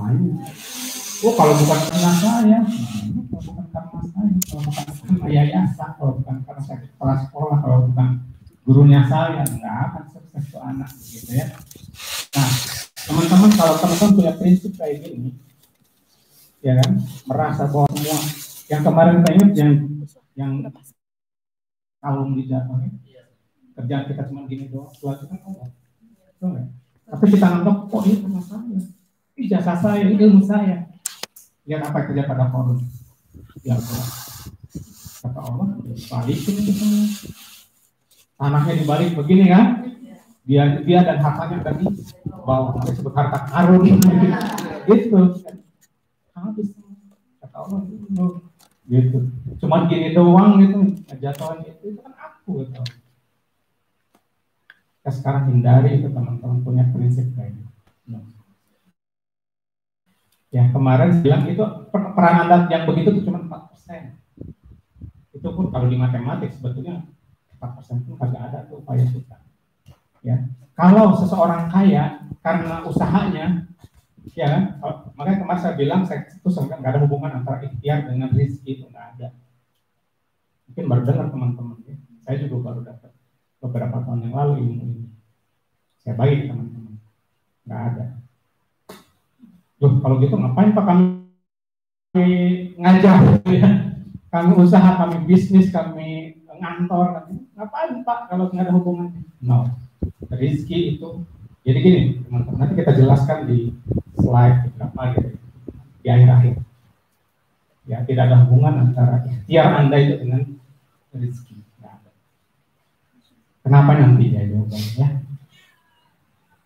Tanya. Oh kalau bukan karena saya, kalau bukan karena saya, kalau bukan karena yayasan, kalau bukan karena saya kepala sekolah, kalau bukan gurunya saya, nggak akan sukses tuh anak, gitu ya. Nah, teman-teman kalau teman-teman punya prinsip kayak gini, ya kan, merasa bahwa semua yang kemarin saya ingat yang kalung di jatuhnya, kerjaan kita cuma gini doang, Tuhan kan Allah. Tapi kita nganggap, oh ini karena saya, ini jasa saya, ini ilmu saya. Lihat apa yang terjadi pada Korun. Ya Allah, kata Allah, balikin itu semua. Tanahnya dibalik begini kan, dia dan hartanya tadi bawa disebut harta karun, gitu. Habis, kata Allah gitu. Cuma gini doang gitu, jatuhan itu kan aku gitu. Kita sekarang hindari itu teman-teman punya prinsip kayak gitu. Yang kemarin bilang itu peran Anda yang begitu itu cuma 4%. Itu pun kalau di matematik sebetulnya 4% pun kagak ada tuh upaya kita. Ya, kalau seseorang kaya karena usahanya, ya kan? Makanya kemarin saya bilang itu nggak ada hubungan antara ikhtiar dengan rezeki, itu nggak ada. Mungkin baru dengar teman-teman. Ya. Saya juga baru dapat beberapa tahun yang lalu ilmu ini. Saya bagi teman-teman, nggak ada. Loh, kalau gitu ngapain Pak kami ngajar? Ya? Kami usaha, kami bisnis, kami ngantor, ngapain Pak kalau nggak ada hubungannya? No, rezeki itu. Jadi gini teman-teman, nanti kita jelaskan di slide beberapa gitu di akhir-akhir. Ya, tidak ada hubungan antara ikhtiar Anda itu dengan rezeki. Nggak ada. Kenapa nanti ya jawabannya? Ya?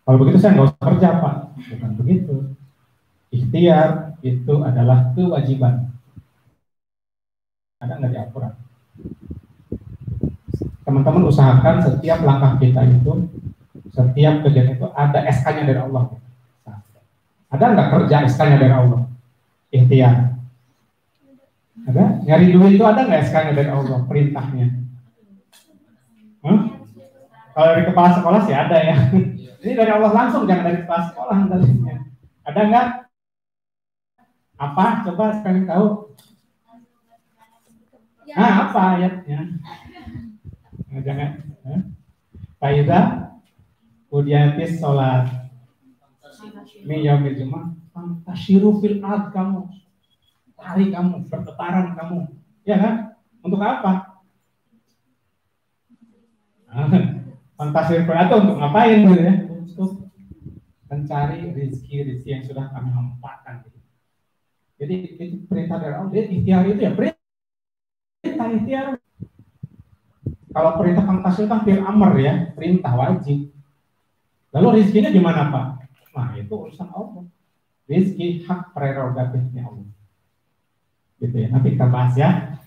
Kalau begitu saya nggak usah kerja Pak. Bukan begitu. Ikhtiar itu adalah kewajiban. Ada nggak di Al-Quran? Teman-teman usahakan setiap langkah kita itu, setiap kejadian itu ada SK-nya dari Allah. Ada nggak kerja SK-nya dari Allah? Ikhtiar. Ada? Nyari duit itu ada nggak SK-nya dari Allah? Perintahnya. Kalau dari kepala sekolah sih ada ya. Ini dari Allah langsung, jangan dari kepala sekolah. Ada nggak? Apa? Coba sekali tahu. Nah, apa ayatnya? Nah, jangan. Faiza udiyatis sholat min yaumil jumu'ah fantashiru fil ard, kamu lari, kamu bertebaran, kamu, ya kan? Untuk apa? Fantashiru fil ard untuk ngapain gitu ya? Untuk mencari rezeki yang sudah kami hempaskan. Jadi itu perintah dari Allah. Jadi ikhtiar itu ya perintah ikhtiar. Kalau perintah fantasir kan fil amr ya, perintah wajib. Lalu rezekinya gimana Pak? Nah itu urusan Allah. Rezeki hak prerogatifnya Allah. Gitu ya. Nanti kita bahas ya.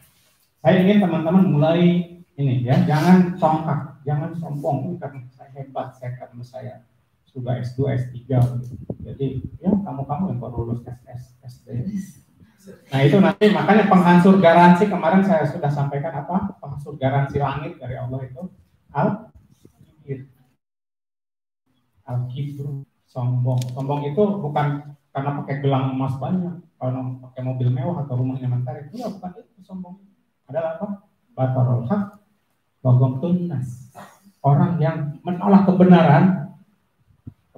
Saya ingin teman-teman mulai ini ya, jangan songkak, jangan sombong karena saya hebat, karena saya sudah S2, S3 gitu. Jadi ya kamu yang baru lulus SD. Nah itu nanti makanya penghancur garansi kemarin saya sudah sampaikan apa? Penghancur garansi langit dari Allah itu al-kibru, sombong. Sombong itu bukan karena pakai gelang emas banyak, kalau pakai mobil mewah atau rumahnya mentari, itu ya bukan itu sombong. Adalah apa? Batarul haq wa ghamtun nas. Orang yang menolak kebenaran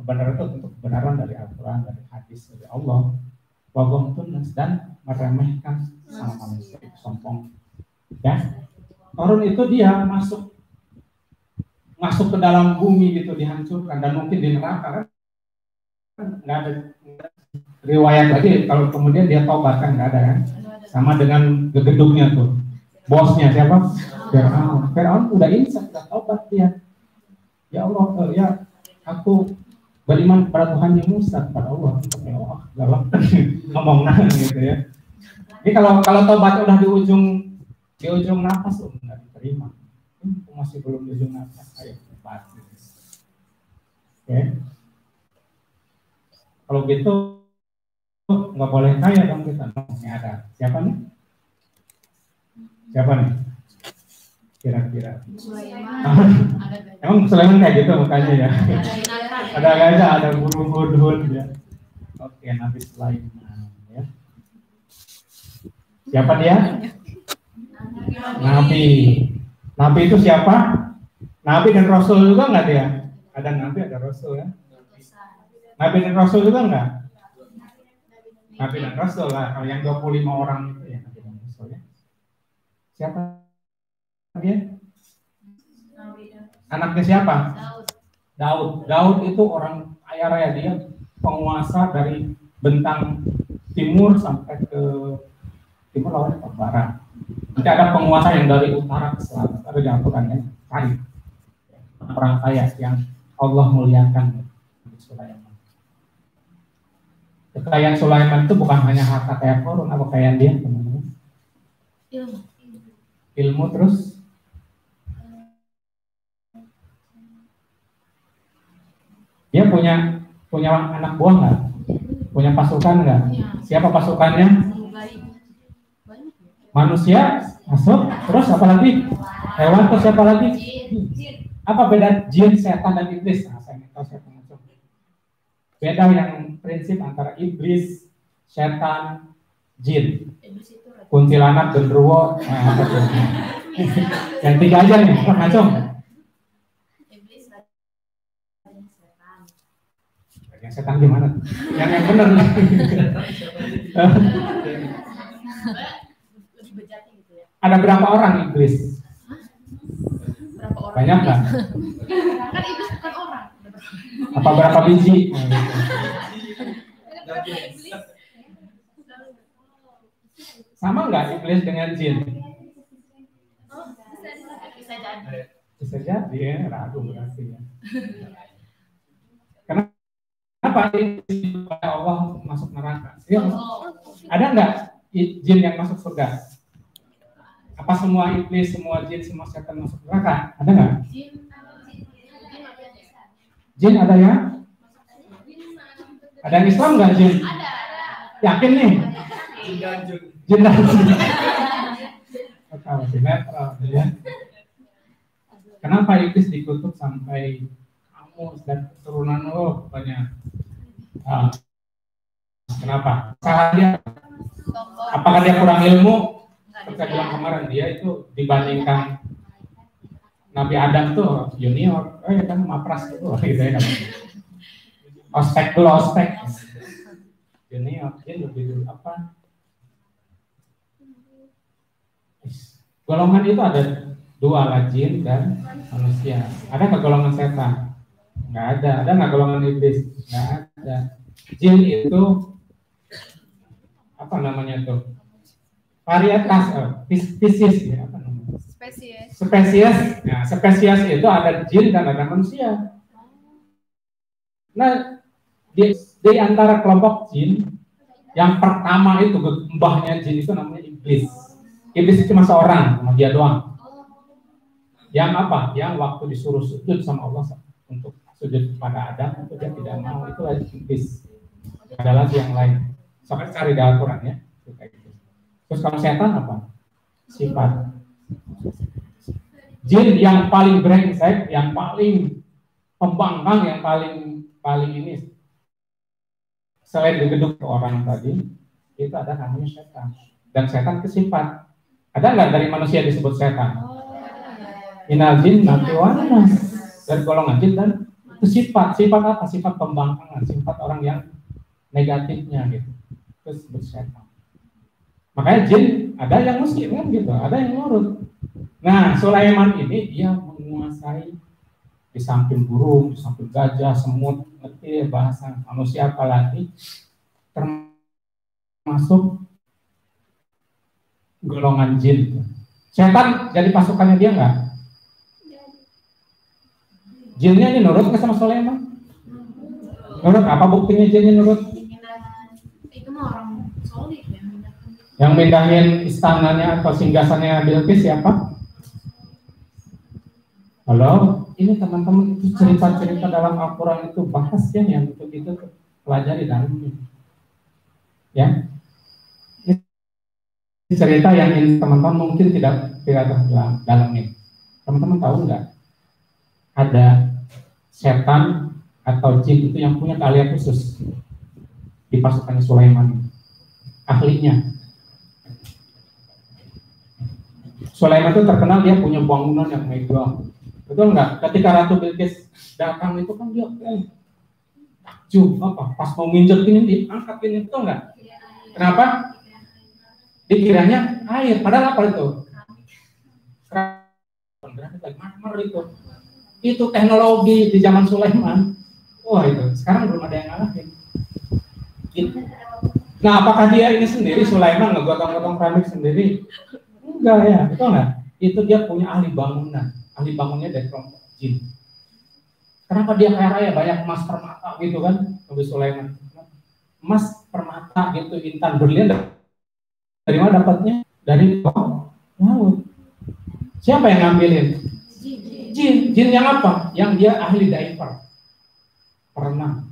itu untuk kebenaran dari Al-Quran, dari hadis, dari Allah. Wagom tunas dan meremehkan sama manusia, sombong. Ya, Korun itu dia masuk ke dalam bumi gitu, dihancurkan dan mungkin di neraka kan? Nggak ada riwayat lagi kalau kemudian dia tobat kan nggak ada kan? Sama dengan gegeduknya tuh, bosnya siapa? Fir'aun. Fir'aun udah insaf, udah tobat dia. Ya Allah, ya aku beriman pada Tuhan yang Musa, pada Allah. Allah galak ngomong gitu ya. Ini kalau tobat udah di ujung nafas tuh nggak diterima. Masih belum di ujung nafas, ayo tobat. Oke. Kalau gitu nggak boleh kaya dong kita. Ini ada siapa nih? Kira-kira. Emang Sulaiman kayak gitu mukanya ya? Ada gajah, ada burung hudhud ya. Oke. anaknya Nabi Sulaiman. Ya. Siapa dia? Nabi. Nabi itu siapa? Nabi dan Rasul juga nggak dia? Ada Nabi, ada Rasul ya. Nabi dan Rasul juga nggak? Nabi dan Rasul lah. Kalau yang 25 orang itu ya Nabi dan Rasul ya. Siapa dia? Anaknya siapa? Daud. Daud itu orang kaya raya, dia penguasa dari bentang timur sampai ke timur lawan ke barat. Nanti ada penguasa yang dari utara ke selatan. Ada yang kan kaya. Orang kaya yang Allah muliakan. Sulaiman. Kekayaan Sulaiman itu bukan hanya harta kayak korun, apa kekayaan dia teman-teman? Ilmu terus dia punya anak buah nggak? Punya pasukan nggak? Siapa pasukannya? Manusia masuk, terus apa lagi? Hewan, terus siapa lagi? Apa beda jin, setan dan iblis? Nah, saya tahu saya pengen. Beda yang prinsip antara iblis, setan, jin, kuntilanak, genderuwo, yang tiga aja nih, langsung. Yang setan gimana? Yang benar nih. Ada berapa orang iblis? Berapa orang? Banyak nggak? Kan iblis bukan orang. Apa berapa biji? Sama nggak iblis dengan jin? Bisa jadi ya, ragu berarti ya. Kenapa Allah masuk neraka? Ya, ada nggak jin yang masuk surga? Apa semua iblis, semua jin, semua setan masuk neraka? Ada nggak? Jin ada ya? Ada yang Islam nggak jin? Ada. Yakin nih? Jin dan jin. Kenapa iblis dikutuk sampai kamu dan keturunan lo banyak? Kenapa? Salah dia? Apakah dia kurang ilmu? Seperti bilang kemarin, dia itu dibandingkan Nabi Adam tuh junior, kan mapras gitu ya kan. Ospek dulu, ospek. Junior, dia lebih apa? Golongan itu ada dua lah, jin dan manusia. Ada nggak golongan setan? Nggak ada. Ada nggak golongan iblis? Nggak ada. Jin itu apa namanya tuh? Varietas, spesies ya, apa namanya? Spesies. Nah, spesies itu ada jin dan ada manusia. Nah, di antara kelompok jin, yang pertama itu mbahnya jin itu namanya iblis. Iblis itu cuma seorang, sama dia doang. Yang apa? Yang waktu disuruh sujud sama Allah untuk sujud kepada Adam, itu dia tidak mau. Itu lagi iblis. Ada lagi yang lain. Sampai cari di Al-Quran ya. Terus kalau setan apa? Sifat. Jin yang paling brengsek, yang paling pembangkang, yang paling ini selain digeduk ke orang tadi, itu ada namanya setan. Dan setan itu sifat. Ada nggak dari manusia disebut setan? Inal jin natiwanas. Dari golongan jin dan itu sifat. Sifat apa? Sifat pembangkangan. Sifat orang yang negatifnya gitu. Itu disebut setan. Makanya jin ada yang muslim kan gitu, ada yang nurut. Nah, Sulaiman ini dia menguasai di samping burung, di samping gajah, semut, ngerti bahasa manusia apalagi, termasuk golongan jin. Setan jadi pasukannya dia nggak? Jinnya ini nurut ke sama Sulaiman? Nurut, apa buktinya jinnya nurut? Itu mah orang solid ya. Yang mindahin istananya atau singgasannya Bilqis siapa? Halo, ini teman-teman itu cerita-cerita dalam Al-Quran itu bahas ya, yang untuk itu pelajari dalamnya. Ya, ini cerita yang teman-teman mungkin tidak dalamnya. Teman-teman tahu nggak? Ada setan atau jin itu yang punya keahlian khusus. di pasukannya Sulaiman, ahlinya. Sulaiman itu terkenal dia punya bangunan yang megah, betul nggak? Ketika Ratu Bilqis datang itu kan dia takjub apa? Pas mau nginjek ini diangkat ini, betul nggak? Kenapa? Dikiranya air, padahal apa itu? Marmer itu. Itu teknologi di zaman Sulaiman. Wah itu, sekarang belum ada yang ngalahin. Gitu. Nah, apakah dia ini sendiri Sulaiman ngegotong-gotong keramik sendiri? Enggak ya, betul nggak? Itu dia punya ahli bangunan. Ahli bangunnya dari kelompok jin. Kenapa dia kaya raya, banyak emas permata gitu kan? Nabi Sulaiman. Emas permata gitu, intan berlian dari mana dapatnya? Dari laut. Siapa yang ngambilin? Jin. Jin yang apa? Yang dia ahli diver. Pernah.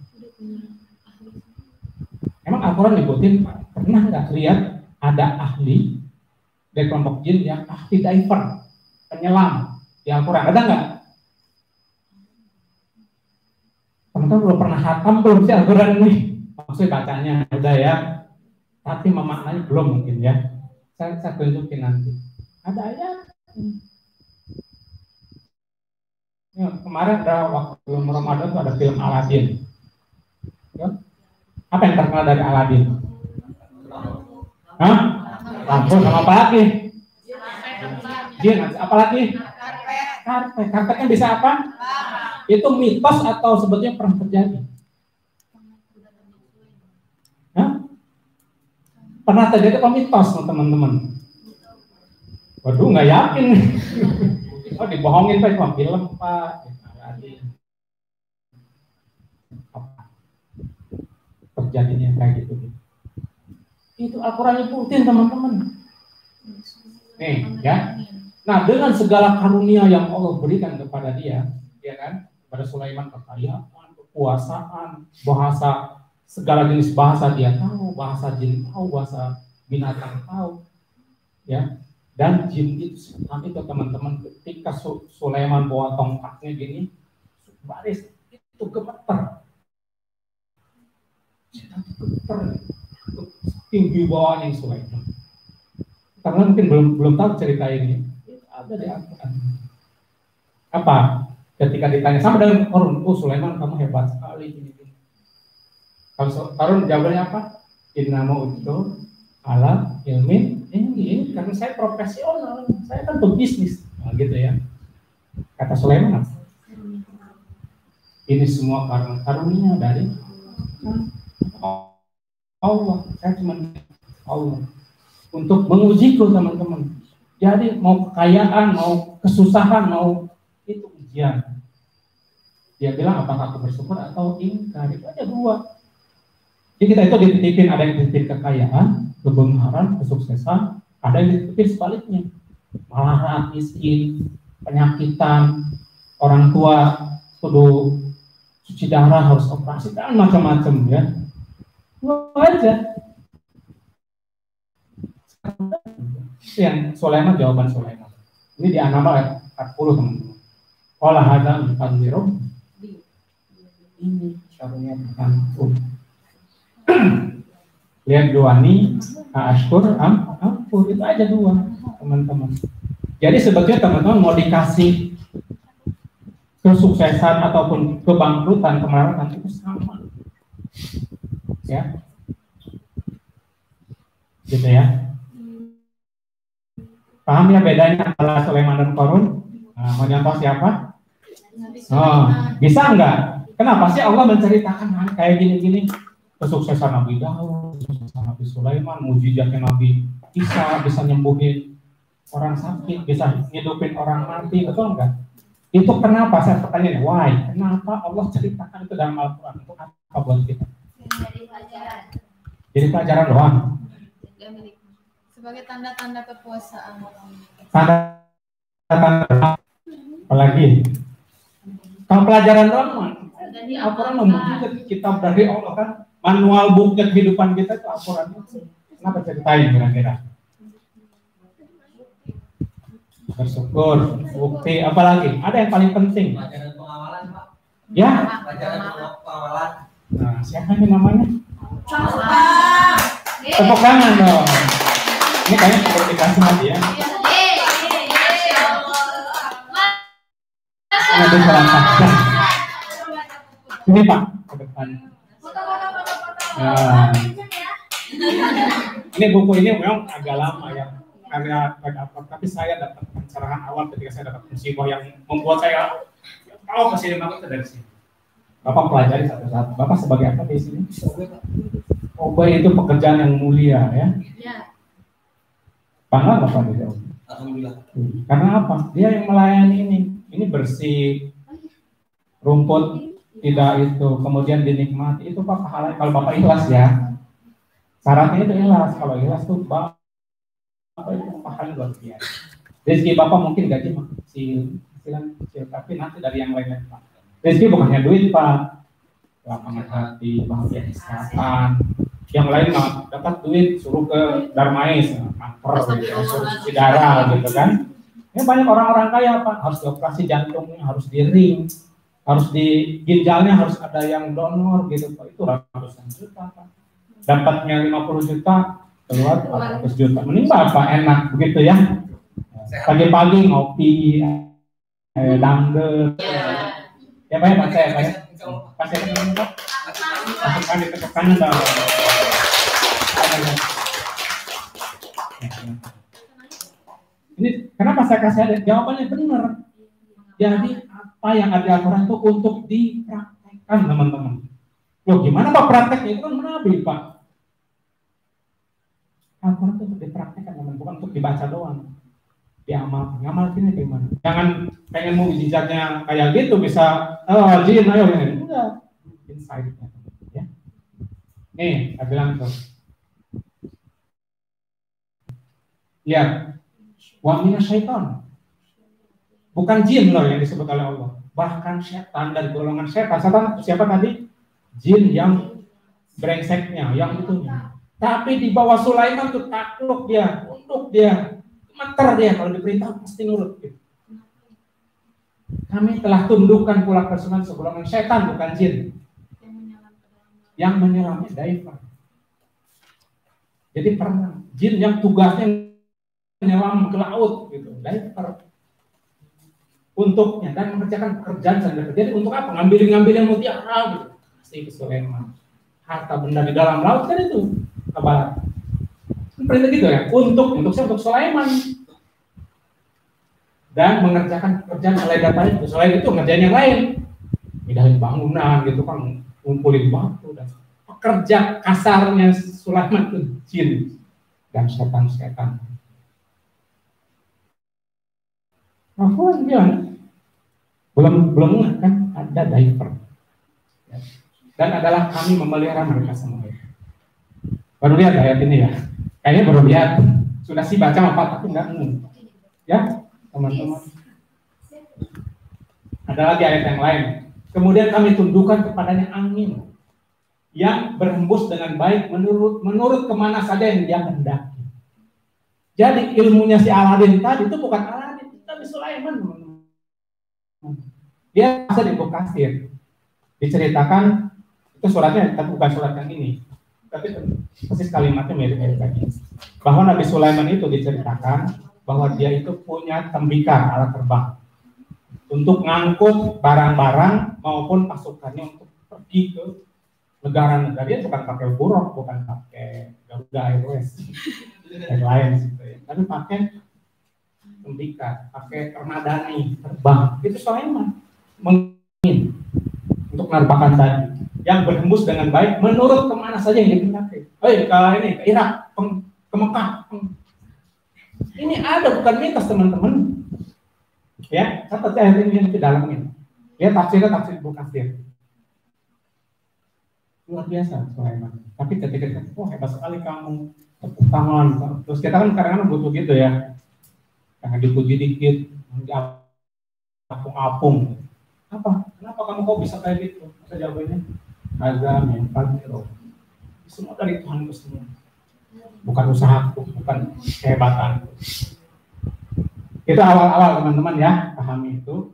Emang Al-Quran nyebutin pernah nggak lihat ada ahli dari kelompok jin yang ahli diver, penyelam di Al-Quran? Ada nggak? Teman-teman belum pernah hatam belum sih Al-Quran ini? Maksudnya bacanya udah ya, tapi memaknanya belum mungkin ya. Saya tunjukin nanti. Ada ayat. Ya, kemarin ada waktu belum Ramadan tuh ada film Aladdin. Ya? Apa yang terkenal dari Aladdin? Hah? Lampu sama apa lagi? Jin, apa lagi? Karpet. Karpetnya bisa apa? Itu mitos atau sebetulnya pernah terjadi? Hah? Pernah terjadi apa mitos teman-teman? Waduh, nggak yakin. Oh, dibohongin Pak, cuma film Pak. Terjadinya kayak gitu. Itu Al-Quran nyebutin teman-teman. Nih, ya. Nah, dengan segala karunia yang Allah berikan kepada dia, ya kan? Kepada Sulaiman, kekayaan, kekuasaan, bahasa, segala jenis bahasa dia tahu, bahasa jin tahu, bahasa binatang tahu. Ya. Dan jin itu nanti tuh teman-teman ketika Sulaiman bawa tongkatnya gini, baris itu gemeter. Gemeter. Tinggi bawahnya Sulaiman. Karena mungkin belum tahu cerita ini. Ada di Al-Quran. Apa? Ketika ditanya sama dengan Qarun, oh Sulaiman kamu hebat sekali ini. Kalau Qarun jawabannya apa? Innamu itu ala ilmin ini karena saya profesional, saya kan pebisnis, nah, gitu ya. Kata Sulaiman, ini semua karena karunia dari Allah. Saya cuma Allah untuk mengujiku teman-teman. Jadi mau kekayaan, mau kesusahan, mau itu ujian. Dia bilang apakah aku bersyukur atau ingkar, itu aja dua. Jadi kita itu dititipin, ada yang dititipin kekayaan, kebenaran, kesuksesan, ada yang dititipin sebaliknya, melarat, miskin, penyakitan, orang tua kudu cuci darah, harus operasi, dan macam-macam ya. Dua aja. Yang Sulaiman, jawaban Sulaiman. Ini di An-Naml ayat 40 teman-teman. Qala hadza mutanzirum. Ini karunia tertentu. Lihat dua nih, ashkur, ampur, itu aja dua teman-teman. Jadi sebetulnya teman-teman mau dikasih kesuksesan ataupun kebangkrutan, kemarahan itu sama, ya, gitu ya. Paham ya bedanya antara Sulaiman dan Qarun? Nah, mau nyontoh siapa? Oh, bisa nggak? Kenapa sih Allah menceritakan kayak gini-gini? Kesuksesan Nabi Daud, kesuksesan Nabi Sulaiman, mujizatnya Nabi Isa, bisa nyembuhin orang sakit, bisa ngidupin orang mati, betul nggak? Itu kenapa? Saya pertanyaan, why? Kenapa Allah ceritakan itu dalam Al-Quran? Untuk apa buat kita? Jadi pelajaran. Jadi pelajaran doang. Sebagai tanda-tanda kekuasaan. Tanda-tanda apalagi? Kalau pelajaran doang, Al-Quran memujizat kitab dari Allah kan. Manual buku kehidupan kita itu Al-Quran. Kenapa ceritain kira-kira? Bersyukur, bukti, apalagi? Ada yang paling penting? Pelajaran pengawalan, Pak. Ya? Pelajaran pengawalan. Nah, siapa ini namanya? Tepuk tangan dong. Ini kayaknya seperti kasih hati ya. Ada salah. Ini Pak, ke depan. Nah, ini buku ini memang agak lama ya, karya tapi saya dapat pencerahan awal ketika saya dapat musibah yang membuat saya kesini banget dari sini. Bapak pelajari satu-satu. Bapak sebagai apa di sini? Obey itu pekerjaan yang mulia ya. Bangga Bapak di sini. Alhamdulillah. Karena apa? Dia yang melayani ini. Ini bersih, rumput tidak itu, kemudian dinikmati. Itu Pak pahala kalau Bapak ikhlas ya. Syaratnya itu ikhlas. Kalau ikhlas tuh Bapak itu pahala luar biasa. Rezeki Bapak mungkin gaji kecil, tapi nanti dari yang lainnya Pak. Rezeki bukannya duit Pak, lapangan hati, bahagia kesehatan. Yang lain mah dapat duit suruh ke Darmais, kanker, suruh cuci darah gitu kan. Ini banyak orang-orang kaya Pak, harus dioperasi jantungnya, harus di ring, harus di ginjalnya harus ada yang donor gitu Pak. Itu ratusan juta Pak. Dapatnya 50 juta, keluar 400 juta. Mending Bapak enak begitu ya. Pagi-pagi ngopi, dangdut. Ya Pak ya, Pak saya Pak ya. Pak saya ketemu Pak. Masukkan di tepuk kanan dong. Ini kenapa saya kasih ada jawabannya benar. Jadi apa yang ada di Al-Quran itu untuk dipraktekkan teman-teman. Loh gimana Pak prakteknya? Itu kan menabi Pak. Al-Quran itu untuk dipraktekkan teman, bukan untuk dibaca doang. Diamal, ngamal ini gimana? Jangan pengen mau mujizatnya kayak gitu bisa jin ayo ini. Enggak. Insight-nya ya. Nih, saya bilang tuh. Ya. Wa minasyaiton. Bukan jin loh yang disebut oleh Allah. Bahkan setan dari golongan setan. Setan siapa tadi? Jin yang brengseknya, yang itunya. Tapi di bawah Sulaiman tuh takluk dia, tunduk dia. Meter dia kalau diperintah pasti nurut gitu. Kami telah tundukkan pula kesunan segolongan setan bukan jin yang menyelami diver. Jadi pernah jin yang tugasnya menyelam ke laut gitu, diver untuknya dan mengerjakan pekerjaan sehari-hari. Jadi untuk apa? Ngambilin mutiara gitu. Pasti ke Sulaiman. Harta benda di dalam laut kan itu kabar. Perintah gitu ya, untuk Sulaiman dan mengerjakan pekerjaan selain data itu, selain itu ngerjain yang lain, pindahin bangunan gitu kan, ngumpulin batu dan pekerja kasarnya Sulaiman itu jin dan setan-setan. Rahman gimana? Belum kan ada diver dan adalah kami memelihara mereka semua. Baru lihat ayat ini ya. Kayaknya baru lihat, sudah sih baca apa tapi enggak ya teman-teman. Ada lagi ayat yang lain. Kemudian kami tundukkan kepadanya angin yang berhembus dengan baik menurut kemana saja yang dia hendaki. Jadi ilmunya si Aladin tadi itu bukan Aladin, tapi Sulaiman teman-teman. Dia asal di buku Kasir diceritakan itu suratnya, tapi bukan surat yang ini. Tapi persis kalimatnya mirip-mirip lagi. Bahwa Nabi Sulaiman itu diceritakan bahwa dia itu punya tembikar alat terbang untuk ngangkut barang-barang maupun pasukannya untuk pergi ke negara-negara. Dia bukan pakai buruk, bukan pakai Garuda Airways yang lain gitu ya. Tapi pakai tembikar, pakai permadani terbang. Itu Sulaiman mengin untuk menerbangkan tadi yang berhembus dengan baik menurut kemana saja yang dikehendaki. Oh ke ini ke Irak, ke Mekah. Ini ada bukan mitos teman-teman. Ya, catat ayat ini yang di dalamnya. Ya tafsir Ibnu Katsir. Luar biasa Sulaiman. Tapi ketika hebat sekali kamu, tepuk tangan. Terus kita kan kadang-kadang butuh gitu ya. Jangan dipuji dikit, apung-apung. Apa? Kenapa kamu kok bisa kayak gitu? Masa jawabannya agama yang paling roh. Semua dari Tuhan itu semua. Bukan usahaku, bukan kehebatanku. Itu awal-awal teman-teman ya, pahami itu.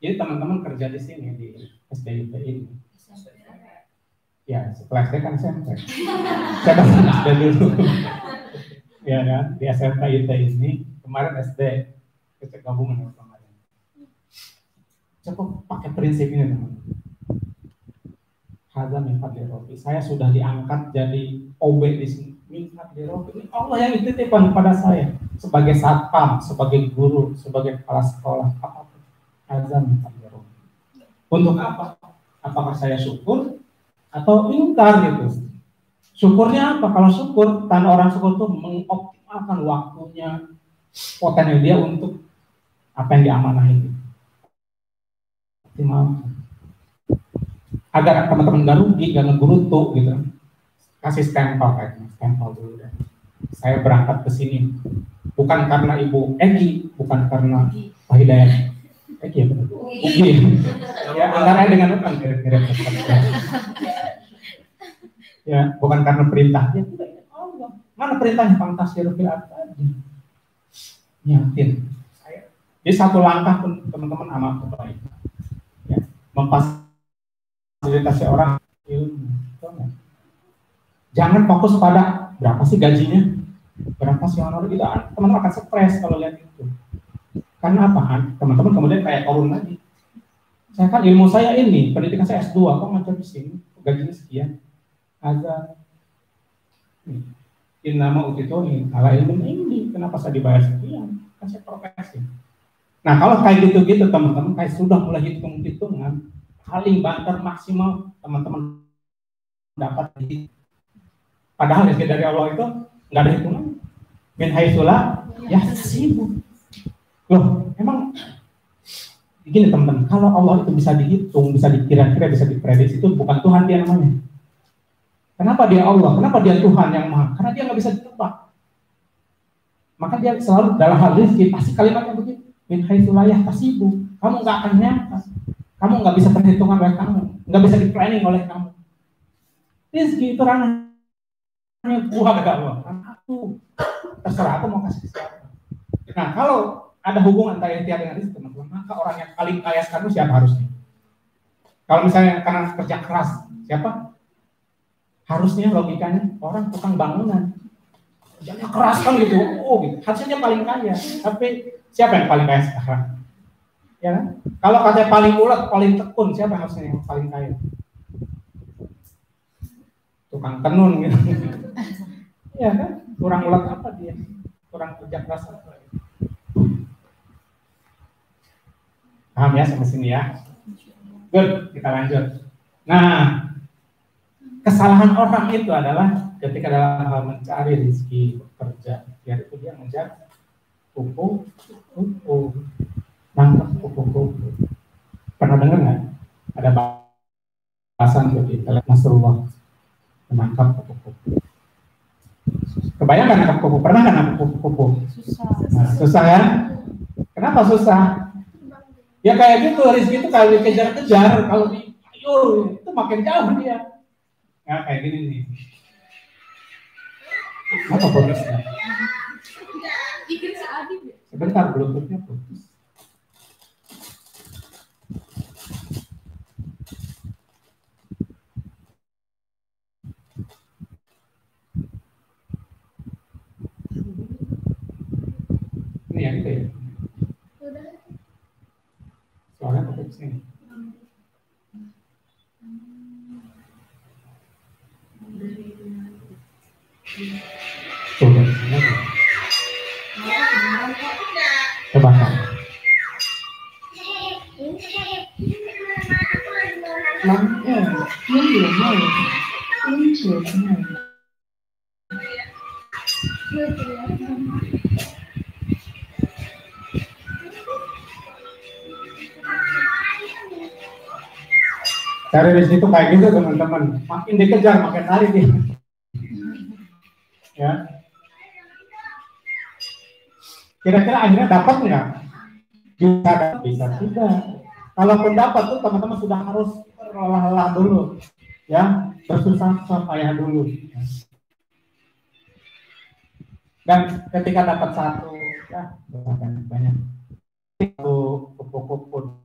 Jadi teman-teman kerja di sini di SDIP ini. Ya, setelah SD kan SMP. Saya kan SD dulu. Ya kan, di SMK IT ini kemarin SD kita gabungan kemarin. Coba pakai prinsip ini teman. Hadza min fadli Rabbi. Saya sudah diangkat jadi OB di sini. Min fadli Rabbi. Allah yang titipkan kepada saya sebagai satpam, sebagai guru, sebagai kepala sekolah, apapun. Hadza min fadli Rabbi. Untuk apa? Apakah saya syukur atau ingkar gitu? Syukurnya apa? Kalau syukur, tanda orang syukur itu mengoptimalkan waktunya, potensi dia untuk apa yang diamanahi. Optimalkan. Agar teman-teman gak rugi, gak ngegerutu gitu. Kasih stempel kayaknya, stempel dulu deh. Saya berangkat ke sini bukan karena Ibu Egi, bukan karena Pak Hidayat. Egi ya benar. Egi. Ya, antara dengan utang kira-kira. Ya, bukan karena perintahnya, tidak Allah. Mana perintahnya fantasi fil tadi? Nyatin. Di satu langkah pun teman-teman amat baik. Ya, memfasilitasi orang ilmu. Jangan fokus pada berapa sih gajinya, berapa sih honor itu. Teman-teman akan stres kalau lihat itu. Karena apa? Teman-teman kemudian kayak korun lagi. Saya kan ilmu saya ini, pendidikan saya S2, kok macam di sini, gajinya sekian. Ada nama utitoni ala ilmu ini, kenapa saya dibayar sekian? Kan saya profesi. Nah kalau kayak gitu-gitu teman-teman, kayak sudah mulai hitung-hitungan, paling banter maksimal teman-teman dapat di. Padahal rezeki dari Allah itu nggak ada hitungan. Min haitsulah yahtasib. Loh, emang begini teman-teman, kalau Allah itu bisa dihitung, bisa dikira-kira, bisa diprediksi, itu bukan Tuhan dia namanya. Kenapa dia Allah? Kenapa dia Tuhan yang Maha? Karena dia nggak bisa ditebak. Maka dia selalu dalam hal rezeki pasti kalimatnya begitu. Min haitsulah yahtasib. Kamu nggak akan nyangka. Kamu nggak bisa perhitungan oleh kamu, nggak bisa di planning oleh kamu. Rezeki itu ranahnya gua kata Allah. Aku terserah aku mau kasih siapa. Nah kalau ada hubungan antara ikhtiar dengan rezeki teman-teman, maka orang yang paling kaya sekarang siapa harusnya? Kalau misalnya karena kerja keras, siapa? Harusnya logikanya orang tukang bangunan, kerjanya keras kan gitu, gitu. Harusnya paling kaya. Tapi siapa yang paling kaya sekarang? Ya kan? Kalau katanya paling ulet, paling tekun, siapa harusnya yang paling kaya? Tukang tenun gitu. Ya kan? Kurang ulet apa dia? Kurang kerja keras apa? Paham ya sampai sini ya? Good, kita lanjut. Nah, kesalahan orang itu adalah ketika dalam hal mencari rezeki, bekerja, biar itu dia mengejar kupu-kupu, nangkep kupu-kupu. Pernah dengar nggak? Ada bahasan di Nasrullah menangkap kupu-kupu. Kebayang kan nangkap kupu? Pernah nggak nangkap kupu-kupu? Nah, susah ya? Kenapa susah? Ya kayak gitu, rezeki itu kalau dikejar-kejar, kalau dipayul itu makin jauh dia. Ya kayak gini nih. Apa putusnya? Sebentar, bluetoothnya putus. Ini yang itu ya? Soalnya putus nih. Coba. Coba kan. Cari rezeki itu kayak gitu teman-teman. Makin dikejar, makin lari dia. Ya. Kira-kira akhirnya dapat nggak? Bisa tidak. Kalaupun dapat tuh teman-teman sudah harus lelah-lelah dulu, ya, bersusah-susah payah dulu. Dan ketika dapat satu, ya banyak. Satu kupu-kupu,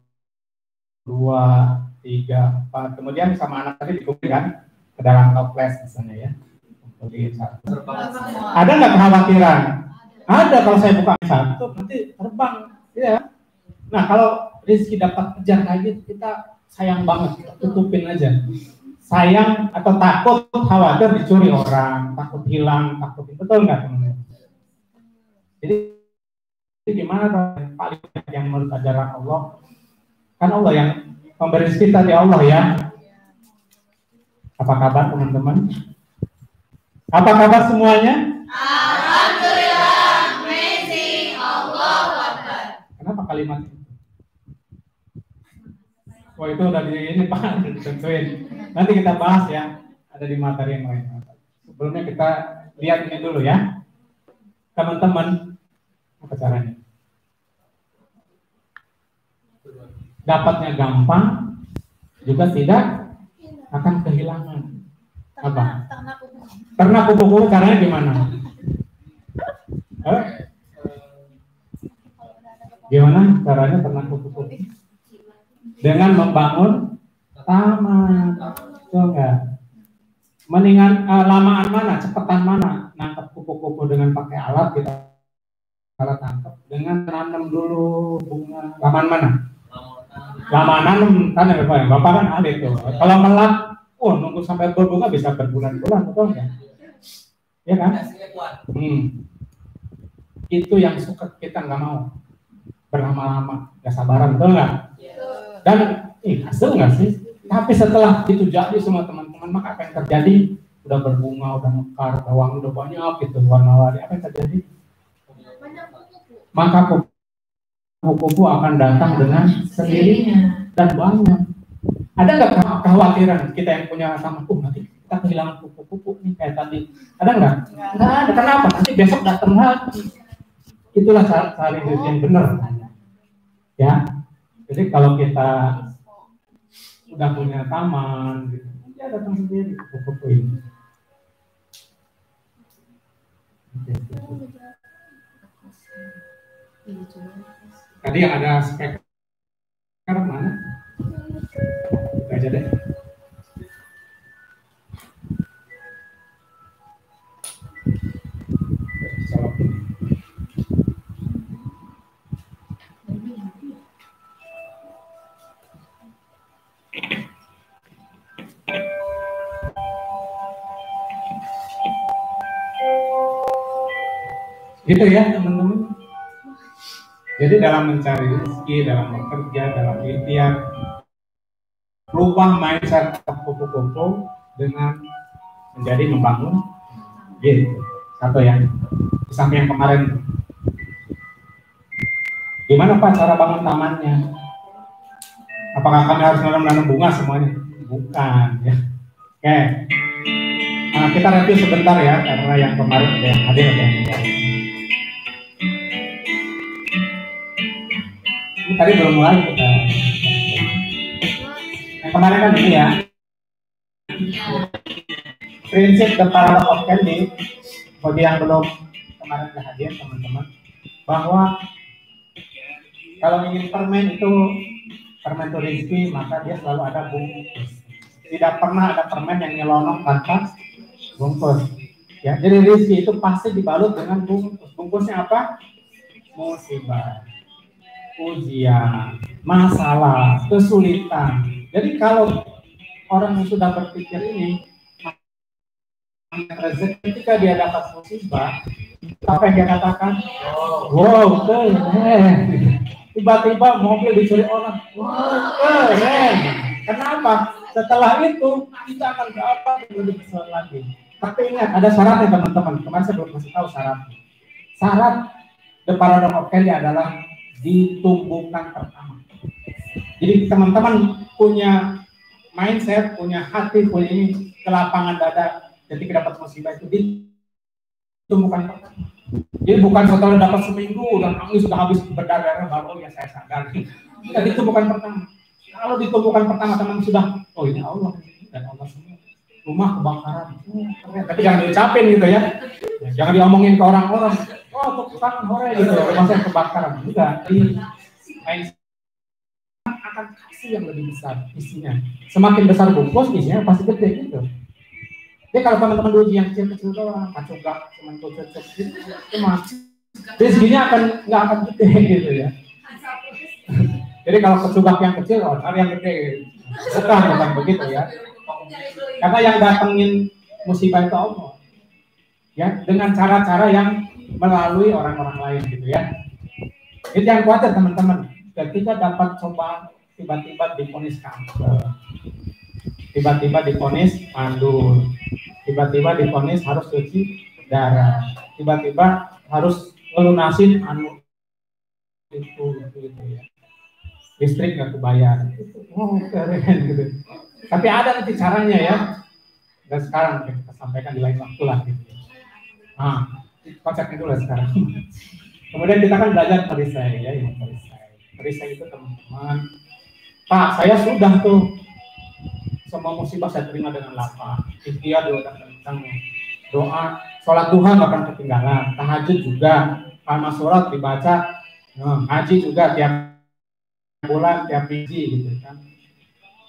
2, 3, 4, kemudian sama anak tadi dikumpulkan, ke dalam toples misalnya ya. Kumpulin satu. Semua. Ada nggak kekhawatiran? Ada, kalau saya buka satu nanti terbang, ya. Nah kalau rezeki dapat kejar kayak gitu, kita sayang banget, kita tutupin aja. Sayang atau takut, khawatir dicuri orang, takut hilang, takut, betul nggak teman-teman? Jadi gimana dong paling yang menurut ajaran Allah? Kan Allah yang memberi rezeki tadi, Allah ya. Apa kabar teman-teman? Apa kabar semuanya? Alhamdulillah, amazing, Allahu Akbar. Kenapa kalimat itu? Wah itu udah di ini Pak, ditentuin. Nanti kita bahas ya, ada di materi yang lain. Sebelumnya kita lihat ini dulu ya, teman-teman, apa caranya? Dapatnya gampang, juga tidak akan kehilangan. Apa? Ternak kupu-kupu caranya gimana? Gimana caranya ternak kupu-kupu? Dengan membangun taman, betul nggak? Mendingan lamaan mana, cepetan mana? Nangkep kupu-kupu dengan pakai alat kita tangkap, dengan nanam dulu bunga. Lamaan mana? Lamaan nanam kan ya Bapak kan ahli tuh. Kalau melak, nunggu sampai berbunga bisa berbulan-bulan, betul nggak? Ya kan? Itu yang suka kita nggak mau berlama-lama, nggak sabaran, betul nggak? Dan hasil nggak sih? Tapi setelah itu jadi semua teman-teman, maka apa yang terjadi? Udah berbunga, udah mekar, udah wangi, udah banyak gitu, warna-warni. Apa yang terjadi? Maka kupu-kupu akan datang dengan sendirinya dan banyak. Ada nggak kekhawatiran kita yang punya sama nanti kita kehilangan kupu-kupu nih kayak tadi? Ada nggak? Nggak ada. Kenapa? Nanti besok datang lagi. Itulah cari duit yang benar. Ya. Jadi kalau kita udah punya taman, gitu, dia datang sendiri kupu-kupu ini. Tadi yang ada speaker mana? Itu aja deh. Gitu ya teman-teman. Jadi dalam mencari rezeki, dalam bekerja, dalam ikhtiar, rubah mindset kupu-kupu dengan menjadi membangun. Gitu. Satu ya. Di samping yang kemarin. Gimana Pak cara bangun tamannya? Apakah kami harus nanam bunga semuanya? Bukan ya. Oke. Nah, kita review sebentar ya, karena yang kemarin ada yang hadir, ada yang enggak. Ini tadi belum mulai kita. Yang kemarin kan ini ya. Prinsip the paradox of candy. Bagi yang belum kemarin hadir teman-teman, bahwa kalau ingin permen itu rezeki, maka dia selalu ada bungkus. Tidak pernah ada permen yang nyelonong tanpa bungkus. Ya, jadi rezeki itu pasti dibalut dengan bungkus. Bungkusnya apa? Musibah, ujian, masalah, kesulitan. Jadi kalau orang yang sudah berpikir ini, rezeki ketika dia dapat musibah, apa yang dia katakan? Wow, keren. Tiba-tiba mobil dicuri orang. Wow, keren. Kenapa? Setelah itu kita akan dapat lebih besar lagi. Tapi ingat ada syaratnya teman-teman. Kemarin saya belum kasih tahu syaratnya. Syarat the paradox of candy adalah ditumbuhkan pertama. Jadi teman-teman punya mindset, punya hati, punya ini kelapangan dada ketika dapat musibah itu ditumbuhkan pertama. Jadi bukan setelah dapat seminggu dan nangis sudah habis berdarah baru ya saya sadar. Tidak, ditumbuhkan pertama. Kalau ditumbuhkan pertama teman sudah, ini Allah dan Allah semua. Rumah kebakaran. Tapi jangan diucapin gitu ya. Jangan diomongin ke orang-orang. Tukang hore gitu, rumah saya kebakaran. Enggak, akan kasih yang lebih besar isinya. Semakin besar bungkus isinya pasti gede gitu. Jadi kalau teman-teman uji yang kecil-kecil doang, kacugak, cuma cucuk gitu, cuma rezekinya nggak akan gede gitu ya. Jadi kalau kacugak yang kecil, cari yang gede. Bukan begitu ya. Karena yang datengin musibah itu Allah. Ya, dengan cara-cara yang melalui orang-orang lain gitu ya. Jadi jangan khawatir teman-teman. Ketika dapat coba tiba-tiba diponis kanker, tiba-tiba diponis mandul, tiba-tiba diponis harus cuci darah, tiba-tiba harus melunasin itu gitu ya. Listrik nggak kebayar. Oh keren gitu. Tapi ada nanti caranya ya. Dan sekarang kita sampaikan di lain waktu lah gitu. Nah, konsepnya dulu sekarang. Kemudian kita kan belajar perisai ya, ini perisai. Perisai itu teman-teman. Pak, saya sudah tuh semua musibah saya terima dengan lapang. Ikhtiar doa tentang doa, sholat duha nggak akan ketinggalan. Tahajud juga, kalma surat dibaca, haji juga tiap bulan, tiap biji gitu kan.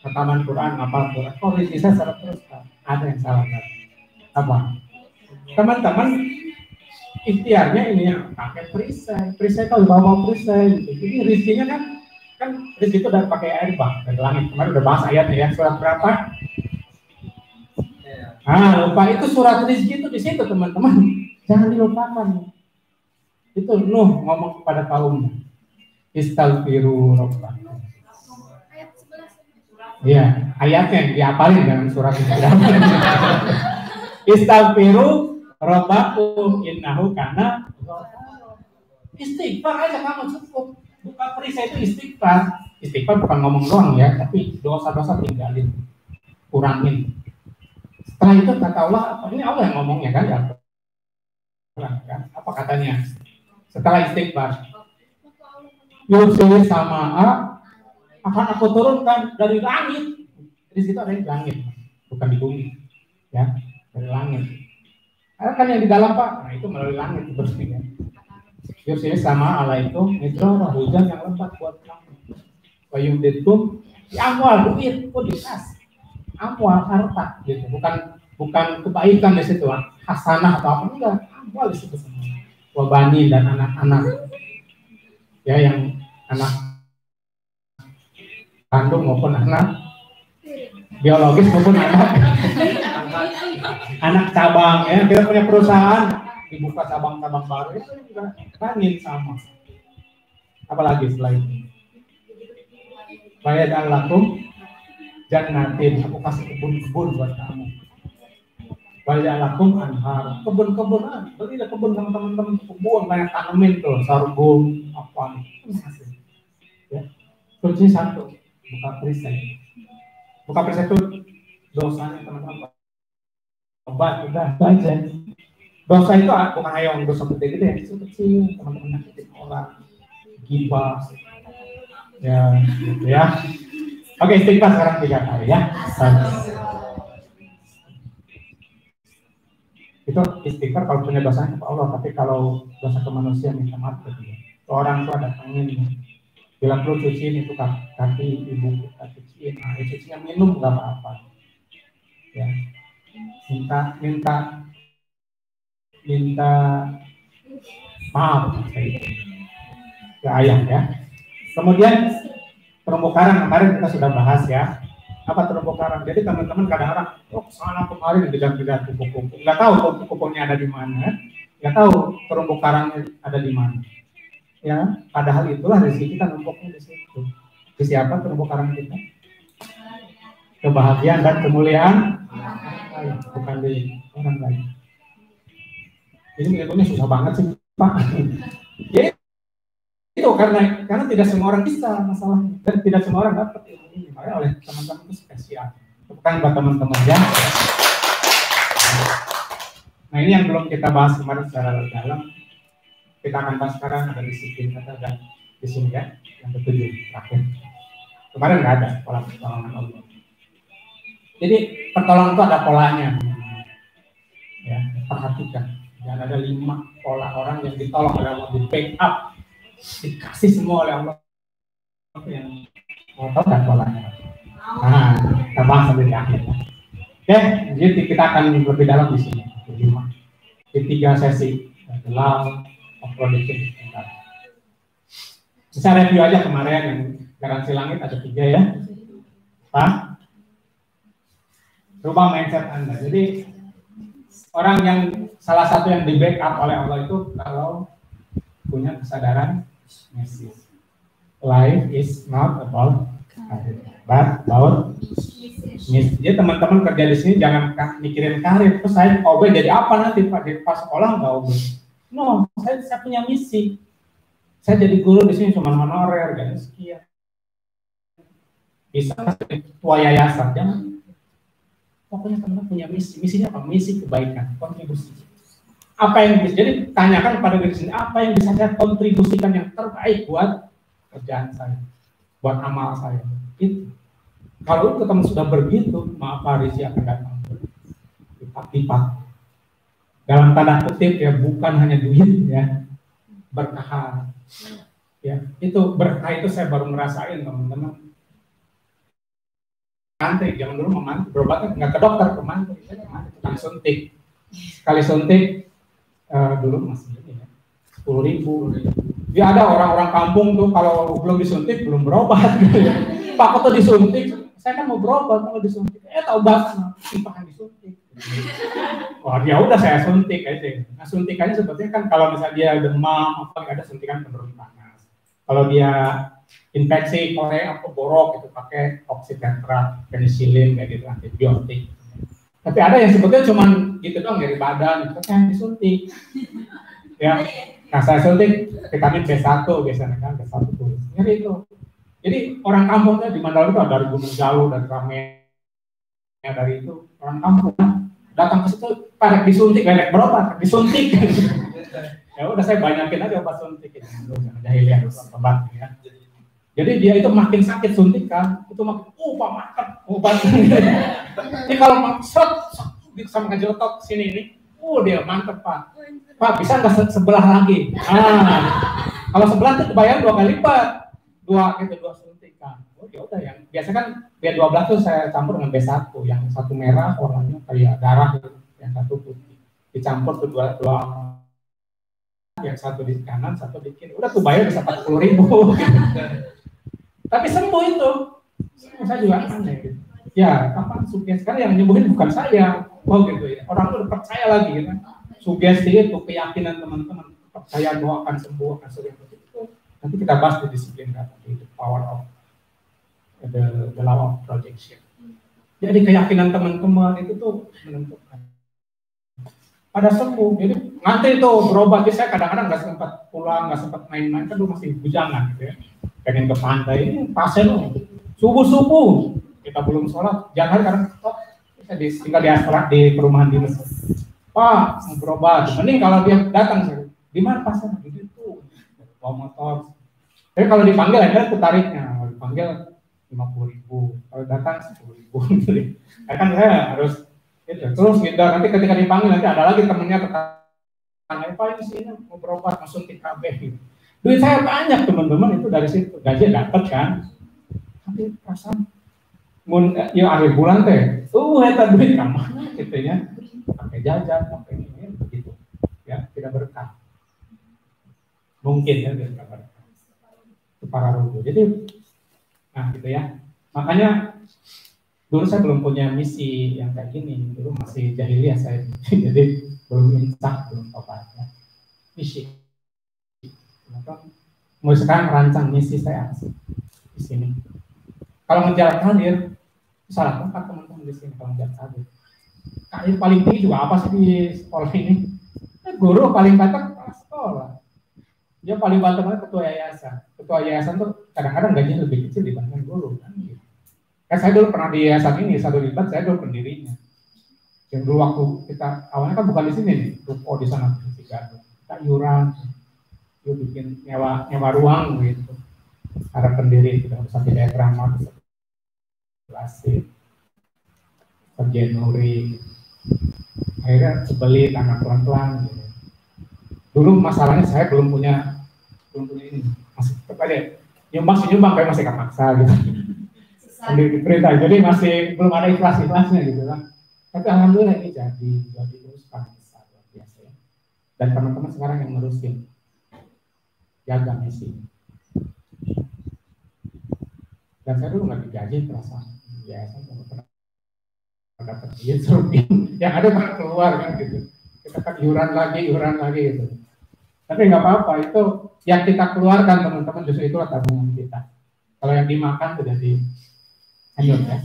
Khataman Quran, hafal Quran. Oh, bisa secara terus kan? Ada yang salah kan? Apa? Teman-teman ikhtiarnya ini yang pakai perisai. Perisai kalau bawa perisai gitu. Jadi rezekinya kan rezeki itu udah pakai air bang dari langit. Kemarin udah bahas ayatnya ya. Surat berapa? Lupa itu surat rezeki itu di situ teman-teman. Jangan dilupakan. Itu Nuh ngomong kepada kaumnya. Istaghfiru rabbakum. Iya, ayatnya diapalin dengan surat itu. Istaghfiru rabbakum innahu kana istighfar aja kamu cukup. Buka perisai itu istighfar. Istighfar bukan ngomong doang ya, tapi dosa-dosa tinggalin, kurangin. Setelah itu kata Allah, ini Allah yang ngomongnya kan ya. Apa katanya? Setelah istighfar, yursil sama'a akan aku turunkan dari langit. Di situ ada di langit, bukan di bumi, ya, dari langit. Ada kan yang di dalam Pak, nah itu melalui langit bersihnya. Yursil sama Allah itu mitrora hujan yang lebat buat kamu. Wayum ditkum, amwal duit, kok dikasih. Amwal harta, gitu. Bukan kebaikan di situ, hasanah atau apa enggak. Amwal di situ semua. Wabani dan anak-anak, ya yang anak kandung maupun anak biologis maupun anak cabang ya. Kita punya perusahaan dibuka cabang-cabang baru itu juga kanin sama. Apalagi setelah itu bayar alakum jannatin, aku kasih kebun-kebun buat kamu. Bayar alakum anhar, kebun-kebunan, belilah kebun sama teman-teman, kebun banyak tanamin tuh sorghum apa ya. Kunci satu, buka perisai. Buka perisai itu dosanya teman-teman. Obat udah aja. Dosa itu bukan hayong dosa gede-gede yang kecil-kecil, teman-teman nyakitin orang, gibah, ya, gitu ya. Oke, istighfar sekarang 3 kali ya. Itu istighfar kalau punya dosanya ke Allah, tapi kalau dosa ke manusia minta maaf ke dia. Orang tua datangin, bila perlu cuciin itu kaki ibu kita cuciin, cucinya minum nggak apa-apa. Ya, minta maaf ke ayah ya. Kemudian terumbu karang kemarin kita sudah bahas ya. Apa terumbu karang? Jadi teman-teman kadang-kadang, sana kemarin kejar-kejar kupu-kupu, nggak tahu kupu-kupunya ada di mana, nggak tahu terumbu karangnya ada di mana. Ya, padahal itulah rezeki kita numpuknya di situ. Di siapa terumbu karang kita? Kebahagiaan dan kemuliaan, bukan di orang lain. Jadi ngitungnya susah banget sih Pak. Jadi itu karena tidak semua orang bisa masalah dan tidak semua orang dapat ini. Makanya oleh teman-teman itu spesial. Bukan buat teman-teman ya. Nah ini yang belum kita bahas kemarin secara dalam. Kita akan bahas sekarang ada disiplin kata dan di sini ya yang ketujuh terakhir. Kemarin nggak ada pola pertolongan Allah. Jadi pertolongan itu ada polanya. Ya perhatikan. Dan ada 5 pola orang yang ditolong oleh Allah, di backup, dikasih semua oleh Allah. Yang mau tahu kan polanya? Nah, kita bahas sampai di akhir. Oke, jadi kita akan lebih dalam di sini. Di 3 sesi, the law of production. Bisa review aja kemarin yang garansi langit ada 3 ya. Pak, rubah mindset Anda. Jadi orang yang salah satu yang di backup oleh Allah itu kalau punya kesadaran Mesias. Life is not about karir, but about Mesias. Jadi teman-teman kerja di sini jangan mikirin karir. Terus saya OB jadi apa nanti Pak? Di pas sekolah nggak OB? No, saya punya misi. Saya jadi guru di sini cuma honorer, gaji sekian. Bisa ketua yayasan, jangan. Pokoknya teman-teman punya misi. Misinya apa? Misi kebaikan, kontribusi. Apa yang bisa? Jadi tanyakan pada diri sendiri, apa yang bisa saya kontribusikan yang terbaik buat kerjaan saya, buat amal saya. Itu. Kalau itu teman sudah begitu, maaf Farisi akan datang lipat-lipat. Dalam tanda kutip ya, bukan hanya duit ya, berkah. Ya, itu berkah itu saya baru ngerasain teman-teman. Mantri, jangan dulu memantri, berobat nggak ke dokter, ke mantri, tukang suntik. Sekali suntik dulu masih ini ya, 10.000. Ya ada orang-orang kampung tuh kalau belum disuntik belum berobat gitu ya. Pak kok tuh disuntik, saya kan mau berobat kalau disuntik. Tahu banget, simpahan disuntik. Wah ya udah saya suntik aja. Nah suntikannya sebetulnya kan kalau misalnya dia demam apa ada suntikan penurun panas. Kalau dia infeksi korek apa borok itu pakai oksimetrat, penisilin kayak gitu, antibiotik. Tapi ada yang sebetulnya cuma gitu dong dari badan, itu kan disuntik. Ya. Nah saya suntik vitamin B1 biasanya kan, B1 tuh. Nyeri itu. Jadi orang kampungnya di Mandalika itu dari Gunung Jalu, dari Ramen, ya dari itu orang kampung datang ke situ, parek disuntik, parek berobat, disuntik. Ya udah saya banyakin aja obat suntik ya. Jahiliah obat ya. Jadi dia itu makin sakit suntikan, itu makin Pak makan obat. Ini kalau maksud sama ngejotok sini ini, dia mantep Pak. Pak bisa nggak sebelah lagi? Kalau sebelah itu bayar 2 kali lipat, 2 suntikan. Ya udah yang biasa kan B12 tuh saya campur dengan B1, yang satu merah warnanya kayak darah, yang satu putih. Dicampur tuh dua yang satu di kanan, satu di kiri. Udah tuh bayar bisa 40.000. Tapi sembuh itu. Saya juga aneh gitu. Ya, kapan sugesti? Sekarang yang nyembuhin bukan saya. Gitu ya. Orang tuh percaya lagi gitu. Sugesti itu keyakinan teman-teman, percaya bahwa akan sembuh, akan sering itu. Nanti kita bahas di disiplin kata the power of the law of projection. Jadi keyakinan teman-teman itu tuh menentukan. Pada sembuh, jadi ngantri tuh berobat. Saya kadang-kadang nggak sempat pulang, nggak sempat main-main, kan dulu masih bujangan gitu ya. Pengen ke pantai, ini pasien subuh-subuh kita belum sholat, jangan karena kita tinggal di perumahan dinas. Pak mau berobat, mending kalau dia datang di mana pasien gitu, bawa motor. Tapi kalau dipanggil ada tarifnya, kalau dipanggil 50.000, kalau datang 10.000. Kan saya harus itu terus gitu. Nanti ketika dipanggil nanti ada lagi temennya tetangga, Pak ini sini mau berobat langsung TKB gitu. Duit saya banyak teman-teman itu dari situ gaji dapat kan, tapi perasaan ya akhir bulan teh, eta duit kemana gitu ya, pakai jajan, pakai ini begitu, ya tidak berkah, mungkin ya tidak berkah, itu para rugu. Jadi, nah gitu ya, makanya dulu saya belum punya misi yang kayak gini, dulu masih jahiliyah saya, jadi belum insaf, belum tobatnya, misi. Mulai sekarang merancang misi saya di sini. Kalau ngejar karir, salah tempat teman-teman di sini kalau ngejar karir. Karir paling tinggi juga apa sih di sekolah ini? Guru paling banter kepala sekolah. Dia paling banter ketua yayasan. Ketua yayasan tuh kadang-kadang gajinya lebih kecil dibandingkan guru kan. Saya dulu pernah di yayasan ini, satu libat saya dulu pendirinya. Yang dulu waktu kita awalnya kan bukan di sini nih, ruko di sana di Garut. Kita iuran. Dia bikin nyewa ruang gitu. Ada pendiri kita bisa di diagram, klasik, terjenuri. Akhirnya sebeli tanah pelan-pelan. Gitu. Dulu masalahnya saya belum punya ini, masih tetap aja nyumbang kayak masih maksa gitu. Pendiri perintah, jadi masih belum ada ikhlasnya gitu kan. Tapi alhamdulillah ini jadi terus besar luar biasa ya. Dan teman-teman sekarang yang ngurusin jaga misi. Dan saya dulu nggak digaji perasaan biasa, nggak pernah dapat duit serupin. Yang ada kan keluar kan gitu. Kita kan iuran lagi gitu. Tapi nggak apa-apa, itu yang kita keluarkan teman-teman justru itulah tabungan kita. Kalau yang dimakan sudah dianyut ya.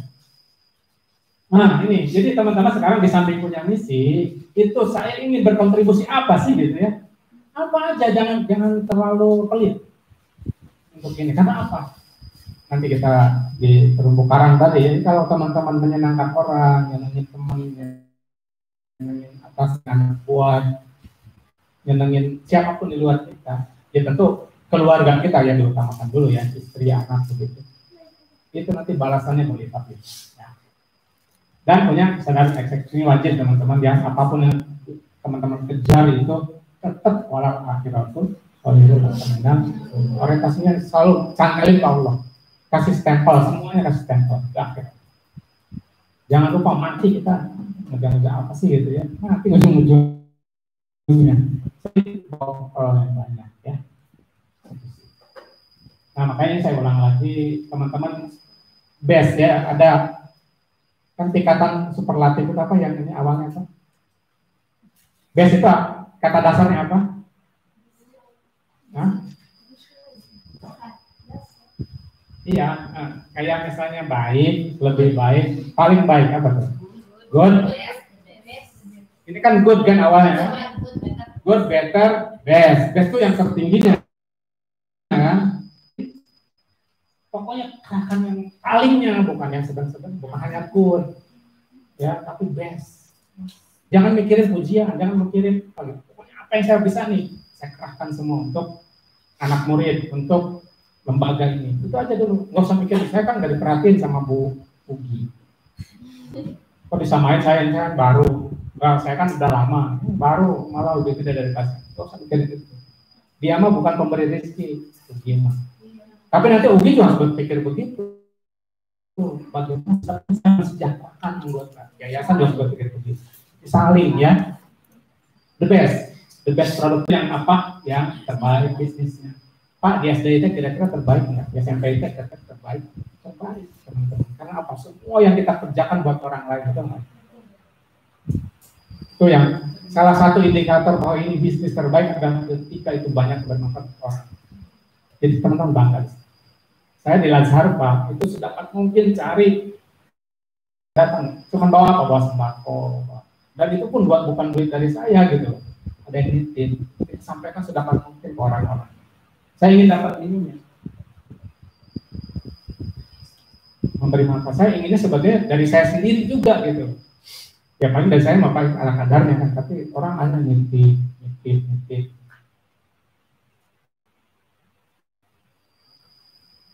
Nah ini, jadi teman-teman sekarang di samping punya misi, itu saya ingin berkontribusi apa sih gitu ya? Apa aja, jangan terlalu pelit untuk ini. Karena apa? Nanti kita di terumbu karang tadi, jadi kalau teman-teman menyenangkan orang, nyenengin teman, nyenengin atas anak buah, nyenengin siapapun di luar kita, ya tentu keluarga kita yang diutamakan dulu ya, istri, anak begitu. Itu nanti balasannya berlipat ya. Dan punya kesadaran eksekusi wajib teman-teman ya, apapun yang teman-teman kejar itu tetap walau akhiratul orientasinya selalu cantelin ke Allah, kasih stempel, semuanya kasih stempel ke akhir. Jangan lupa mati kita ngejar-ngejar apa sih gitu ya, mati ujung-ujungnya banyak ya. Nah makanya saya ulang lagi teman-teman, best ya, ada kan tingkatan superlatif itu apa yang ini awalnya apa? Best itu kata dasarnya apa? Hah? Iya, kayak misalnya baik, lebih baik, paling baik apa tuh? Good. Ini kan good kan awalnya ya? Good, better, best. Best itu yang tertingginya. Kan? Pokoknya akan yang palingnya, bukan yang sedang-sedang, bukan hanya good, ya, tapi best. Jangan mikirin pujian, jangan mikirin pokoknya apa yang saya bisa nih, saya kerahkan semua untuk anak murid, untuk lembaga ini. Itu aja dulu, nggak usah mikirin. Saya kan nggak diperhatiin sama Bu Ugi. Kok disamain saya baru, saya kan udah lama, baru malah lebih gede dari kasih. Nggak usah mikirin itu. Dia mah bukan pemberi rezeki, Ugi mah. Tapi nanti Ugi juga harus berpikir begitu. Bagaimana saya mensejahterakan anggota yayasan juga harus berpikir begitu. Saling ya. The best produk yang apa? Yang terbaik bisnisnya. Pak di SD itu kira-kira terbaik nggak? Di SMP itu kira-kira terbaik teman-teman. Karena apa? Semua yang kita kerjakan buat orang lain itu nggak. Itu yang salah satu indikator bahwa ini bisnis terbaik adalah ketika itu banyak bermanfaat orang. Jadi teman-teman bangga. Saya di Lazhar Pak, itu sedapat mungkin cari datang, cuma bawa apa? Bawa sembako. Dan itu pun bukan duit dari saya gitu. Ada yang nitip, sampaikan sedapat mungkin ke orang-orang. Saya ingin dapat ininya. Memberi manfaat, saya inginnya sebagai dari saya sendiri juga gitu. Ya paling dari saya paling ala kadarnya kan, tapi orang ada nitip.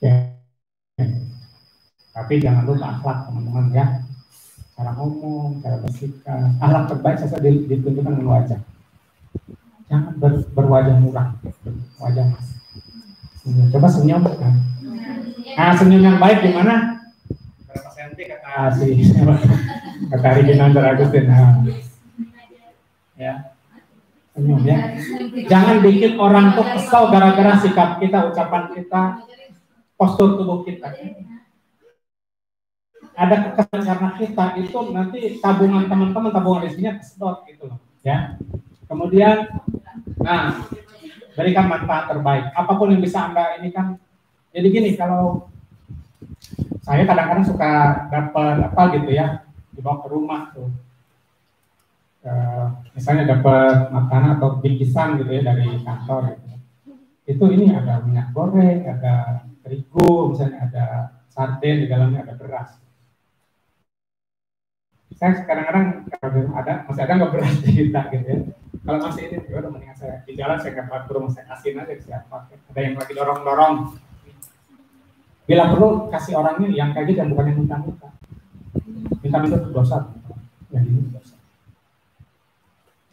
Ya. Tapi jangan lupa akhlak teman-teman ya. Cara ngomong, cara bersikap, akhlak terbaik saya ditunjukkan dengan wajah. Jangan berwajah murah, wajah mas. Coba senyum kan. Nah senyum yang baik gimana? Berapa senti kata kata Regina Agustin. Ya. Senyum ya. Jangan bikin orang tuh kesal gara-gara sikap kita, ucapan kita, postur tubuh kita. Ada kekesalan karena kita itu nanti tabungan teman-teman, tabungan rezekinya kesedot gitu loh ya. Kemudian nah berikan manfaat terbaik apapun yang bisa Anda ini kan. Jadi gini, kalau saya kadang-kadang suka dapat apa gitu ya, dibawa ke rumah tuh misalnya dapat makanan atau bingkisan gitu ya dari kantor gitu. Itu ini ada minyak goreng, ada terigu, misalnya ada sarden, di dalamnya ada beras. Saya kadang-kadang masih ada nggak beras di kita gitu ya. Kalau masih ini, ya udah mendingan saya di jalan saya ke rumah, saya kasihin aja ke siapa. Ada yang lagi dorong-dorong. Bila perlu kasih orangnya yang kayak gitu, yang bukan yang minta-minta. Minta-minta itu dosa. Yang ini dosa.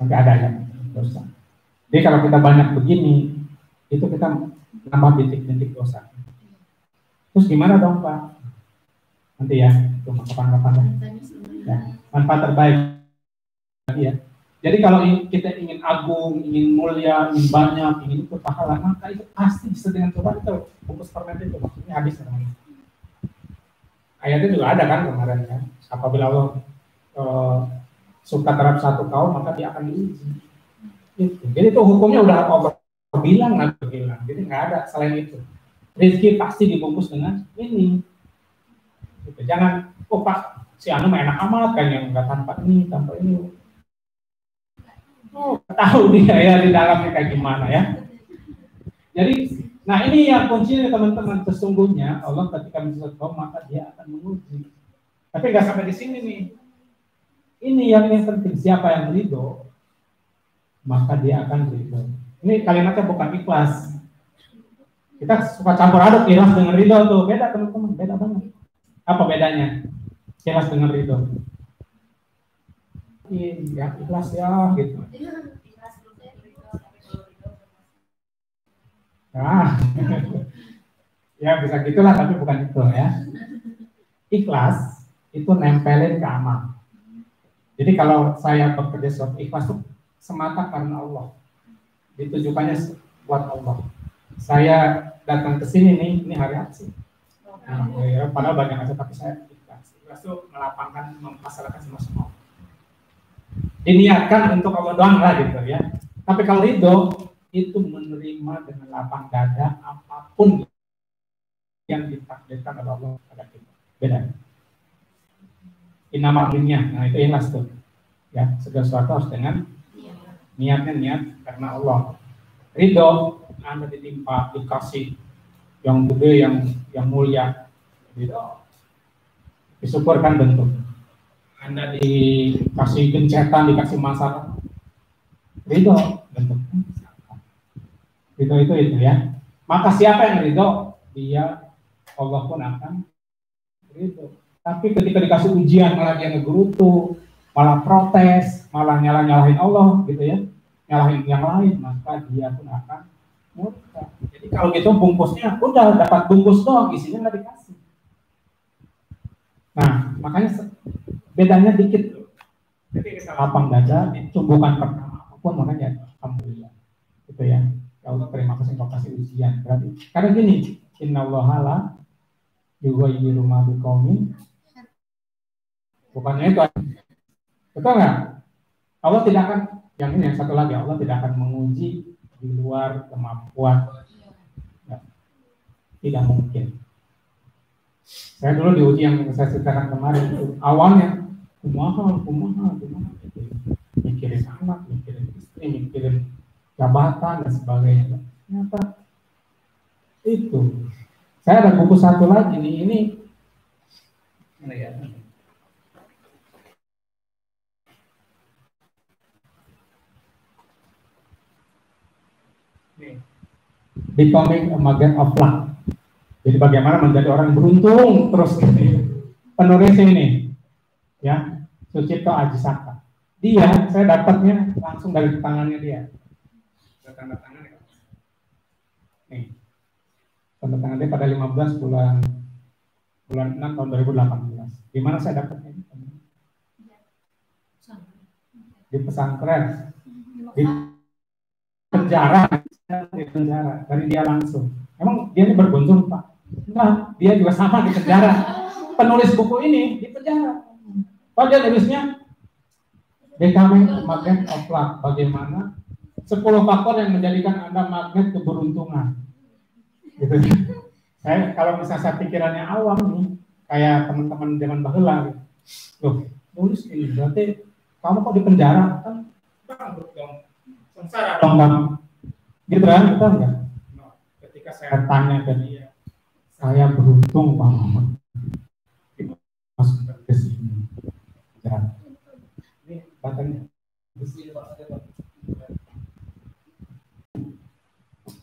Nanti ada yang dosa. Jadi kalau kita banyak begini, itu kita nambah bintik-bintik dosa. Terus gimana dong Pak? Nanti ya, itu kapan-kapan ya. Manfaat terbaik ya. Jadi kalau kita ingin agung, ingin mulia, ingin banyak, ingin itu pahala, maka itu pasti bisa dengan coba itu bungkus permen itu, maksudnya hadis namanya. Ayatnya juga ada kan kemarin kan, apabila Allah suka terhadap satu kaum maka dia akan diuji. Itu. Jadi itu hukumnya udah Allah bilang, jadi nggak ada selain itu. Rezeki pasti dibungkus dengan ini. Gitu. Jangan, oh Pak, si Anu enak amat kan yang nggak tanpa ini. Oh, tahu dia ya di dalamnya kayak gimana ya. Jadi, nah ini yang kuncinya teman-teman, sesungguhnya Allah ketika menyusun kaum maka dia akan menguji. Tapi nggak sampai di sini nih. Ini yang penting, siapa yang ridho maka dia akan ridho. Ini kalimatnya bukan ikhlas. Kita suka campur aduk ikhlas dengan ridho tuh, beda teman-teman, beda banget. Apa bedanya? Ikhlas dengan ridho. Ya ikhlas ya gitu. Nah, ya bisa gitulah tapi bukan itu ya. Ikhlas itu nempelin ke amal. Jadi kalau saya bekerja sesuatu ikhlas itu semata karena Allah. Ditujukannya buat Allah. Saya datang ke sini nih, ini hari aksi. Nah, ya, padahal banyak aja tapi saya ikhlas. Ikhlas itu melapangkan, mempasrahkan semua. Diniatkan untuk Allah doang lah gitu ya. Tapi kalau ridho itu menerima dengan lapang dada apapun yang ditakdirkan oleh Allah pada kita. Beda. Inamaknya, nah itu ikhlas tuh. Ya, segala sesuatu harus dengan niatnya niat karena Allah. Ridho, Anda ditimpa, dikasih yang gede, yang mulia, ridho. Disyukurkan bentuk. Anda dikasih gencetan, dikasih masalah, ridho bentuk. Ridho itu ya. Maka siapa yang ridho, dia Allah pun akan ridho. Tapi ketika dikasih ujian malah dia ngegerutu, malah protes, malah nyalahin Allah gitu ya, nyalahin yang lain, maka dia pun akan murka. Jadi kalau gitu bungkusnya udah dapat bungkus doang, isinya nggak dikasih. Nah makanya bedanya dikit. Jadi kita lapang dada, tumbukan pertama apapun makanya alhamdulillah. Gitu ya. Kalau terima kasih kalau kasih ujian berarti. Karena gini, innallaha la yughayyiru ma biqaumin. Bukannya itu. Betul nggak? Allah tidak akan, yang ini yang satu lagi, Allah tidak akan menguji di luar kemampuan. Ya. Tidak mungkin. Saya dulu diuji yang saya ceritakan kemarin itu awalnya kumaha gitu. Mikirin anak, mikirin istri, mikirin jabatan dan sebagainya. Ternyata itu. Saya ada buku satu lagi nih, ini mana ya? Nih. Becoming a Magnet of Luck. Jadi bagaimana menjadi orang beruntung terus ini. Penulisnya ini ya, Sucipto Ajisaka. Dia saya dapatnya langsung dari tangannya dia. Tanda tangannya. Nih. Tanda tangan dia pada 15 bulan 6 tahun 2018. Di mana saya dapatnya? Di pesantren. Di penjara. Di penjara dari dia langsung. Emang dia ini berkunjung Pak? Enggak, dia juga sama di penjara. Penulis buku ini di penjara. Pak dia tulisnya Becoming Magnet of Luck. Bagaimana 10 faktor yang menjadikan Anda magnet keberuntungan. Gitu. Saya kalau misalnya saya pikirannya awam nih, kayak teman-teman zaman baheula gitu. Loh, nulis ini berarti kamu kok di penjara kan? Bangkrut dong. Sengsara dong kamu. Gitu kan? Kita enggak. Ketika saya tanya ke dia, saya beruntung banget masuk ke sini. Ya. Ini batangnya.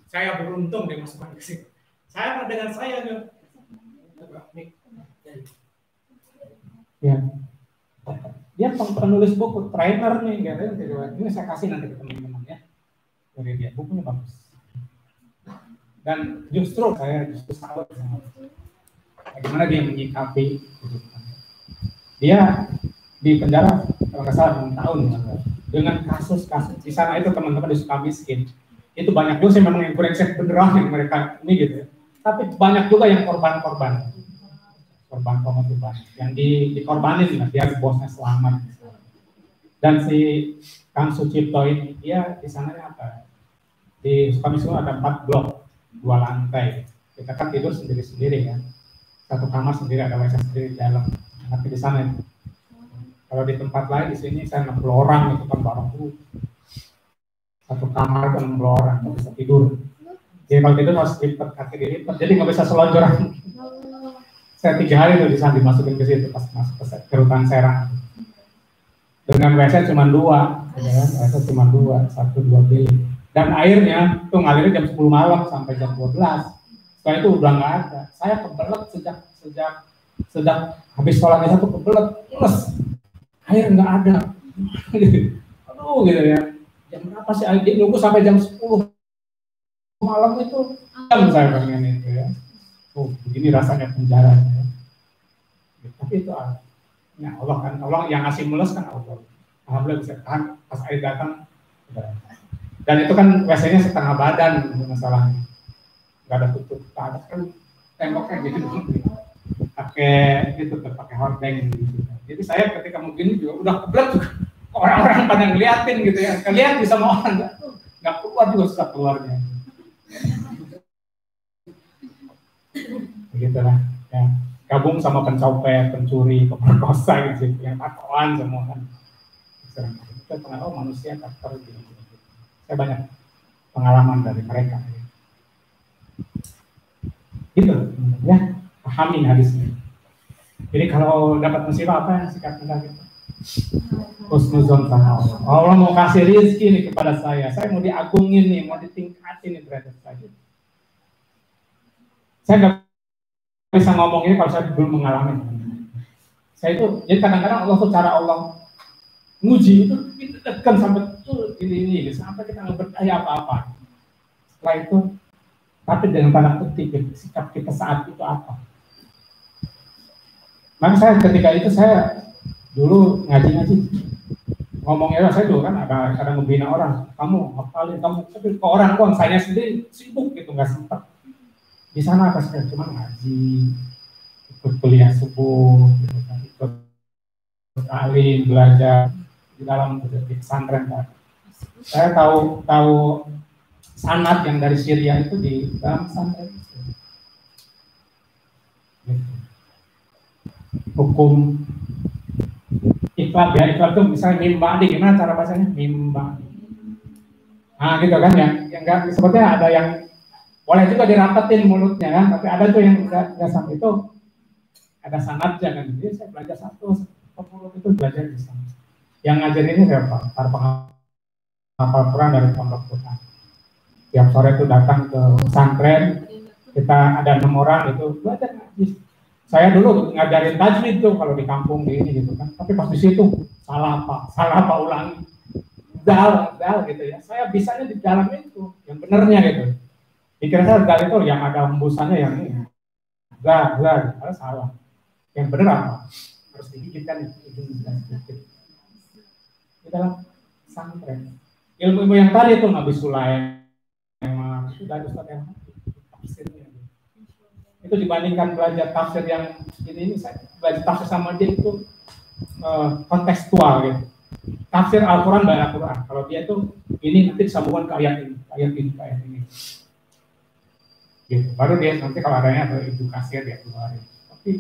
Saya beruntung dimasukkan ke sini. Saya dengan saya nih. Ya. Dia penulis buku, trainer nih, ini saya kasih nanti ke teman-teman ya. Dari dia, bukunya bagus. Dan justru saya salut sama bagaimana dia menyikapi kehidupan. Dia di penjara kalau nggak salah 6 tahun dengan kasus-kasus di sana itu teman-teman di Sukamiskin itu banyak juga sih memang yang brengsek beneran yang mereka ini gitu ya. Tapi banyak juga yang korban-korban itu banyak yang dikorbanin lah biar bosnya selamat. Dan si Kang Sucipto ini dia di sananya apa? Di Sukamiskin ada 4 blok, 2 lantai. Kita kan tidur sendiri-sendiri ya. Satu kamar sendiri, ada WC sendiri di dalam. Tapi di sana itu. Kalau di tempat lain di sini saya 60 orang itu kan bareng tuh. Satu kamar itu 60 orang nggak bisa tidur. Jadi kalau tidur harus lipat kaki dilipat, jadi nggak bisa selonjoran. Saya 3 hari tuh bisa dimasukin ke situ pas masuk ke rutan Serang. Dengan WC cuma 2, ya kan? WC cuma 2, 1-2 bilik. Dan airnya tuh ngalirnya jam 10 malam sampai jam 12. Setelah itu udah nggak ada. Saya kebelet sejak habis sholat isya tuh kebelet, plus air nggak ada. Aduh gitu ya. Jam berapa sih air? Nunggu sampai jam 10 malam itu jam saya pengen itu ya. Oh begini rasanya penjara. Ya. Tapi itu ya Allah kan, Allah yang ngasih mulus kan Allah. Alhamdulillah bisa tahan pas air datang. Dan itu kan WC-nya setengah badan masalahnya. Nggak ada tutup, ada kan temboknya gitu. Pakai itu pakai hordeng gitu. Jadi saya ketika begini juga udah kebelet juga. Orang-orang pada ngeliatin gitu ya. Kalian bisa mau orang nggak keluar juga susah keluarnya. Begitulah ya. Gabung sama pencopet, pencuri, pemerkosa gitu, yang tatoan semua kan. Kita tahu manusia karakter gitu. Saya banyak pengalaman dari mereka. Gitu, ya pahamin hadisnya. Jadi kalau dapat musibah apa yang sikap kita gitu? Husnuzon sama Allah. Allah mau kasih rezeki nih kepada saya mau diagungin nih, mau ditingkatin nih derajat saya. Saya nggak bisa ngomong ini kalau saya belum mengalami. Saya itu, jadi kadang-kadang Allah tuh cara Allah nguji itu ditekan sampai tuh ini sampai kita nggak berdaya apa-apa. Setelah itu, tapi dengan tanda kutip sikap kita saat itu apa? Maka saya ketika itu saya dulu ngaji ngomongnya saya dulu kan ada membina orang, kamu hafalin kamu tapi ke orang doang, saya sendiri sibuk gitu nggak sempat. Di sana apa sih cuma ngaji, ikut kuliah subuh, gitu kan, ikut alim belajar di dalam pesantren kan. Saya tahu sanad yang dari Syria itu di dalam pesantren. Gitu. Hukum ikhlas ya, ikhlas itu misalnya mimba, gimana cara bahasanya mimba. Nah gitu kan yang enggak sebetulnya ada yang boleh juga dirapetin mulutnya kan, tapi ada tuh yang enggak sampai itu ada sanadnya kan. Jadi saya belajar 10 itu belajar di sana. Yang ngajarin ini siapa? Para penghafal Quran dari Pondok Quran. Tiap sore itu datang ke pesantren, kita ada 6 orang itu belajar ngaji. Saya dulu ngajarin tajwid tuh kalau di kampung di ini gitu kan, tapi pas di situ salah apa ulangi, dal gitu ya. Saya bisanya di dalam itu, yang benernya gitu. Pikiran saya dal itu yang ada hembusannya yang ini, dal, salah. Yang bener apa? Harus digigitkan itu di dalam pesantren. Ilmu yang tadi itu Nabi Sulaiman itu dari Ustaz yang tafsirnya. Itu dibandingkan belajar tafsir yang ini saya belajar tafsir sama dia itu kontekstual gitu. Tafsir Al-Quran dan Al-Quran. Kalau dia itu ini nanti disambungkan ke ayat ini. Gitu. Baru dia nanti kalau adanya ada edukasi dia keluarin. Tapi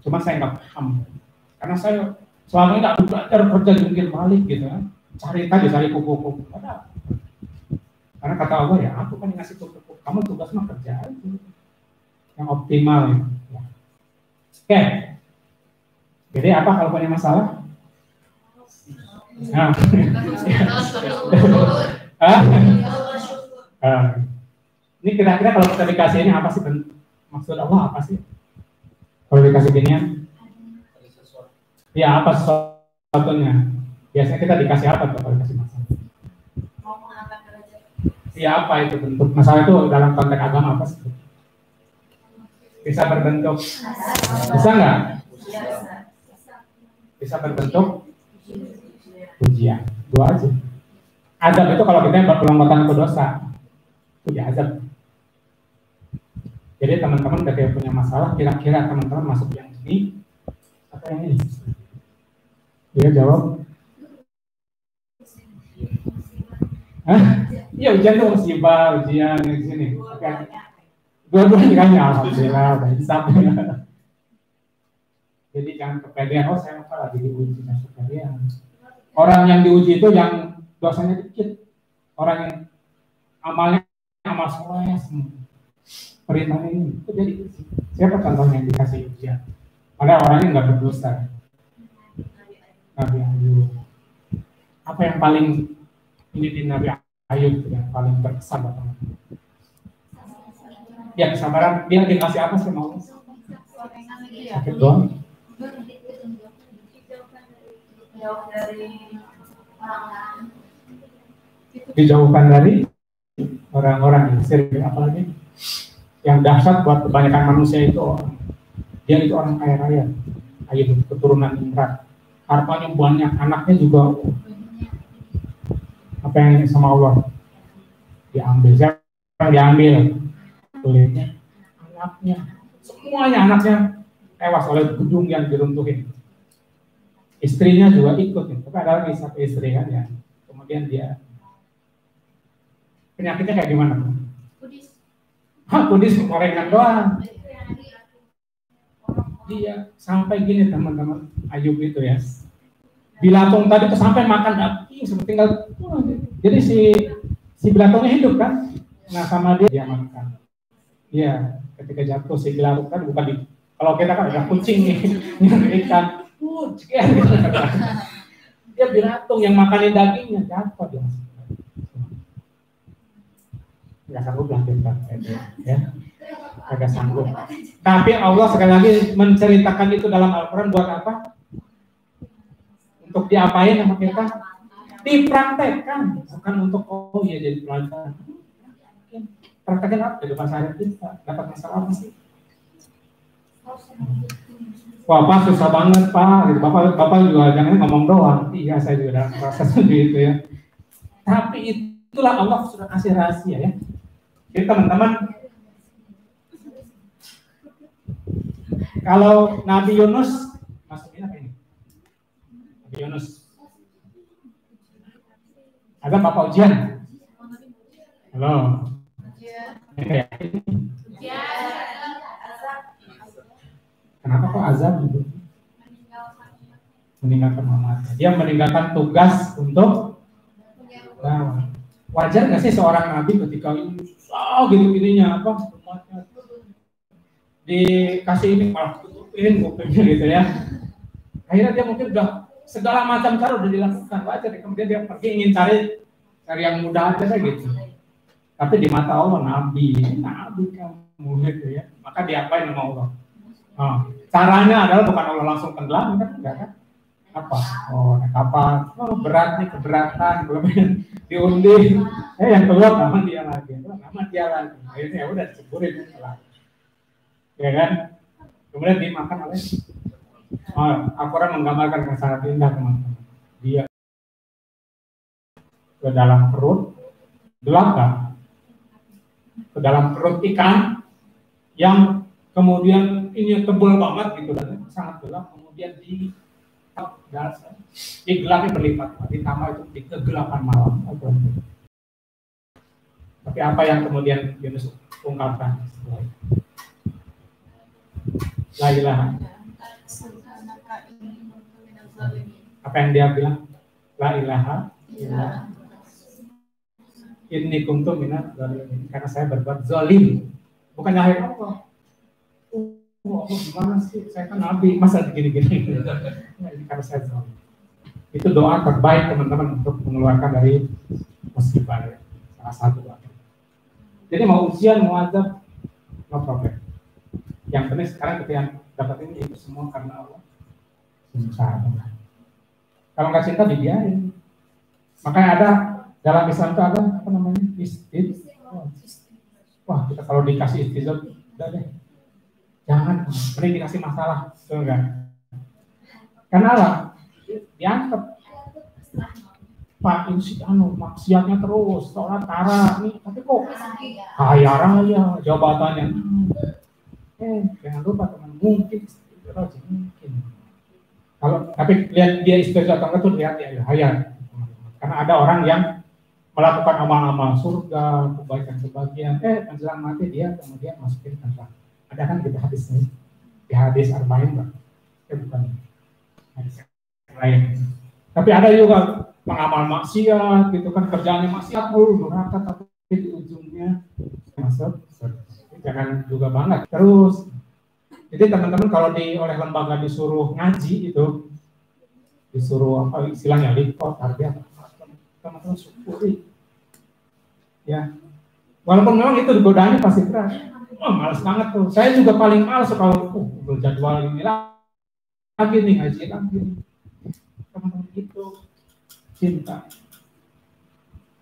cuma saya nggak paham karena saya selama ini nggak belajar kerja jungkir balik gitu kan. Cari kuku-kuku. Karena kata Allah ya, aku kan ngasih kuku, kamu tugasnya kerja itu yang optimal ya. Oke. Jadi apa kalau punya masalah? Nah. Ini kira-kira kalau kita dikasih ini apa sih maksud Allah apa sih? Kalau dikasih ginian? Ya apa sesuatunya? Biasanya kita dikasih apa tuh kalau dikasih masalah? Ya apa itu bentuk masalah itu dalam konteks agama apa sih? Bisa berbentuk, bisa nggak? Bisa berbentuk ujian. Dua aja. Azab itu kalau kita berkelompokan ke dosa, itu ya azab. Jadi teman-teman ketika punya masalah, kira-kira teman-teman masuk yang ini atau yang ini? Dia jawab, hah? Iya ujian itu musibah, ujian di sini. Dua-duanya kan ya alhamdulillah, baik sampai. Jadi jangan kepedean, oh saya apa lagi diuji, jangan kepedean. Orang yang diuji itu yang dosanya dikit, orang yang amalnya amal soleh semua. Perintah ini itu jadi siapa contohnya yang dikasih ujian? Padahal orangnya nggak berdosa. Nabi Ayub. Apa yang paling ini di Nabi Ayub yang paling berkesan buat teman? Ya kesabaran. Dia dikasih apa sih mau? Sakit doang. Dijauhkan dari orang-orang yang syirik, apalagi yang dahsyat buat kebanyakan manusia itu dia itu orang kaya raya, Ayub keturunan Imran, hartanya banyak, anaknya juga. Apa yang sama Allah diambil, siapa yang diambil? Kulitnya, anaknya, semuanya anaknya tewas oleh gedung yang diruntuhin. Istrinya juga ikut, tapi ada lagi satu istri kan ya. Kemudian dia penyakitnya kayak gimana? Kudis gorengan doang. Dia sampai gini teman-teman, Ayub itu ya. Bilatung tadi tuh sampai makan daging seperti tinggal. Jadi si bilatungnya hidup kan. Nah sama dia makan. Iya, ketika jatuh si bilatung kan bukan di. Kalau kita kan ada kucing nih, ikan. Dia bilatung yang makanin dagingnya jatuh dia. Nggak sanggup lah kita, ya, agak sanggup. Tapi Allah sekali lagi menceritakan itu dalam Al-Quran buat apa? Untuk diapain sama kita? Dipraktekkan, bukan untuk oh ya jadi pelajaran. Praktekkan apa? Di depan saya kita dapat masalah apa sih? Wah Pak susah banget Pak, gitu. Bapak juga jangan ngomong doang. Iya saya juga dalam proses itu ya. Tapi itulah Allah sudah kasih rahasia ya. Jadi teman-teman, kalau Nabi Yunus masukin apa ini? Nabi Yunus. Ada apa ujian? Halo. Kenapa kok azab gitu? Meninggalkan umatnya. Dia meninggalkan tugas untuk. Nah, wajar nggak sih seorang nabi ketika gini-gininya apa umatnya dikasih ini malah tutupin kupingnya gitu ya. Akhirnya dia mungkin udah segala macam cara udah dilakukan wajar. Kemudian dia pergi ingin cari yang mudah aja gitu. Tapi di mata Allah nabi kamu gitu ya. Maka diapain sama Allah? Caranya adalah bukan Allah langsung tenggelam kan enggak kan? Apa? Oh, naik kapal. Oh, berat nih, keberatan, belum diundi. Yang keluar nama dia lagi. Akhirnya ya udah diceburin lah. Ya kan? Kemudian dimakan oleh Al-Quran menggambarkan yang sangat indah teman-teman. Dia ke dalam perut gelap, ke dalam perut ikan yang kemudian ini tebal banget gitu dan sangat gelap, kemudian di gelapnya berlipat, ditambah itu di kegelapan malam. Tapi apa yang kemudian Yunus ungkapkan? La ilaha. Apa yang dia bilang? La ilaha illallah. Inni kuntu minadz zalimin. Karena saya berbuat zalim. Bukan nyalahin Allah. Allah gimana sih? Saya kan nabi, masa gini-gini. Ini karena saya zalim. Itu doa terbaik teman-teman untuk mengeluarkan dari musibah ya. Salah satu doa. Jadi mau ujian, mau azab, no problem. Yang penting sekarang kita yang dapat ini itu semua karena Allah. Cinta. Kalau nggak cinta dibiarin. Makanya ada Dalam Islam itu ada apa namanya? Wah, kita kalau dikasih istizad, udah deh. Jangan, mending dikasih masalah, betul kan? Karena lah, dianggap Pak ini sih maksiatnya terus, sholat tara nih, tapi kok kaya raya jabatannya. Jangan lupa teman, mungkin kalau tapi lihat dia istiqomah atau enggak tuh lihat ya hayat. Karena ada orang yang melakukan amal-amal surga, kebaikan sebagian, menjelang mati dia kemudian masukin neraka. Ada kan kita hadis ini di hadis Arba'in, bukan hadis lain. Tapi ada juga pengamal maksiat, gitu kan kerjaannya maksiat mulu neraka, tapi di ujungnya masuk surga. Jangan juga banget. Terus, jadi teman-teman kalau oleh lembaga disuruh ngaji itu, disuruh apa istilahnya lipot, tarbiyah, teman-teman syukuri. Ya, walaupun memang itu godaannya pasti keras. Males banget tuh. Saya juga paling males kalau jadwal ini lagi nih ngaji lagi. Teman-teman itu cinta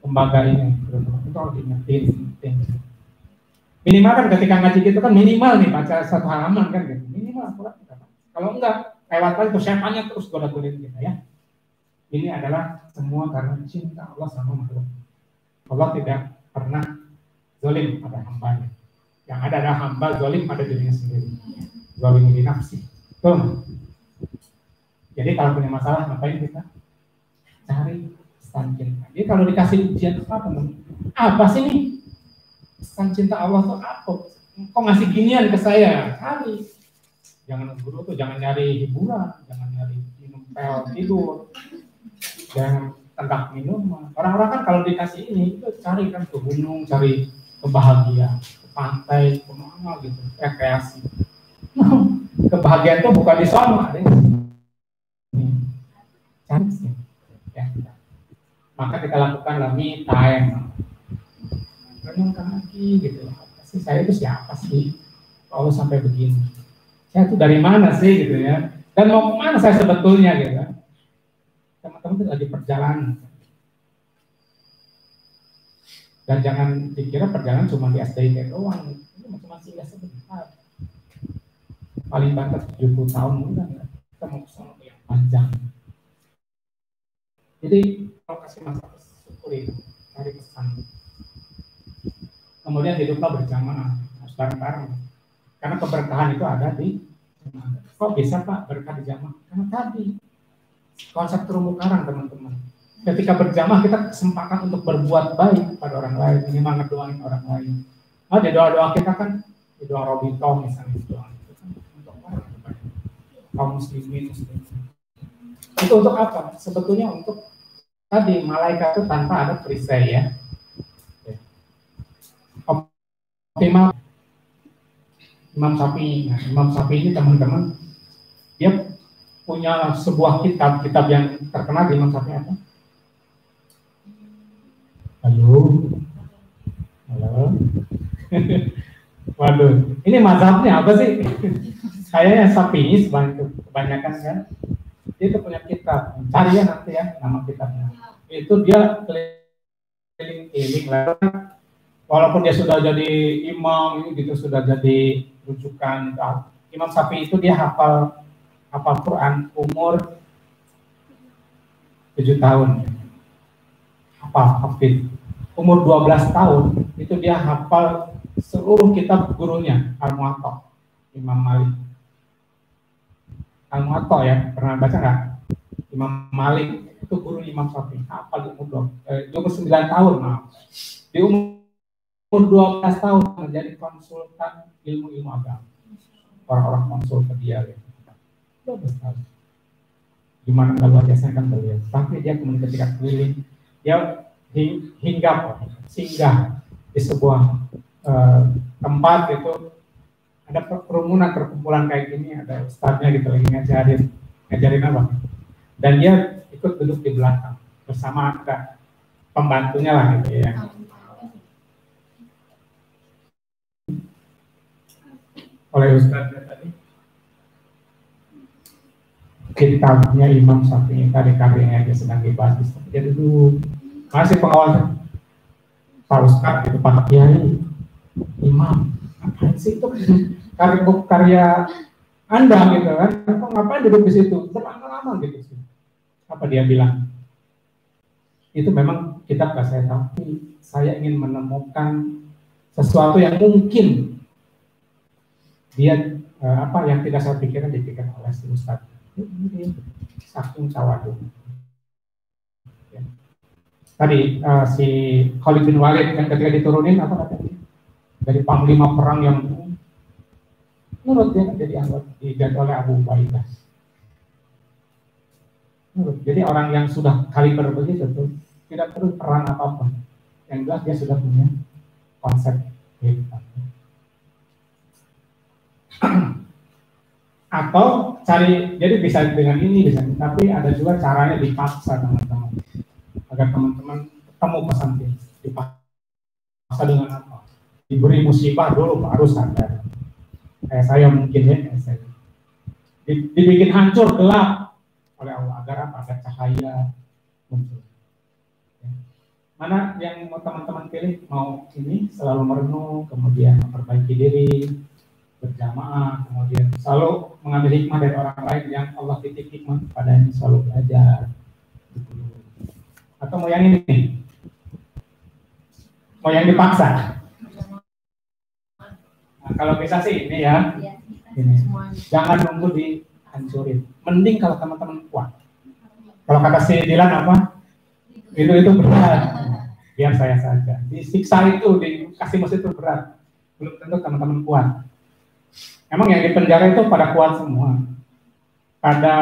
lembaga ini, itu harus diingetin. Minimal kan ketika ngaji gitu kan minimal nih baca satu halaman kan gitu. Minimal kalau enggak lewat lagi tuh setannya terus goda-godain kita ya. Ini adalah semua karena cinta Allah sama makhluk. Allah tidak pernah zalim pada hambanya. Yang ada adalah hamba zalim pada dirinya sendiri. Zalim di nafsi. Betul. Jadi kalau punya masalah ngapain kita? Cari pesan cinta. Jadi kalau dikasih ujian apa sih nih? Pesan cinta Allah itu apa? Kok ngasih ginian ke saya? Cari. Jangan guru tuh jangan nyari hiburan, jangan nyari minum pil tidur. Jangan tentang minuman. Orang-orang kan kalau dikasih ini itu cari kan ke gunung, cari kebahagiaan, ke pantai, ke mana gitu, rekreasi. Kebahagiaan itu bukan di sana, ada cari sih. Ya. Maka kita lakukan me time. Renungkan lagi gitu. Apa sih saya itu siapa sih? Kalau sampai begini, saya itu dari mana sih gitu ya? Dan mau kemana saya sebetulnya gitu? Teman-teman itu lagi perjalanan. Dan jangan dikira perjalanan cuma di SDIK doang. Ini cuma singgah sebentar. Paling banter 70 tahun udah enggak. Kita mau kesana yang panjang. Jadi kalau kasih masalah syukuri, cari pesan. Kemudian hiduplah berjamaah, harus bareng-bareng. Karena keberkahan itu ada di jamaah. Kok bisa Pak berkah di jamaah? Karena tadi konsep terumbu karang teman-teman. Ketika berjamaah kita kesempatan untuk berbuat baik pada orang lain, minimal ngedoain orang lain. Di doa-doa kita kan, di doa Robito misalnya doa itu kan untuk orang kaum muslimin. Itu untuk apa? Sebetulnya untuk tadi malaikat itu tanpa ada perisai ya. Optimal Imam Syafi'i. Nah, Imam Syafi'i ini teman-teman dia punya sebuah kitab yang terkenal di Imam Syafi'i apa? Halo. Waduh, ini mazhabnya apa sih? Kayaknya Syafi'i kebanyakan kan. Dia itu punya kitab, cari ya nanti ya nama kitabnya. Itu dia keliling-keliling, walaupun dia sudah jadi imam gitu, sudah jadi rujukan. Imam Syafi'i itu dia hafal Quran umur 7 tahun. Hafid. Umur 12 tahun itu dia hafal seluruh kitab gurunya Al-Muwatta, Imam Malik. Al-Muwatta ya, pernah baca nggak? Imam Malik itu guru Imam Syafi'i, hafal umur 29 tahun, maaf. Di umur 12 tahun menjadi konsultan ilmu agama. Orang-orang konsul ke dia gitu. 12 tahun. Gimana kalau biasanya kan beliau. Tapi dia kemudian ketika keliling, dia singgah di sebuah tempat itu ada perkumpulan kayak gini, ada ustadznya gitu lagi ngajarin apa? Dan dia ikut duduk di belakang bersama ada pembantunya lah gitu ya. Oleh ustadznya tadi kitabnya Imam Syafi'i tadi karyanya dia sedang dibahas, dia duduk Masih pengawas Pak Ustadz di depan kiai, imam, apa sih itu karya Anda gitu kan? Ngapain duduk di situ? Lama-lama gitu sih. Apa dia bilang? Itu memang kitab gak saya tahu. Saya ingin menemukan sesuatu yang mungkin dia yang tidak saya pikirkan dipikirkan oleh si Ustadz. Ini saking tawadu. Ya. Tadi si Khalid bin Walid yang ketika diturunin apa katanya? Dari panglima perang yang menurut dia jadi anggota diganti oleh Abu Ubaidah. Jadi orang yang sudah kaliber begitu tuh tidak perlu perang apapun. Yang jelas dia sudah punya konsep kehidupan. Atau cari, jadi bisa dengan ini bisa, tapi ada juga caranya dipaksa teman-teman agar teman-teman ketemu pesan ini. Dipaksa dengan apa? Diberi musibah dulu baru sadar. Kayak saya mungkin ya, kayak saya. Dibikin hancur gelap oleh Allah agar apa? Agar cahaya muncul. Mana yang mau teman-teman pilih? Mau ini selalu merenung, kemudian memperbaiki diri, berjamaah, kemudian selalu mengambil hikmah dari orang lain yang Allah titip hikmah padanya, selalu belajar. Atau mau yang ini? Mau yang dipaksa? Nah, kalau bisa sih ini ya. Ini. Jangan nunggu dihancurin. Mending kalau teman-teman kuat. Kalau kata si Dilan apa? Itu berat. Biar saya saja. Disiksa itu, dikasih musuh itu berat. Belum tentu teman-teman kuat. Emang yang di penjara itu pada kuat semua, pada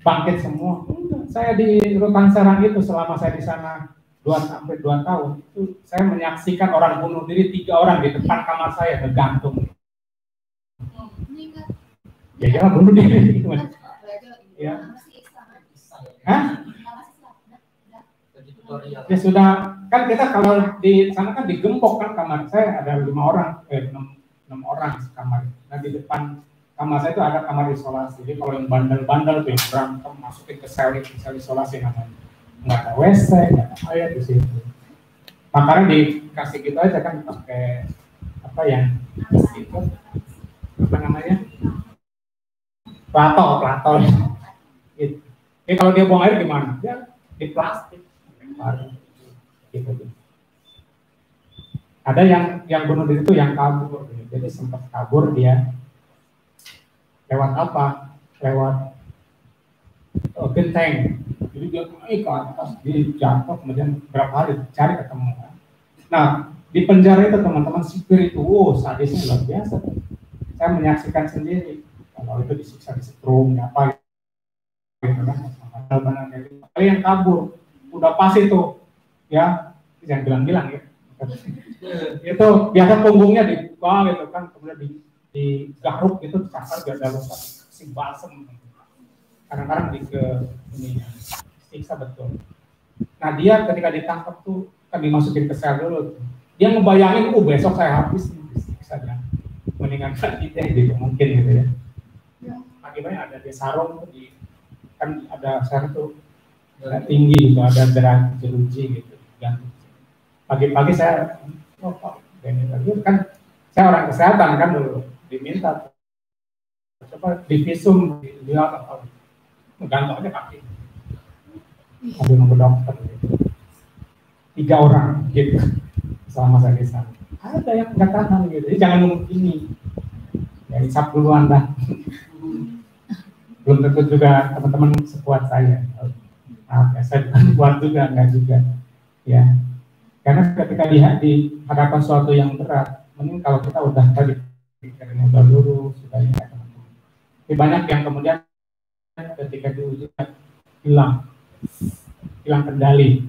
bangkit semua. Saya di Rutan Serang itu selama saya di sana 2 tahun itu saya menyaksikan orang bunuh diri 3 orang di depan kamar saya tergantung. Ya jangan bunuh diri. Ya. Hah? Ya sudah, kan kita kalau di sana kan digembok kan kamar saya ada 6 orang kamar. Nah di depan kamar saya itu ada kamar isolasi. Jadi kalau yang bandel-bandel berantem masukin ke sel isolasi namanya. Nggak ada WC, nggak ada air di situ. Makanya dikasih gitu aja kan pakai apa yang itu apa namanya? Plato. Gitu. Jadi kalau dia buang air gimana? Ya di plastik. Gitu. Ada yang bunuh diri itu yang kabur, jadi sempat kabur dia lewat apa? Lewat genteng. Jadi dia naik ke atas, dia jatuh, kemudian berapa hari cari ketemu. Nah di penjara itu teman-teman sipir itu, sadisnya luar biasa. Saya menyaksikan sendiri kalau itu disiksa di setrum, apa gitu kan? Ada yang kabur, udah pas itu, ya jangan bilang-bilang ya. Itu biasa punggungnya dibuka gitu kan, kemudian digaruk gitu, kasar biar ada luka, kasih balsem. Kadang-kadang ini siksa betul. Nah dia ketika ditangkap tuh kan dimasukin ke sel dulu. Dia ngebayangin, besok saya habis disiksa ya. Mendingan kita gitu mungkin gitu ya. Akibatnya ada di sarung tuh kan ada sarung tuh tinggi gitu, ada derajat jeruji gitu. Dan pagi-pagi saya kan saya orang kesehatan kan dulu diminta coba divisum dia apa gantung aja kaki sambil nunggu dokter gitu. 3 orang gitu selama saya di sana ada yang nggak tahan gitu, jadi jangan nunggu ini ya hisap duluan dah. Belum tentu juga teman-teman sekuat saya. Maaf ya, saya kuat juga enggak juga ya. Karena ketika dihadapkan sesuatu yang berat, mending kalau kita udah tadi pikirannya udah lurus, sudah ini teman-teman. Tapi banyak yang kemudian ketika diuji hilang kendali,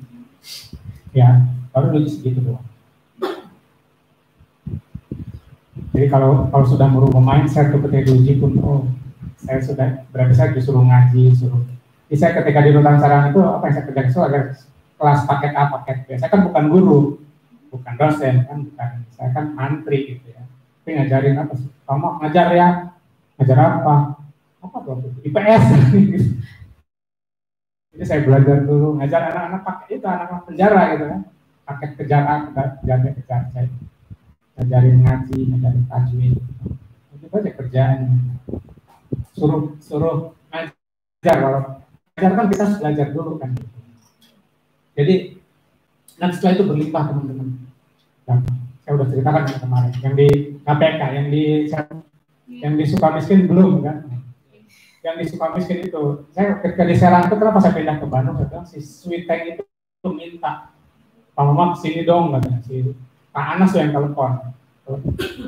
ya baru diuji segitu doang. Jadi kalau sudah merubah mindset ketika diuji pun, saya sudah berarti saya disuruh ngaji, Jadi saya ketika di Rutan Serang itu apa yang saya kerjakan itu agar kelas paket A, paket B. Saya kan bukan guru, bukan dosen, saya kan mantri gitu ya. Tapi ngajarin apa sih? Kamu ngajar ya? Ngajar apa? Apa dong? IPS. Jadi saya belajar dulu, ngajar anak-anak pakai itu, anak-anak penjara gitu kan. Pakai kejar saya. Ngajarin ngaji, ngajarin tajwid. Itu aja kerjaannya. Suruh ngajar, kalau ngajar kan kita harus belajar dulu kan. Jadi, dan setelah itu berlimpah teman-teman. Dan saya udah ceritakan yang kemarin, yang di KPK, yang di Sukamiskin belum kan. Yang di Sukamiskin itu, saya ketika di Serang itu kenapa saya pindah ke Bandung, saya bilang si Sweeteng itu minta, Pak Mama kesini dong, katanya si Pak Anas tuh yang telepon.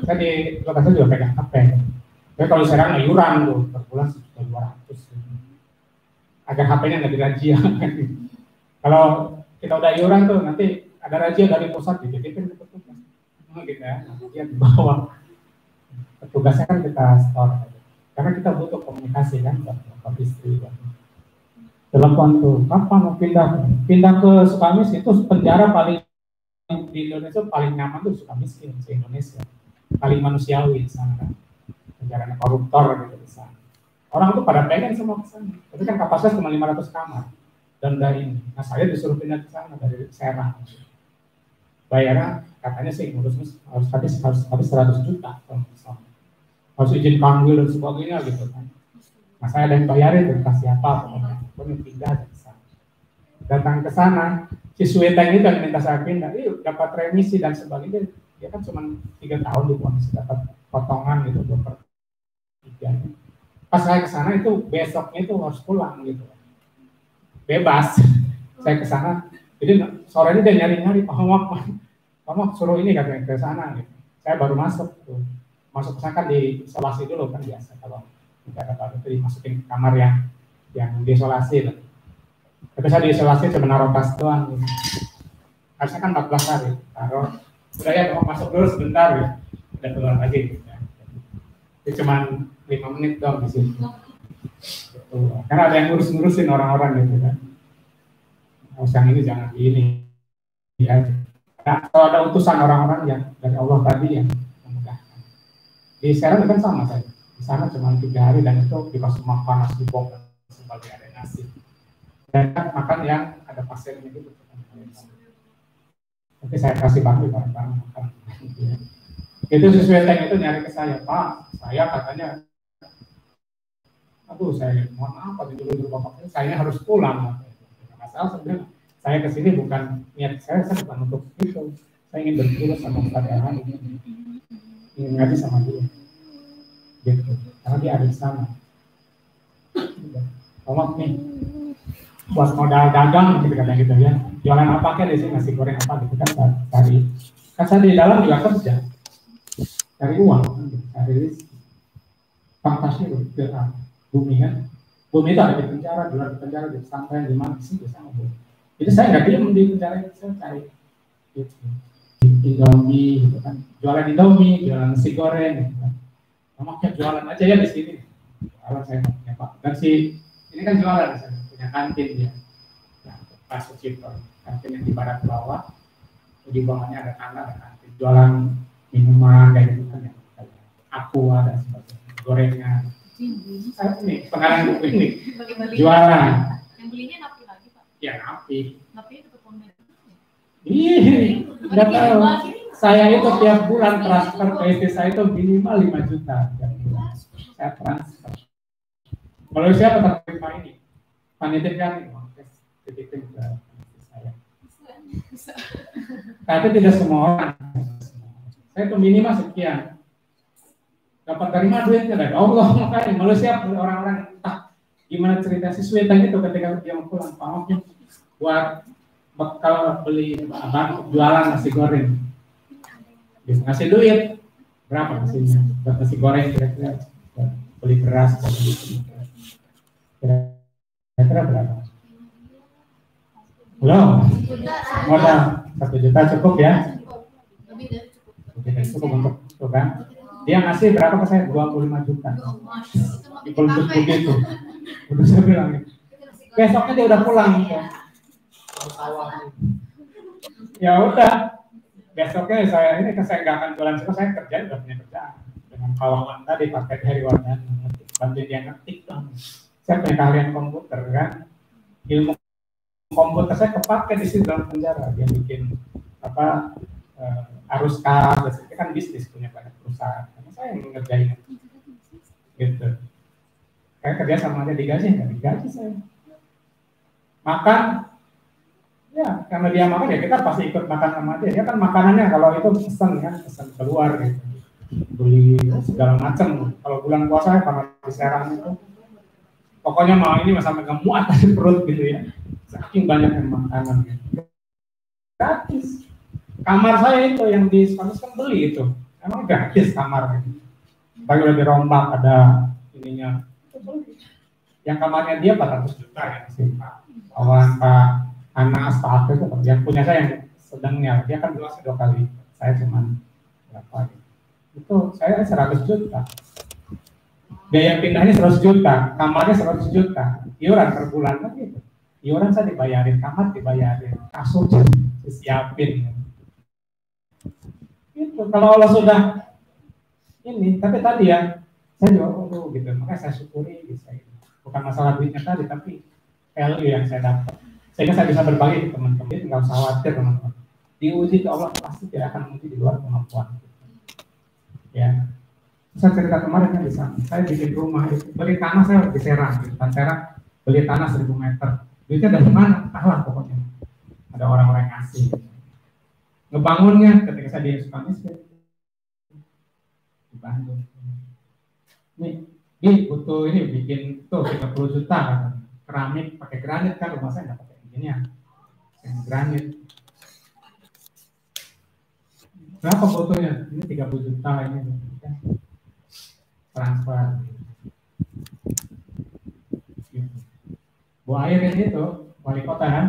Saya di lokasi juga pegang HP. Tapi kalau Serang iuran tuh, per bulan Rp1.200. Agar HP-nya nggak dirajia. Kalau kita udah iuran tuh, nanti ada razia dari pusat, dititipin ke petugas. Gitu ya, dia dibawa. Petugasnya kan kita store. Karena kita butuh komunikasi kan, bapak istri. Telepon tuh, kapan mau pindah ke Sukamis, itu penjara paling di Indonesia paling nyaman tuh Sukamiskin, se Indonesia. Paling manusiawi di sana kan. Penjara koruptor gitu di sana. Orang tuh pada pengen semua ke sana. Tapi kan kapasitas cuma 500 kamar. Dan dari ini. Nah saya disuruh pindah ke sana dari Serang. Bayarnya katanya sih ngurus harus habis 100 juta kalau misalnya. Harus izin panggil dan sebagainya gitu kan. Nah saya ada yang bayarin dan kasih apa pokoknya pindah dari sana. Datang ke sana, si Sweeteng itu yang minta saya pindah, dapat remisi dan sebagainya. Dia kan cuma 3 tahun di polisi dapat potongan gitu 2/3. Pas saya ke sana itu besoknya itu harus pulang gitu. Bebas. Saya ke sana, jadi sorenya dia nyari-nyari, Pak Mama suruh ini katanya ke sana gitu. Saya baru masuk tuh. Masuk ke sana kan diisolasi dulu kan biasa kalau negara baru itu dimasukin ke kamar yang diisolasi. Tapi saya diisolasi cuma naruh tas doang. Gitu. Harusnya kan 14 hari. Taruh, udah ya mau masuk dulu sebentar ya. Udah keluar lagi. Gitu. Itu cuma 5 menit doang di sini. Gitu. Karena ada yang ngurus-ngurusin orang-orang gitu kan. Yang ini jangan ini. Ya. Nah, kalau ada utusan orang-orang yang dari Allah tadi yang memudahkan. Di Serang kan sama saya. Di sana cuma 3 hari dan itu dikasih makan panas di bom sebagai ada nasi. Dan kan makan yang ada pasirnya gitu. Tapi saya kasih bantu barang-barang makan. Itu sesuai tank itu nyari ke saya, Pak. Saya katanya, aduh saya mohon maaf dulu bapak saya harus pulang. Masalah sebenarnya saya kesini bukan niat saya bukan untuk itu. Saya ingin berguru sama Ustaz Elhan, ingin ngaji sama dia. Gitu. Karena dia ada di sana. Tolong nih, buat modal dagang gitu katanya gitu ya. Jualan apa kayak di sini nasi goreng apa gitu kan cari. Kan saya di dalam juga kerja, cari uang, cari rezeki. Fantasi ke bumi kan. Bumi itu ada di penjara, di luar penjara, di pesantren, di mana sih di sana. Jadi saya nggak diam di penjara itu, saya cari gitu. Indomie gitu kan, jualan Indomie, jualan nasi goreng gitu kan. Makanya jualan aja ya di sini. Kalau saya punya Pak, dan si ini kan jualan di sana, punya kantin dia. Nah, Pak Sucipto, kantin yang di barat bawah, di bawahnya ada tangga, ada kantin. Jualan minuman kayak gitu kan, aqua dan sebagainya, gorengan. Ini pengarang buku ini, jualan. Yang belinya napi lagi Pak? Ya napi. Napi itu keponnya. Ih, nggak tahu. Saya itu tiap bulan transfer ke istri saya itu minimal 5 juta tiap bulan. Saya transfer. Kalau siapa terima ini? Panitia kan titipin ke istri saya. Tapi tidak semua orang. Saya itu minimal sekian. Dapat dari mana duitnya? Dari Allah makanya. Kalau siapa orang-orang entah gimana cerita si Sweeteng itu ketika dia mau pulang, pamoknya buat bekal beli abang jualan nasi goreng. Bisa ngasih duit berapa nasinya buat nasi goreng kira-kira beli beras kira-kira berapa? Belum modal 1 juta cukup ya? Cukup untuk itu kan? Dia ngasih berapa ke saya? 25 juta. Belum begitu. Udah saya bilang besoknya dia udah pulang ya. Ya udah. Besoknya saya nggak akan jualan suka, saya kerja udah punya kerjaan dengan kawan tadi pakai dari warna bantu dia ngetik dong. Saya punya keahlian komputer kan, ilmu komputer saya kepake di situ dalam penjara. Dia bikin apa arus kas, itu kan bisnis punya banyak perusahaan. Karena saya yang ngerjain gitu. Kayak kerja sama dia digaji, nggak digaji saya. Makan, ya karena dia makan ya kita pasti ikut makan sama dia. Dia kan makanannya kalau itu pesan kan, pesan keluar gitu, beli segala macam. Kalau bulan puasa ya pernah di Serang itu, pokoknya mau ini sampai nggak muat di perut gitu ya. Saking banyaknya makanan gitu. Gratis. Kamar saya itu yang di Spanyol kan beli itu, emang gratis kamar gitu. Bagi udah dirombak ada ininya. Yang kamarnya dia 400 juta ya sih Pak. Kawan Pak anak Asta itu yang punya saya yang sedangnya dia kan dua kali, saya cuma berapa gitu. Itu saya 100 juta. Biaya pindahnya 100 juta, kamarnya 100 juta, iuran per bulan kan gitu. Iuran saya dibayarin, kamar dibayarin, kasur disiapin. Gitu. Kalau Allah sudah ini, tapi tadi ya saya juga gitu, makanya saya syukuri bisa ini. Bukan masalah duitnya tadi, tapi value yang saya dapat. Sehingga saya bisa berbagi ke teman-teman, jadi nggak usah khawatir teman-teman. Diuji ke Allah pasti tidak akan menguji di luar kemampuan. Ya. Saya cerita kemarin kan di sana, saya bikin rumah itu, beli tanah saya di Serang, di Serang beli tanah 1000 meter. Duitnya dari mana? Entahlah pokoknya. Ada orang-orang yang ngasih. Ngebangunnya ketika saya di Sukamiskin di Bandung. Ini butuh ini bikin tuh 30 juta kan. Keramik pakai granit kan, rumah saya nggak pakai beginian. Yang granit. Berapa fotonya? Ini 30 juta ini. Transfer. Gitu. Bu Air itu wali kota kan?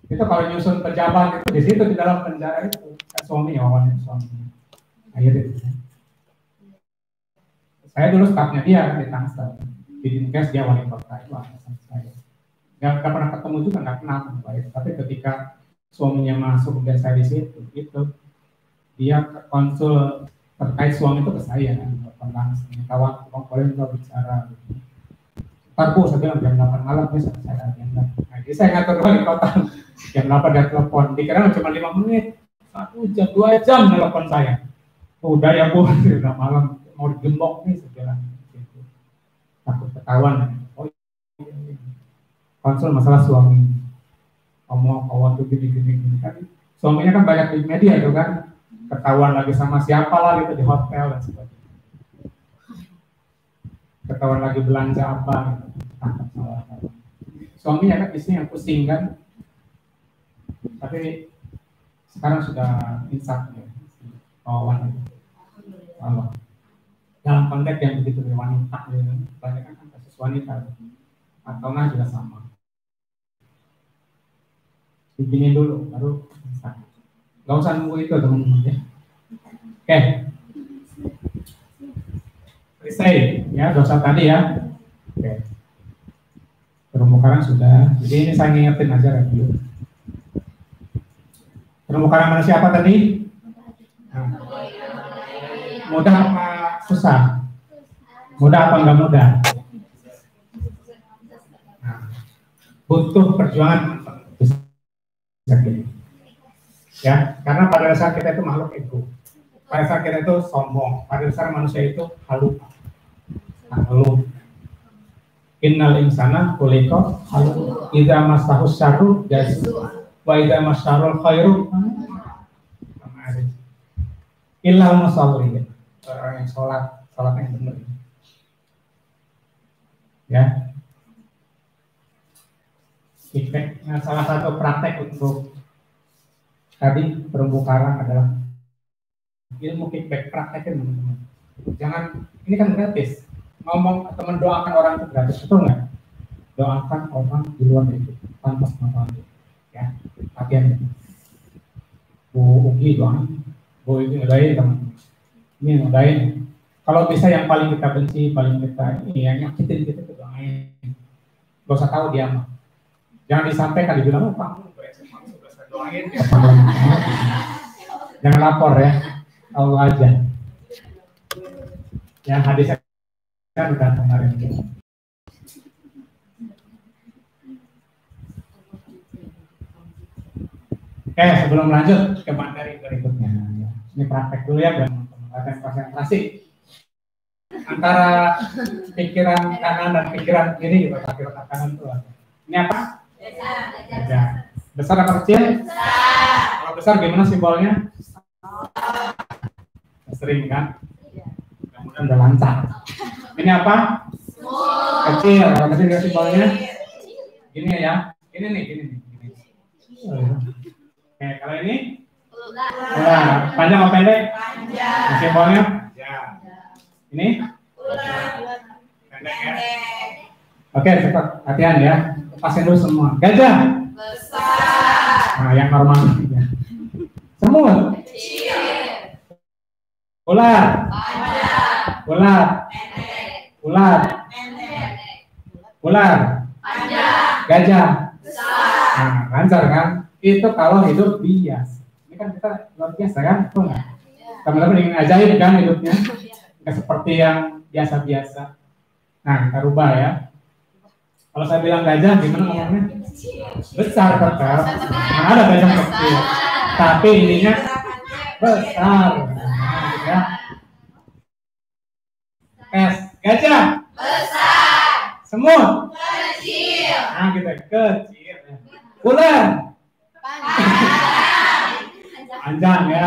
Itu kalau nyusun pejabat itu di situ di dalam penjara itu kan suami awalnya suami. Air itu. Saya dulu stafnya dia kan di Tangsel. Di Dinkes dia wali kota itu atasan saya. Nggak pernah ketemu juga, nggak kenal baik. Tapi ketika suaminya masuk dan saya di situ, itu dia konsul terkait suami itu ke saya kan. Langsung minta waktu, boleh nggak bicara. Ntar Bu, saya bilang jam 8 malam bisa saya agenda. Nah, jadi saya ngatur wali kota jam 8 dia telepon. Dikira cuma 5 menit, 1 jam, 2 jam telepon saya. Udah ya Bu, udah malam mau digembok nih, saya bilang. Gitu. Takut ketahuan. Oh, iya. Konsul masalah suami. Ngomong tuh gini kan. Suaminya kan banyak di media tuh kan. Ketahuan lagi sama siapa lah gitu di hotel dan sebagainya. Ketahuan lagi belanja apa gitu. Tangkap salah. Suaminya kan istri yang pusing kan. Tapi sekarang sudah insaf ya. Kawan itu. Allah. Dalam konteks yang begitu wanita ya. Banyak kan kasus wanita atau nah juga sama. Begini dulu baru insaf. Gak usah nunggu itu teman-teman ya. Oke. Selesai ya dosa tadi ya. Oke. Terumbu karang sudah. Jadi ini saya ngingetin aja review. Terumbu karang manusia apa tadi? Nah. Mudah apa susah? Mudah apa enggak mudah? Nah. Butuh perjuangan. Ya, karena pada dasar kita itu makhluk ego. Pada dasar kita itu sombong. Pada dasar manusia itu halu. Halu. Innal insana khuliqa halu. Idza massahu syarru jazua wa idza massarul khairu illa musawwirin. Orang yang sholat yang benar. Ya. Nah, salah satu praktek untuk tadi terumbu karang adalah ilmu kickback prakteknya teman-teman. Jangan, ini kan gratis. Ngomong atau mendoakan orang itu gratis, betul nggak? Doakan orang di luar itu tanpa pengetahuan. Ya, latihan. Bu Ugi doain, Bu Ugi ngedain teman. Ini ngedain. Kalau bisa yang paling kita benci, paling kita ini yang nyakitin kita doain. Gak usah tahu dia mah. Jangan disampaikan dibilang, oh kamu doain ya. Jangan lapor ya, tahu aja. Yang hadisnya kan udah kemarin. Oke, sebelum lanjut ke materi berikutnya. Ini praktek dulu ya, dan latihan konsentrasi. Antara pikiran kanan dan pikiran kiri, pikiran kanan itu apa? Ini apa? Besar. Besar atau kecil? Besar. Kalau besar gimana simbolnya? Sering kan? Mudah-mudahan udah lancar. Ini apa? Kecil. Kalau kecil simbolnya? Gini ya. Ini nih, gini. Oke, kalau ini? Ular. Panjang atau pendek? Panjang. Simbolnya? Ya. Ini? Pendek ya. Oke, cepat latihan ya. Lepasin dulu semua. Gajah. Besar. Nah, yang normal ya. Semut. Kecil. Ular. Panjang. Ular. Pendek. Ular. Pendek. Ular. Panjang. Gajah. Besar. Nah, lancar kan? Itu kalau hidup biasa. Ini kan kita luar biasa kan? Betul nggak? Teman-teman ingin ajaib kan hidupnya? Nggak seperti yang biasa-biasa. Nah, kita rubah ya. Kalau saya bilang gajah, gimana ngomongnya? Besar tetap. Nah, ada gajah kecil. Tapi ininya besar. Nah, gitu ya. Tes. Gajah. Besar. Semut. Kecil. Nah, gitu. Kecil. Ular. Panjang ya.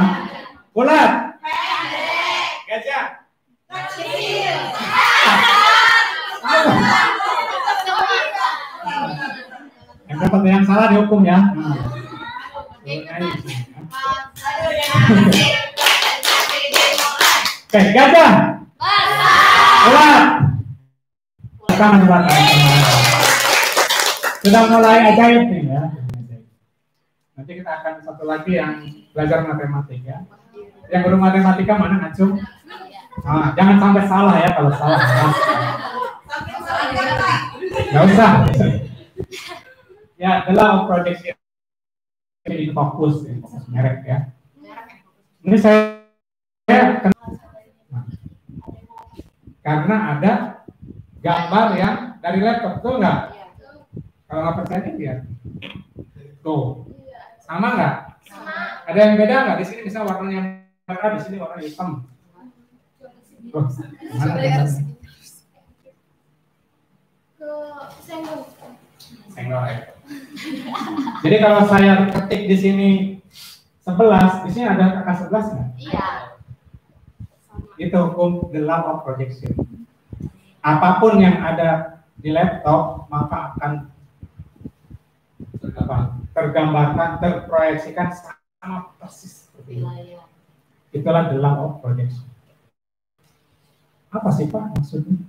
Ular. Pendek. Gajah. Kecil. Yang dapat yang salah dihukum ya. Oke, gajah. Ular. Kita membuat sudah mulai ajaib nih ya. Nanti kita akan satu lagi yang belajar matematika ya. Yang guru matematika mana ngacung? Nah, jangan sampai salah ya, kalau salah. Nggak usah. Ya, adalah projection ini fokus merek ya. Ini saya karena ada gambar yang dari laptop, betul nggak? Kalau nggak percaya lihat. Tuh, sama nggak? Sama. Ada yang beda nggak? Di sini bisa warnanya merah, di sini warna hitam. Oh, senggol ya. Jadi kalau saya ketik di sini 11, di sini ada angka 11 nggak? Iya. Itu hukum the law of projection. Apapun yang ada di laptop maka akan tergambarkan, terproyeksikan sama persis seperti itu. Itulah the law of projection. Apa sih Pak maksudnya?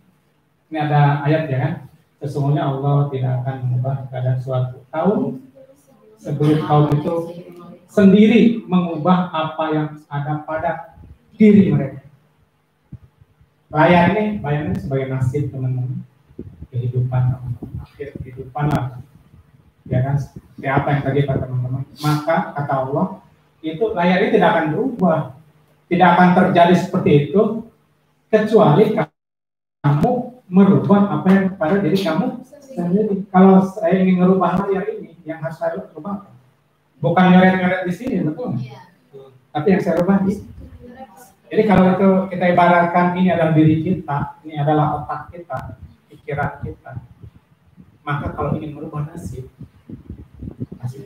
Ini ada ayat ya kan? Sesungguhnya Allah tidak akan mengubah keadaan suatu kaum sebelum kaum itu sendiri mengubah apa yang ada pada diri mereka. Layar ini, bayangin sebagai nasib teman-teman, kehidupan, akhir kehidupan lah, ya kan? Seperti apa yang tadi kata teman-teman. Maka kata Allah, itu layar ini tidak akan berubah, tidak akan terjadi seperti itu, kecuali kamu merubah apa yang pada diri kamu sendiri. Kalau saya ingin merubah layar ini, yang harus saya rubah bukan nyoret-nyoret di sini, betul? Iya. Tapi yang saya rubah di. Jadi kalau itu kita ibaratkan ini adalah diri kita, ini adalah otak kita, pikiran kita. Maka kalau ingin merubah nasib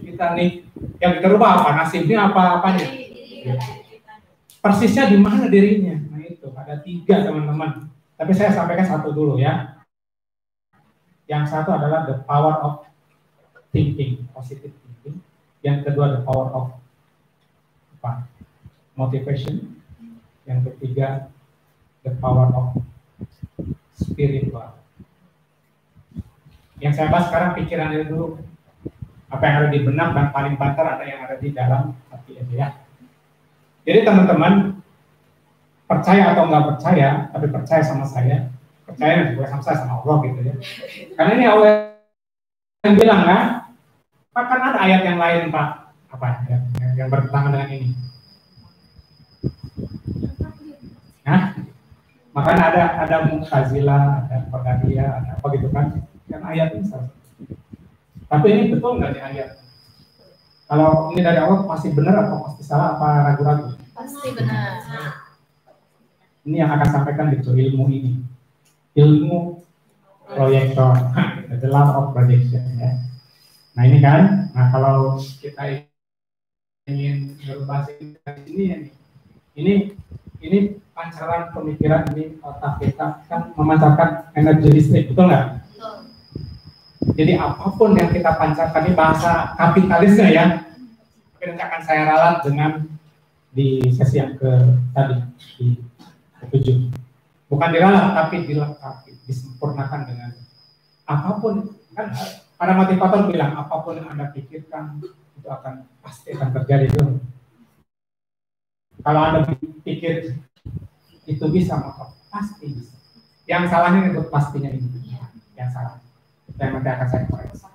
kita nih, yang kita rubah apa? Nasibnya apa-apanya? Persisnya di mana dirinya? Nah itu ada 3 teman-teman. Tapi saya sampaikan satu dulu ya. Yang satu adalah the power of thinking, positive thinking. Yang kedua the power of apa? Motivation. Yang ketiga the power of spiritual. Yang saya bahas sekarang pikiran itu dulu. Apa yang ada di benak dan paling banter ada yang ada di dalam hati itu ya. Jadi teman-teman percaya atau nggak percaya, tapi percaya sama saya, percaya juga sama saya sama Allah gitu ya. Karena ini Allah yang bilang kan, Pak kan ada ayat yang lain Pak, apa ya, yang bertentangan dengan ini. Nah, makanya ada Mu'tazilah, ada Qadariyah, ada apa gitu kan ayat ini salah. Tapi ini betul nggak di ayat? Kalau ini dari Allah pasti benar atau pasti salah apa ragu-ragu? Pasti benar. Ini yang akan sampaikan gitu ilmu ini. Ilmu proyektor, the law of projection ya. Nah ini kan, nah kalau kita ingin berbahasa ini ya, ini pancaran pemikiran ini otak kita kan memancarkan energi listrik, betul nggak? Betul. Jadi apapun yang kita pancarkan ini bahasa kapitalisnya ya. Tapi nanti akan saya ralat dengan di sesi yang tadi di ke-7. Bukan diralat tapi dilengkapi, disempurnakan dengan apapun kan para motivator bilang apapun yang Anda pikirkan itu pasti akan terjadi itu. Kalau Anda pikir itu bisa maka pasti bisa. Yang salahnya itu pastinya ini. Yang salah. Dan nanti akan saya koreksi.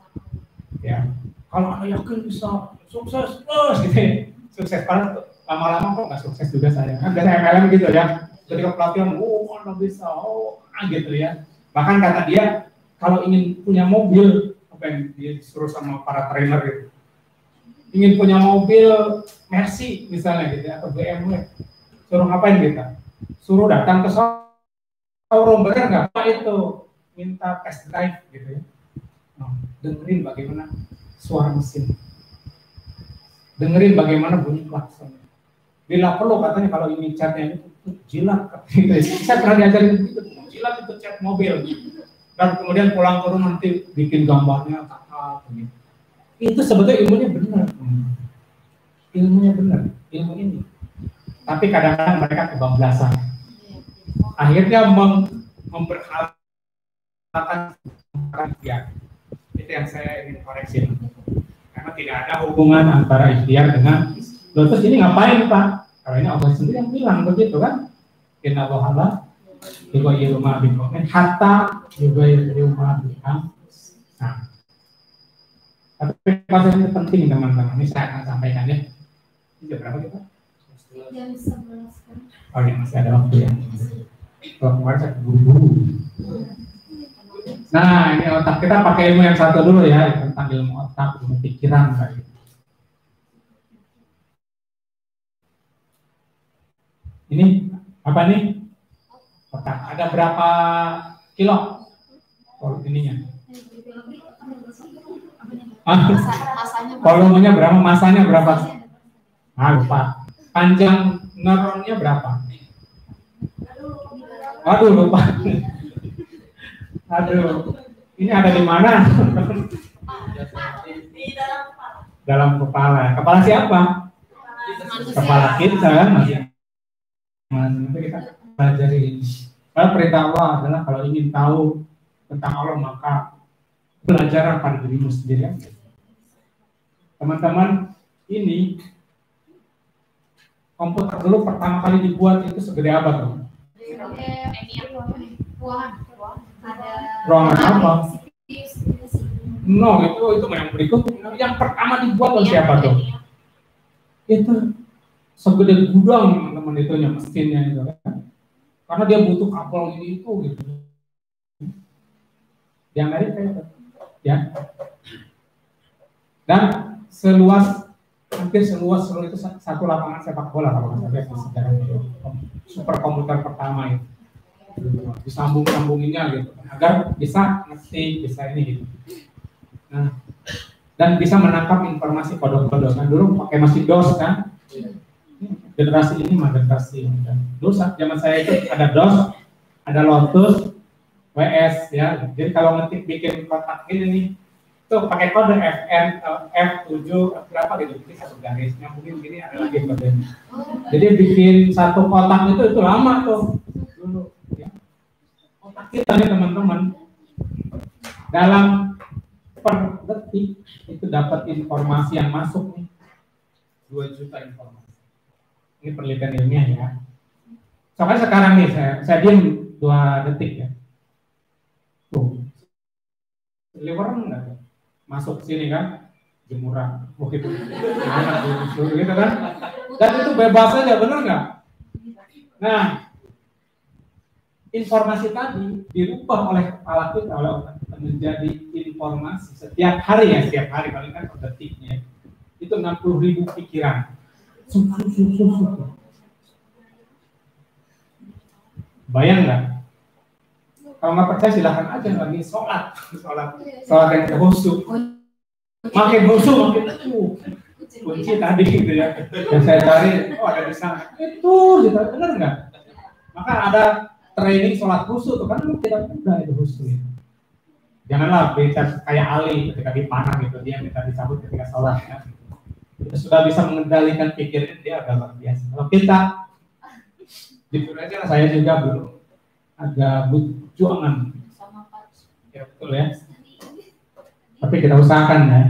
Ya. Kalau Anda yakin bisa sukses terus gitu. Sukses padahal lama-lama kok nggak sukses juga saya. Kan biasa MLM gitu ya. Ketika pelatihan, Anda bisa, gitu ya. Bahkan kata dia, kalau ingin punya mobil, apa yang dia disuruh sama para trainer gitu. Ingin punya mobil Mercy misalnya gitu atau BMW, suruh ngapain kita? Suruh datang ke showroom, benar nggak? Apa itu? Minta test drive gitu ya. Nah, dengerin bagaimana suara mesin, dengerin bagaimana bunyi klakson. Bila perlu katanya kalau ini catnya itu jilat, saya pernah diajarin gitu, jilat itu cat mobil, dan kemudian pulang ke rumah nanti bikin gambarnya begitu. Itu sebetulnya ilmunya benar, ilmu ini. Tapi kadang-kadang mereka kebablasan, akhirnya memperhalakan ikhtiar. Itu yang saya ingin koreksi, karena tidak ada hubungan antara ikhtiar dengan terus ini ngapain Pak? Kalau ini Allah sendiri yang bilang begitu kan? Inna Allah juga yiruma bikomen hatta juga yiruma bikam. Nah, tapi pasal ini penting teman-teman. Ini saya akan sampaikan ya. Ini jam berapa kita? Jam 11 kan. Oh ya masih ada waktu ya. Kalau kemarin saya buru-buru. Nah ini otak kita pakai ilmu yang satu dulu ya tentang ilmu otak, ilmu pikiran tadi. Ini apa nih? Otak. Ada berapa kilo? Ininya. Volumenya berapa? Masanya berapa? Ah lupa. Panjang neuronnya berapa? Aduh lupa. Aduh. Ini ada di mana? Dalam kepala. Kepala siapa? Kepala kita kan masih. Nanti kita pelajari. Kalau perintah Allah adalah kalau ingin tahu tentang Allah maka belajar pada dirimu sendiri. Teman-teman, ini komputer dulu pertama kali dibuat itu segede apa tuh? Ruangan apa? No, itu yang berikut. Yang pertama dibuat oleh siapa tuh? Itu segede gudang teman-teman itunya mesinnya itu kan. Karena dia butuh kabel ini itu gitu. Di Amerika itu ya. Dan hampir seluas itu satu lapangan sepak bola kalau nggak salah sejarah itu. Super komputer pertama itu. Disambung-sambunginnya gitu agar bisa ngetik, bisa ini gitu. Nah, dan bisa menangkap informasi kode-kode kan dulu pakai mesin DOS kan. Generasi ini mah generasi dulu zaman saya itu ada DOS, ada Lotus, WS ya. Jadi kalau ngetik bikin kotak ini nih, tuh pakai kode F7 berapa gitu, jadi satu garisnya mungkin gini ada lagi kodenya. Jadi bikin satu kotak itu lama tuh dulu. Ya. Kotak kita nih teman-teman dalam per detik itu dapat informasi yang masuk nih 2 juta informasi. Ini penelitian ilmiah ya. Soalnya sekarang nih saya diam 2 detik ya. Tuh. Liver enggak masuk sini kan jemuran begitu. Gitu kan. Dan itu bebas aja benar enggak? Nah, informasi tadi dirubah oleh kepala kita oleh otak kita menjadi informasi setiap hari paling kan per detiknya. Itu 6 60.000 pikiran. Bayang nggak? Kalau nggak percaya silahkan aja lagi sholat yang khusyuk. Makin khusyuk makin kunci tadi gitu ya. Dan saya cari, ada di sana. Itu, gitu, benar nggak? Maka ada training sholat khusyuk, kan tidak mudah itu khusyuk. Janganlah kita kayak Ali ketika dipanah gitu, dia minta dicabut ketika sholat. Ya. Kita sudah bisa mengendalikan pikiran dia agak luar biasa. Kalau kita, jujur aja saya juga belum agak berjuangan. Ya betul ya. Tapi kita usahakan ya.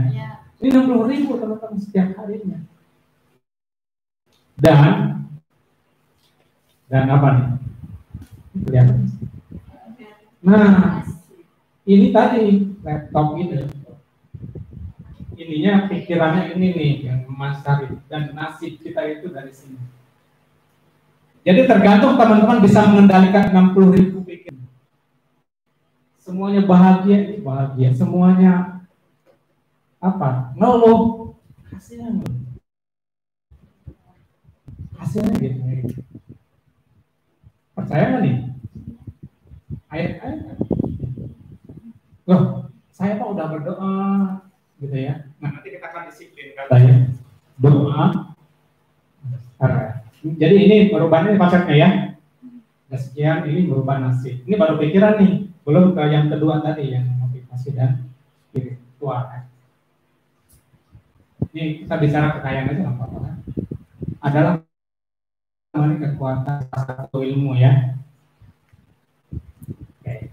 Ini 60.000 teman-teman setiap harinya. Dan apa nih? Lihat. Nah, ini tadi laptop ini. Ininya pikirannya ini nih yang memasari, dan nasib kita itu dari sini. Jadi tergantung teman-teman bisa mengendalikan 60.000 pikiran. Semuanya bahagia, bahagia. Semuanya apa? Ngeluh, hasilnya gitu. Percaya nggak nih? Ayat-ayat. Loh, saya mah udah berdoa, gitu ya. Nah, nanti kita akan disiplin katanya. Doa. Jadi ini perubahannya konsepnya ya. Dan sekian ini merubah nasib. Ini baru pikiran nih, belum ke yang kedua tadi yang motivasi dan spiritual. Ini kita bicara kekayaan aja nggak apa-apa kan? Adalah kekuatan satu ilmu ya. Oke.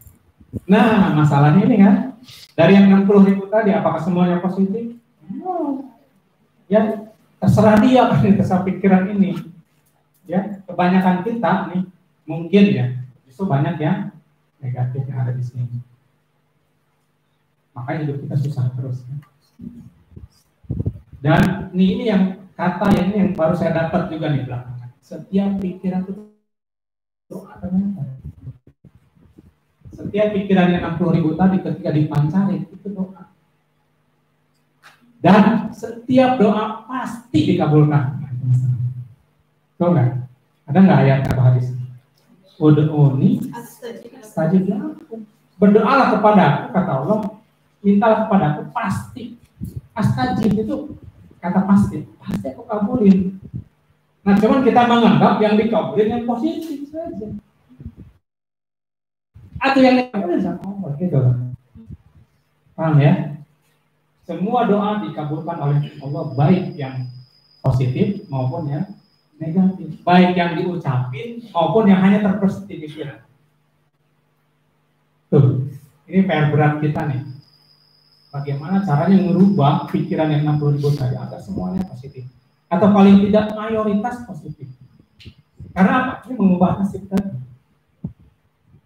Nah, masalahnya ini kan dari yang 60.000 tadi, apakah semuanya positif? Ya terserah dia kan, terserah pikiran ini. Ya, kebanyakan kita nih mungkin ya justru banyak yang negatif yang ada di sini. Makanya hidup kita susah terus. Ya. Dan ini yang kata yang baru saya dapat juga nih belakangan. Setiap pikiran itu doa ternyata. Setiap pikiran yang 60.000 tadi ketika dipancarin itu doa. Dan setiap doa pasti dikabulkan. Tahu nggak? Ada nggak ayat atau hadis? Ud'uni astajib lakum. Berdoalah kepada aku, kata Allah, mintalah kepada aku, pasti. Astajib itu kata pasti aku kabulin. Nah, cuman kita menganggap yang dikabulin yang positif saja. Atau yang dikabulin sama Allah gitu. Paham ya? Semua doa dikabulkan oleh Allah, baik yang positif maupun yang negatif, baik yang diucapin maupun yang hanya terbesit di pikiran. Tuh, ini PR berat kita nih. Bagaimana caranya merubah pikiran yang 60.000 tadi agar semuanya positif, atau paling tidak mayoritas positif. Karena apa? Ini mengubah nasib tadi.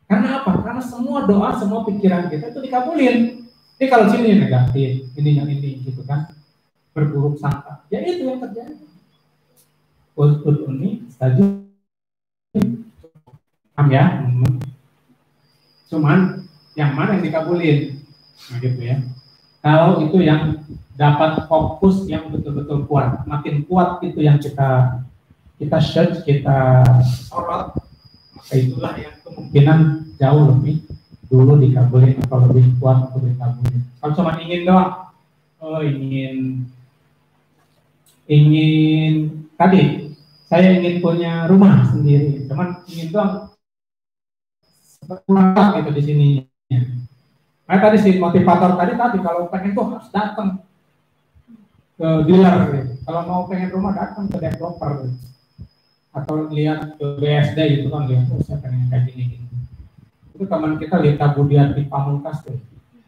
Karena apa? Karena semua doa, semua pikiran kita itu dikabulin. Jadi kalau sini negatif, ini yang ini gitu kan, berburuk sangka, ya itu yang terjadi. Ini tadi, ya. Cuman yang mana yang dikabulin, nah gitu ya. Kalau itu yang dapat fokus yang betul-betul kuat, makin kuat itu yang kita search, kita sorot, maka itulah yang kemungkinan jauh lebih dulu dikabulin atau lebih kuat untuk dikabulin. Kalau cuma ingin doang, ingin tadi saya ingin punya rumah sendiri, cuman ingin doang kurang gitu di sini. Nah tadi si motivator tadi kalau pengen tuh harus datang ke dealer, gitu. Kalau mau pengen rumah datang ke developer, gitu. Atau lihat ke BSD itu kan, lihat saya pengen kayak gini. Itu teman kita Lita Budian di Pamungkas tuh,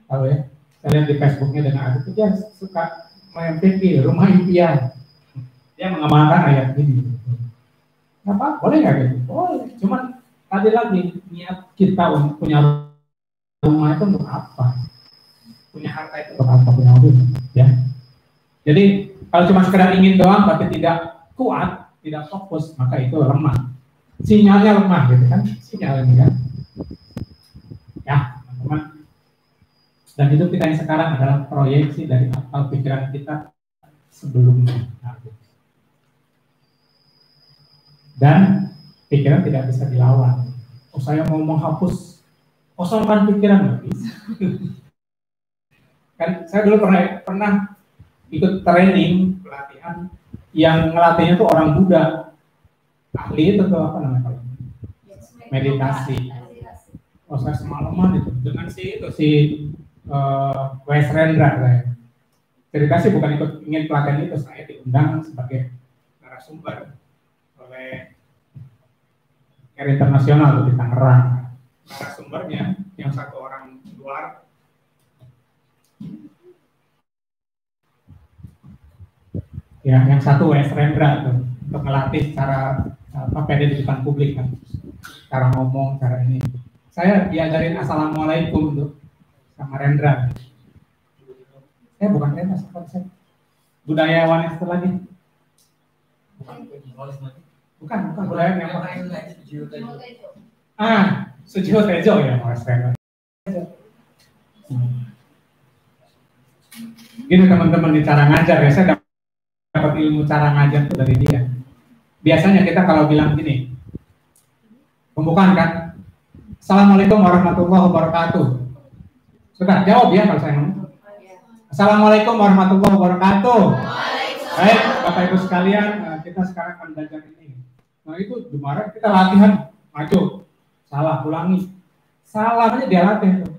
tahu ya? Saya lihat di Facebooknya dengan ada itu dia suka main pikir rumah impian. Dia mengamalkan ayat ini. Apa? Boleh nggak gitu? Boleh. Cuman tadi lagi niat kita untuk punya rumah itu untuk apa? Punya harta itu untuk apa? Punya mobil, ya. Jadi kalau cuma sekedar ingin doang tapi tidak kuat, tidak fokus, maka itu lemah. Sinyalnya lemah gitu kan? Sinyalnya kan? Ya, teman-teman. Dan hidup kita yang sekarang adalah proyeksi dari akal pikiran kita sebelumnya. Dan pikiran tidak bisa dilawan. Oh, saya mau menghapus, kosongkan pikiran, nggak bisa. Kan saya dulu pernah ikut training pelatihan yang ngelatihnya tuh orang Buddha, ahli itu tuh apa namanya, meditasi. Oh, saya semalaman itu dengan si Wes Rendra. Cerita sih bukan ikut ingin pelatihan itu, saya diundang sebagai narasumber oleh Care Internasional di Tangerang. Narasumbernya yang satu orang luar, ya, yang satu Wes Rendra tuh, untuk melatih cara pede di depan publik kan, cara ngomong, cara ini. Saya diajarin assalamualaikum tuh sama Rendra. Bukan Rendra, saya budayawan itu lagi. Bukan budayawan yang Sujiwo Tejo ya, Mas Rendra. Gini teman-teman, di cara ngajar ya, saya dapat ilmu cara ngajar itu dari dia. Biasanya kita kalau bilang gini, pembukaan kan, Assalamualaikum warahmatullahi wabarakatuh. Sudah jawab ya kalau saya ngomong. Assalamualaikum warahmatullahi wabarakatuh. Baik, Bapak Ibu sekalian, kita sekarang akan belajar ini. Nah itu kemarin kita latihan, maju, salah, ulangi. Salam aja dia latih tuh.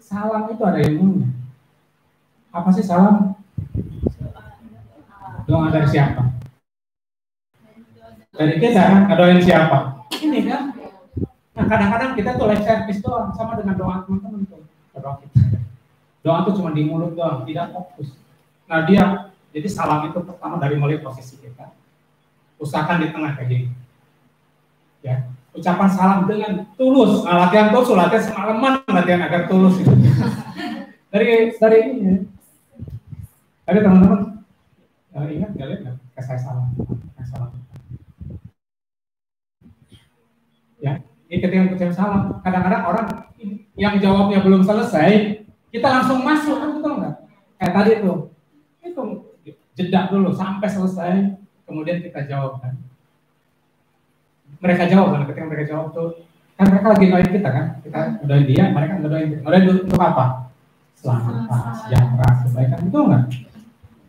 Salam itu ada ilmunya. Apa sih salam? Doa dari siapa? Dari kita kan, doain siapa? Ini kan. Nah kadang-kadang kita tuh lip service doang, sama dengan doa teman-teman tuh. Doa kita. Doa tuh cuma di mulut doang, tidak fokus. Nah dia, jadi salam itu pertama dari mulai posisi kita. Usahakan di tengah kayak gini. Ya, ucapan salam dengan tulus. Nah, latihan tulus, latihan semalaman, latihan agar tulus itu. dari ini. Dari teman-teman ingat nggak lihat nggak? Saya salam. Ya, ini ketika ucap salam, kadang-kadang orang yang jawabnya belum selesai, kita langsung masuk, kan betul nggak? Kayak tadi tuh, itu jeda dulu sampai selesai, kemudian kita jawab kan. Mereka jawab kan, ketika mereka jawab tuh, kan mereka lagi doain kita kan, kita doain dia, mereka doain kita. Doain untuk apa? Selamat, sejahtera, kebaikan, betul nggak?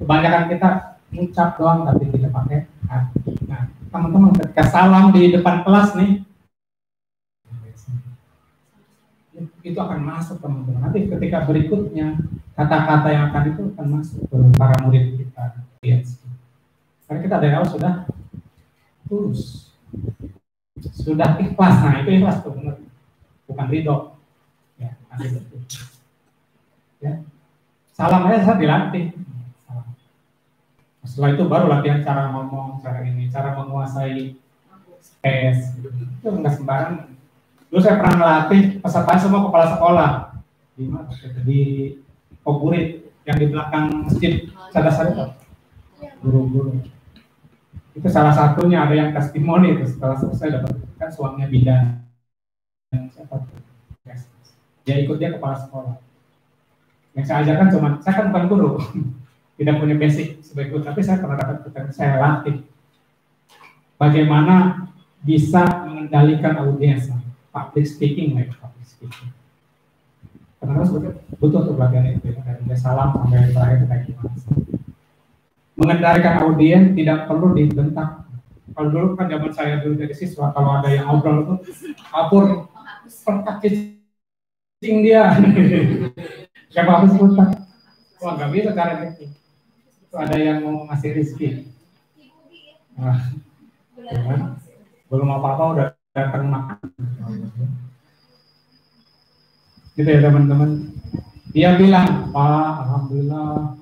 Kebanyakan kita ngucap doang tapi tidak pakai hati. Nah, teman-teman ketika salam di depan kelas nih, itu akan masuk teman-teman. Nanti ketika berikutnya kata-kata yang akan itu akan masuk ke para murid kita. Karena kita dari awal sudah tulus, sudah ikhlas. Nah itu ikhlas tuh benar, bukan ridho. Ya, bukan ridho. Ya. Salam aja saya dilatih. Setelah itu baru latihan cara ngomong, cara ini, cara menguasai space. Itu enggak sembarang. Dulu saya pernah melatih peserta semua kepala sekolah di Koburit yang di belakang masjid Sadasar itu, guru-guru. Itu salah satunya ada yang testimoni itu setelah selesai dapat kan suaminya bidan. Dia ikut dia kepala sekolah. Yang saya ajarkan cuma, saya kan bukan guru, tidak punya basic sebagai guru, tapi saya pernah dapat saya latih bagaimana bisa mengendalikan audiens. Public speaking. Karena butuh untuk pelatihan itu ya. Dari salam sampai terakhir itu kayak gimana. Mengendalikan audiens tidak perlu dibentak. Kalau dulu kan zaman saya dulu jadi siswa, kalau ada yang ngobrol itu kapur pertak cicing dia. Siapa harus putar? Wah nggak bisa cara gitu. Itu ada yang mau ngasih rezeki. Nah, belum apa-apa udah datang makan. Gitu ya teman-teman. Dia bilang, Pak, alhamdulillah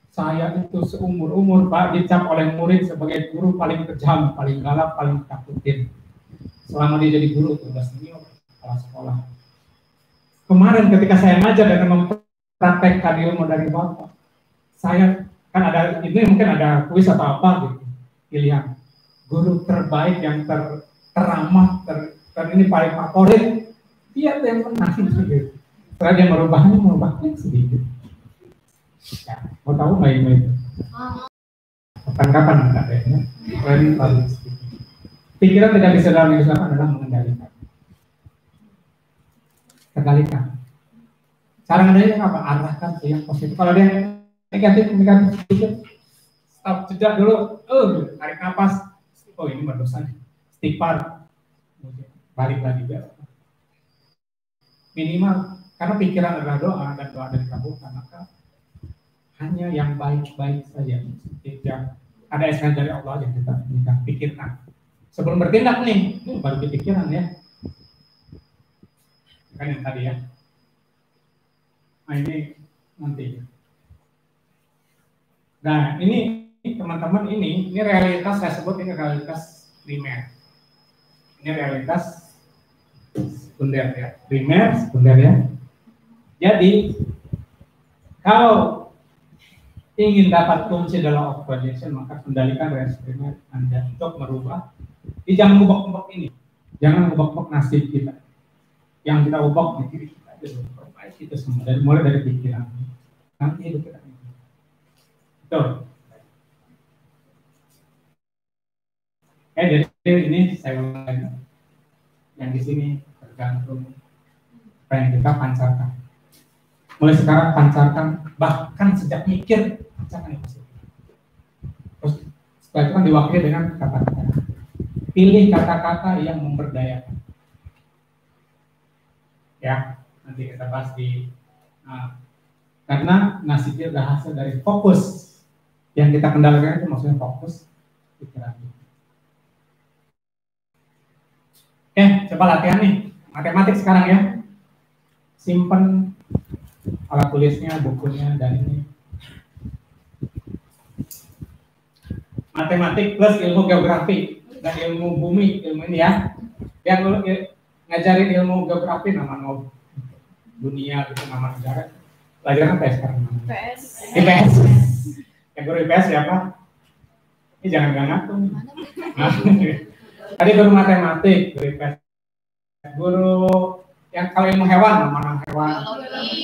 saya itu seumur-umur Pak dicap oleh murid sebagai guru paling kejam, paling galak, paling takutin. Selama dia jadi guru udah senior kepala sekolah. Kemarin ketika saya ngajar dan mempraktekkan ilmu dari Bapak, saya kan ada ini mungkin ada kuis atau apa gitu. Pilihan guru terbaik yang teramah, ini paling favorit, dia yang menang gitu. Setelah dia merubahnya sedikit. Ya, mau tahu nggak itu? kapan enggak ada ya. Planning public speaking. Pikiran tidak bisa dalam Islam adalah mengendalikan. Kendalikan. Cara mengendalikan apa? Arahkan ke yang positif. Kalau dia negatif sedikit, stop, jeda dulu, tarik nafas. Oh ini berdosa nih. Istighfar. Balik lagi biar. Minimal karena pikiran adalah doa dan doa dari dikabulkan, maka hanya yang baik-baik saja. Tidak ada esensi dari Allah yang kita pikirkan. Sebelum bertindak nih, baru pikiran ya. Kan yang tadi ya. Nah ini nanti. Nah ini teman-teman ini realitas saya sebut ini realitas primer. Ini realitas sekunder ya, primer, sekunder ya. Jadi kalau ingin dapat kunci dalam of projection, maka kendalikan realitas primer Anda untuk merubah. Jadi jangan ubah-ubah ini, jangan ubah-ubah nasib kita. Yang kita ubah di diri kita aja, perbaiki itu semua. Dari mulai dari pikiran, nanti hidup kita ini. Betul. Jadi ini saya ulangi. Yang di sini tergantung apa yang kita pancarkan. Mulai sekarang pancarkan, bahkan sejak mikir pancarkan itu. Terus setelah itu kan diwakili dengan kata-kata. Pilih kata-kata yang memberdayakan. Ya, nanti kita bahas di karena nasibnya adalah hasil dari fokus yang kita kendalikan itu maksudnya fokus pikiran. Coba latihan nih matematik sekarang ya. Simpen alat tulisnya, bukunya, dan ini. Matematik plus ilmu geografi dan ilmu bumi, ilmu ini ya. Yang ngajarin ilmu geografi nama dunia gitu, nama negara. Pelajaran apa ya sekarang? IPS. Yang guru IPS siapa? Ini jangan ngaku. Tadi guru matematik, guru IPS. Guru yang kalau ilmu hewan, nama hewan.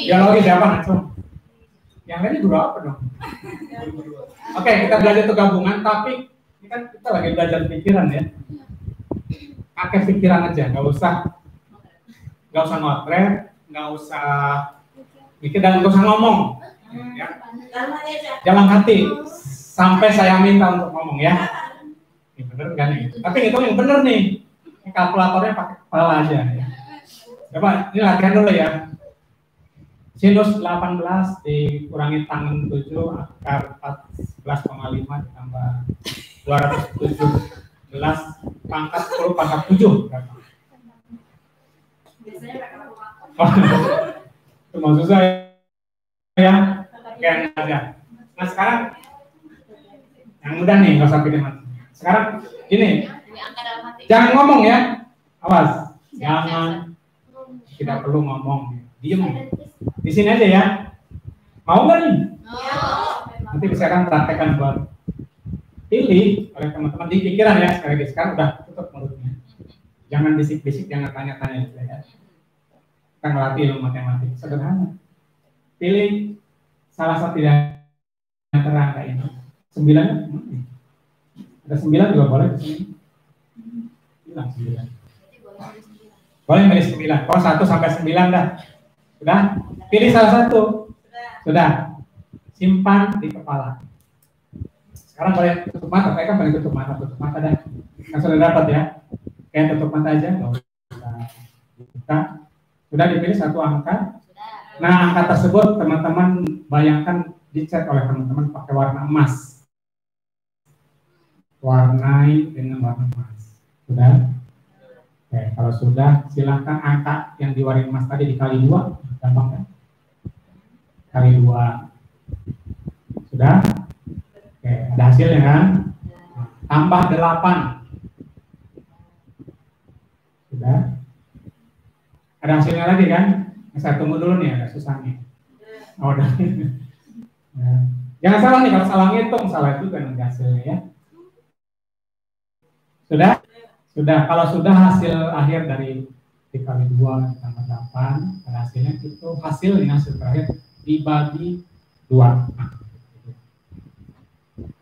Biologi siapa langsung? Yang lainnya guru apa dong? Oke, kita belajar itu gabungan, tapi ini kan kita lagi belajar pikiran ya. Pakai pikiran aja, nggak usah ngotret, nggak usah mikir dan nggak usah ngomong. Ya. Dalam hati, sampai saya minta untuk ngomong ya. Ini bener kan nih? Tapi itu yang bener nih. Ini kalkulatornya pakai kepala aja ya. Coba ini latihan dulu ya. Sinus 18 dikurangi tangen 7 akar 14,5 ditambah 217 pangkat 10 pangkat 7 berapa? Itu maksud saya ya. Kayak aja. Nah sekarang yang mudah nih, nggak usah pilih mati. Sekarang ini jangan ngomong ya, awas, jangan, tidak perlu ngomong, diem. Di sini aja ya. Mau nggak nih? Nanti bisa kan praktekkan buat pilih oleh teman-teman di pikiran ya. Sekali lagi sekarang udah tutup mulutnya. Jangan bisik-bisik, jangan tanya-tanya ya. Kita ngelatih ilmu matematik sederhana. Pilih salah satu yang terang kayak ini. 9 ada 9 juga boleh di sini. Bilang 9. Boleh milih 9. Kalau 1 sampai 9 dah. Sudah? Pilih salah satu. Sudah. Simpan di kepala. Sekarang boleh tutup mata. Kayak kan boleh tutup mata dah. Kan sudah dapat ya. Kayak tutup mata aja. Nggak usah buka. Sudah dipilih satu angka. Nah, angka tersebut teman-teman bayangkan dicat oleh teman-teman pakai warna emas. Warnai dengan warna emas. Sudah? Oke, kalau sudah silahkan angka yang diwarnai emas tadi dikali 2. Gampang kan? Kali 2. Sudah? Oke, ada hasilnya kan? Tambah 8. Sudah? Ada hasilnya lagi kan? Saya tunggu dulu nih, agak susah nih. Oh, udah. Ya. Jangan salah nih, kalau salah ngitung, salah juga nanti hasilnya ya. Sudah? Sudah. Kalau sudah hasil akhir dari dikali 2 tambah 8, ada hasilnya itu hasil terakhir dibagi 2.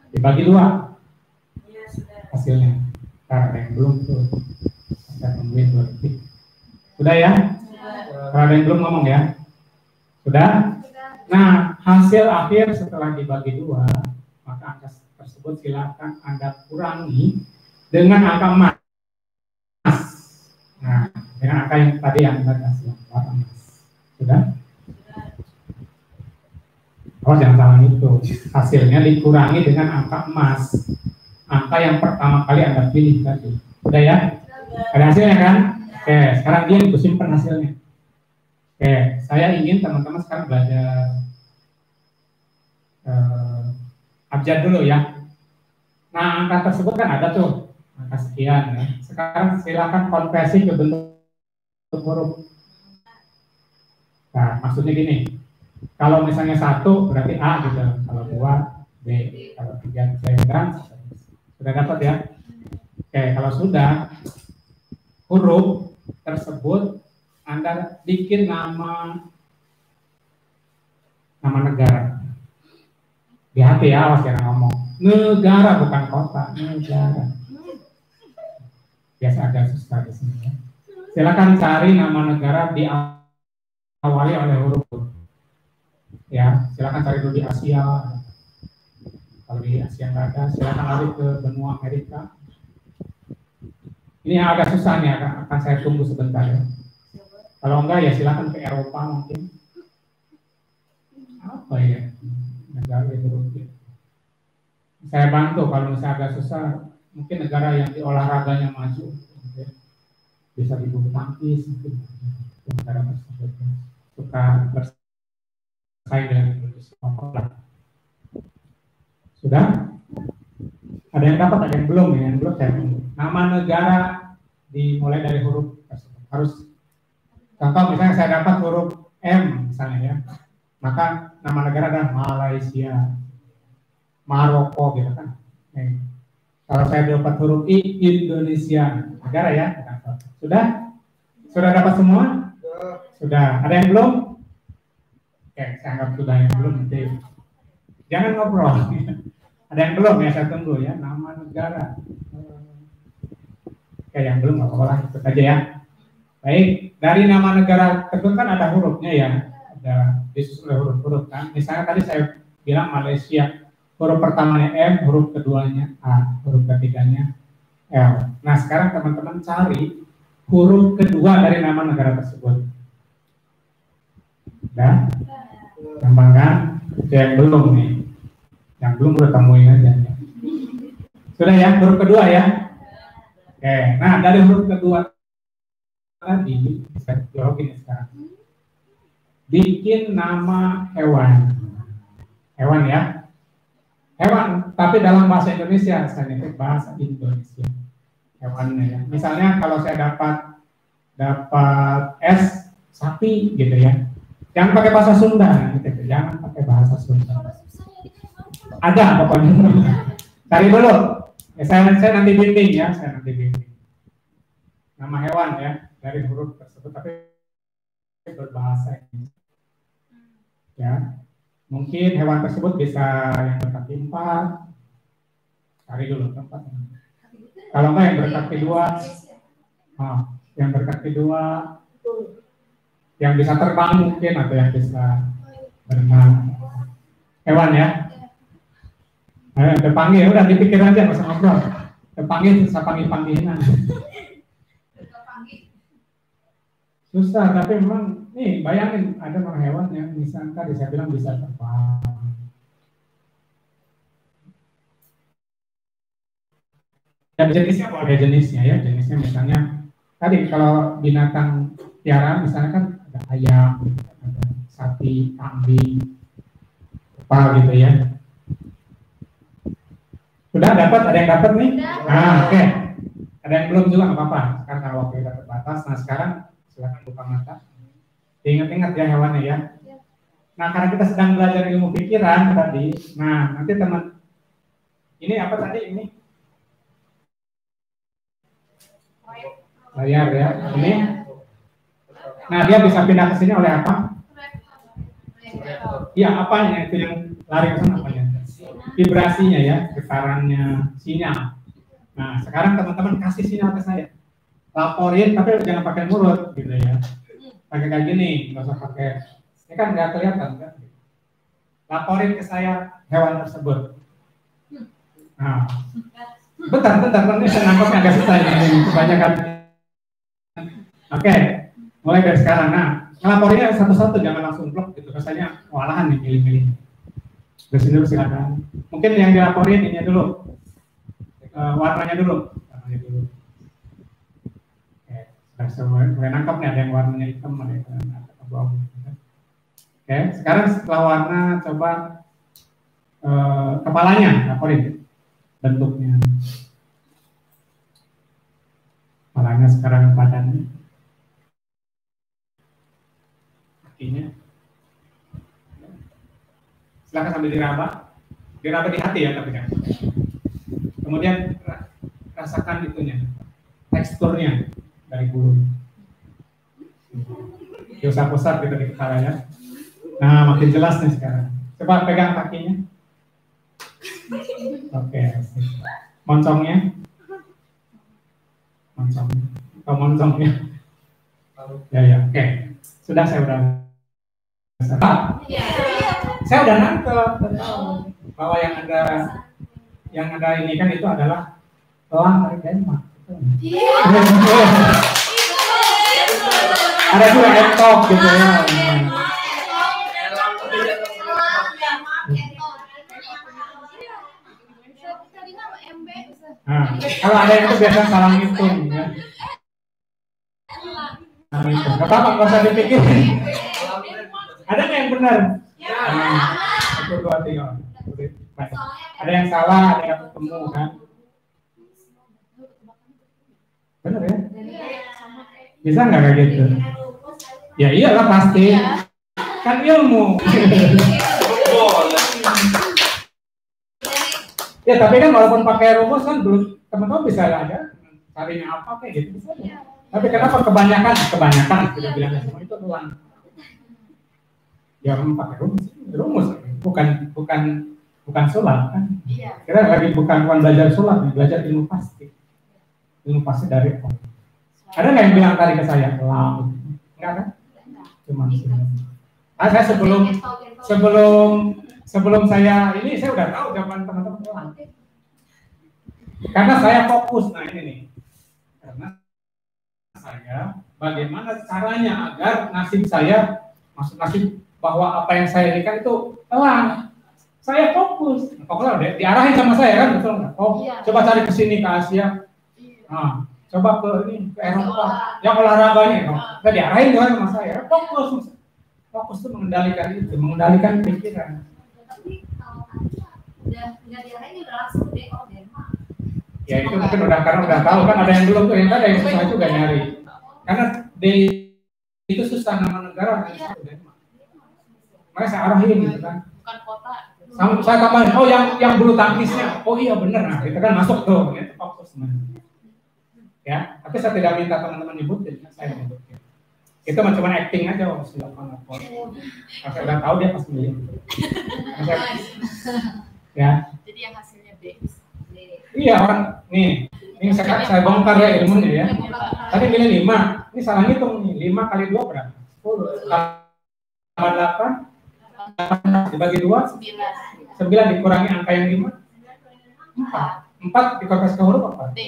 Dibagi 2 hasilnya. Nah, ada yang belum tuh. Saya tungguin 2 detik. Sudah ya? Kalau ada yang belum ngomong ya. Sudah? Nah, hasil akhir setelah dibagi 2, maka angka tersebut silakan Anda kurangi dengan angka emas. Nah, dengan angka yang tadi yang Anda kasih, warna emas. Sudah? Oh, jangan salah itu. Hasilnya dikurangi dengan angka emas. Angka yang pertama kali Anda pilih tadi. Sudah ya? Ada hasilnya kan? Oke, sekarang dia simpan hasilnya. Oke, saya ingin teman-teman sekarang belajar abjad dulu ya. Nah, angka tersebut kan ada tuh, angka sekian ya. Sekarang silakan konversi ke bentuk huruf. Nah, maksudnya gini, kalau misalnya 1 berarti A gitu, kalau 2 B, kalau 3 C, dan sudah dapat ya. Oke, kalau sudah, huruf tersebut Anda bikin nama negara. Di hati ya, awas jangan ngomong. Negara bukan kota, negara. Biasa agak susah di sini ya. Silakan cari nama negara diawali oleh huruf. Ya, silakan cari dulu di Asia. Kalau di Asia nggak ada, silakan lari ke benua Amerika. Ini yang agak susah nih, akan saya tunggu sebentar ya. Kalau enggak ya silakan ke Eropa mungkin. Apa ya? Negara huruf. Saya bantu kalau misalnya agak susah, mungkin negara yang di olahraganya maju, bisa di bulu tangkis, mungkin negara tersebut suka bersaing dengan Indonesia. Sudah? Ada yang dapat, ada yang belum ya? Yang belum saya tunggu. Nama negara dimulai dari huruf tersebut. Harus, contoh misalnya saya dapat huruf M misalnya ya, maka nama negara adalah Malaysia, Maroko gitu kan. Kalau saya dapat huruf I, Indonesia, negara ya. Sudah? Sudah dapat semua? Sudah. Ada yang belum? Oke, saya anggap sudah. Yang belum nanti jangan ngobrol. Ada yang belum ya, saya tunggu ya. Nama negara. Oke, yang belum nggak apa-apa, ikut aja ya. Baik, dari nama negara tersebut kan ada hurufnya ya. Ada disusul oleh huruf-huruf kan. Misalnya tadi saya bilang Malaysia. Huruf pertamanya M, huruf keduanya A, huruf ketiganya L. Nah, sekarang teman-teman cari huruf kedua dari nama negara tersebut. Dan gampang kan? Yang belum nih. Yang belum udah temuin aja. Sudah ya, huruf kedua ya? Oke, nah dari huruf kedua tadi, saya jawabin sekarang. Bikin nama hewan. Hewan ya? Hewan, tapi dalam bahasa Indonesia, saya nyebut bahasa Indonesia. Hewannya ya. Misalnya kalau saya dapat S sapi gitu ya. Jangan pakai bahasa Sunda gitu. Jangan pakai bahasa Sunda. Ada pokoknya. Cari dulu. Ya, saya nanti bimbing ya, saya nanti bimbing. Nama hewan ya dari huruf tersebut tapi berbahasa Indonesia. Ya. Mungkin hewan tersebut bisa yang berkaki 4, cari dulu tempat. Kalau enggak yang berkaki 2, yang berkaki 2, yang bisa terbang mungkin atau yang bisa berenang. Hewan ya. Terpanggil, udah dipikir aja nggak usah ngobrol. Terpanggil bisa panggil-panggilan. Susah, tapi memang nih bayangin ada orang hewan yang misalkan tadi saya bilang bisa terbang. Dan jenisnya boleh jenisnya ya, jenisnya misalnya tadi kalau binatang piaraan misalnya kan ada ayam, ada sapi, kambing, apa gitu ya. Sudah dapat? Ada yang dapat nih? Nah, oke. Ada yang belum juga nggak apa-apa. Sekarang kalau waktu kita terbatas, nah sekarang silakan buka mata. Ingat-ingat ya hewannya ya. Nah, karena kita sedang belajar ilmu pikiran tadi, nah nanti teman, ini apa tadi ini? Layar ya, ini. Nah, dia bisa pindah ke sini oleh apa? Iya, apanya itu yang lari ke sana apanya? vibrasinya ya, getarannya, sinyal. Nah, sekarang teman-teman kasih sinyal ke saya. Laporin, tapi jangan pakai mulut gitu ya. Pakai kayak gini, nggak usah pakai. Ini kan nggak kelihatan kan? Laporin ke saya hewan tersebut. Nah, bentar, ini saya nangkapnya agak susah ini, kebanyakan. Oke, mulai dari sekarang. Nah, ngelaporinnya satu-satu, jangan langsung blok gitu. Rasanya walahan nih, milih-milih. Dari sini dulu silakan. Mungkin yang dilaporin ini dulu, warnanya dulu. Oke, sudah nangkap nih, ada yang warnanya hitam, ada yang abu-abu. Oke, sekarang setelah warna coba kepalanya, laporin bentuknya. Kepalanya sekarang badannya, kakinya. Silakan sambil diraba di hati ya tapi kan. Kemudian rasakan itunya, teksturnya dari bulu. Pusat gitu di kepala ya. Nah, makin jelas nih sekarang. Coba pegang kakinya. Oke. Moncongnya. Ya. Oke. Sudah saya udah. Saya udah nangkep bahwa yang ada ini kan itu adalah elang dari Denmark. Ada juga etok gitu ya. Nah, kalau ada yang itu biasa salah ngitung ya. Gak apa-apa, nggak usah dipikirin. Ada nggak yang benar? Satu, dua, tiga. Ada yang salah, ada yang ketemu kan? Benar ya? Bisa nggak kayak gitu? Ya iyalah pasti. Kan ilmu. Ya tapi kan walaupun pakai rumus kan belum teman-teman bisa aja carinya apa kayak gitu bisa. Tapi kenapa kebanyakan sudah bilang semua itu ulang. Ya orang pakai rumus bukan sulap kan? Kita lagi bukan belajar sulap, belajar ilmu pasti dari Allah. Ada nggak yang bilang tadi ke saya elang? Enggak kan? Cuma saya sebelum saya ini saya udah tahu jawaban teman-teman elang. Karena saya fokus, nah ini nih. Karena saya bagaimana caranya agar nasib saya masuk nasib bahwa apa yang saya berikan itu elang. Saya fokus. Pokoknya udah diarahin sama saya kan, betul nggak? Oh, coba cari ke sini ke Asia. Nah, coba ke Eropa. Yang olahraganya, kita diarahin juga sama saya. Fokus itu mengendalikan pikiran. Tapi kalau nggak diarahin udah langsung Denmark. Ya itu mungkin karena udah tahu kan ada yang belum tuh yang ada yang susah juga nyari. Karena itu susah nama negara kan Denmark. Makanya saya arahin gitu kan. Bukan kota. Saya tambahin, oh yang bulu tangkisnya, oh iya benar, nah kita kan masuk tuh, itu fokus ya. Tapi saya tidak minta teman-teman nyebutin, saya nyebutin. Itu cuma acting aja, silakan lapor. Saya udah tahu dia pasti milih. Ya. Jadi yang hasilnya B. Iya orang, nih saya bongkar ya ilmunya ya. Tadi milih 5, ini salah ngitung nih, 5 kali 2 berapa? 10. Tambah 8. 8 dibagi 2 9 dikurangi angka yang 5 4 dikompres ke huruf apa? D.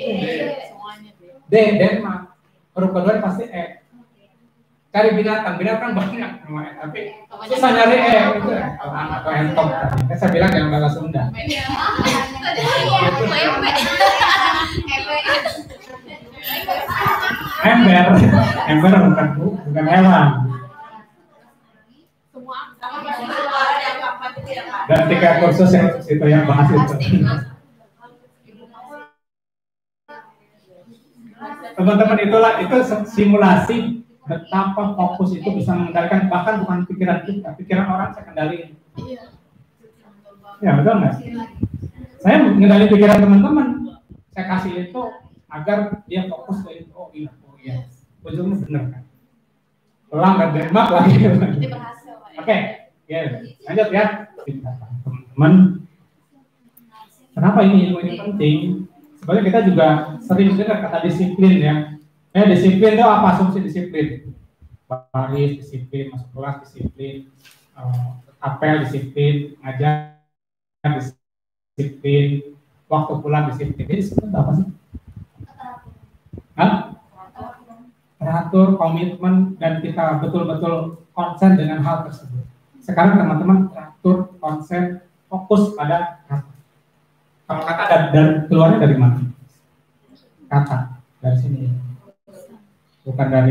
Semuanya D. Denmark. Huruf kedua pasti E. Cari binatang banyak tapi susah nyari E itu anak atau entok tadi. Saya bilang jangan bahasa Sunda. Ember bukan hewan. Dan 3 kursus yang itu yang bahas itu. Teman-teman itu simulasi betapa fokus itu bisa mengendalikan bahkan bukan pikiran kita, pikiran orang saya kendaliin. Ya betul nggak? Saya mengendalikan pikiran teman-teman, saya kasih itu agar dia fokus ke itu. Oh iya, ujungnya benar kan? Elang dan Denmark lagi. Oke. Ya, lanjut ya, teman-teman. Kenapa ini ilmu ini penting? Sebenarnya kita juga sering dengar kata disiplin ya. Disiplin itu apa? Asumsi disiplin. Baris disiplin, masuk kelas disiplin, apel disiplin, ngajar disiplin, waktu pulang disiplin. Jadi disiplin itu apa sih? Teratur, komitmen, dan kita betul-betul konsen dengan hal tersebut. Sekarang teman-teman teratur, konsen, fokus pada kata. Kalau kata dan keluarnya dari mana? Kata dari sini, bukan dari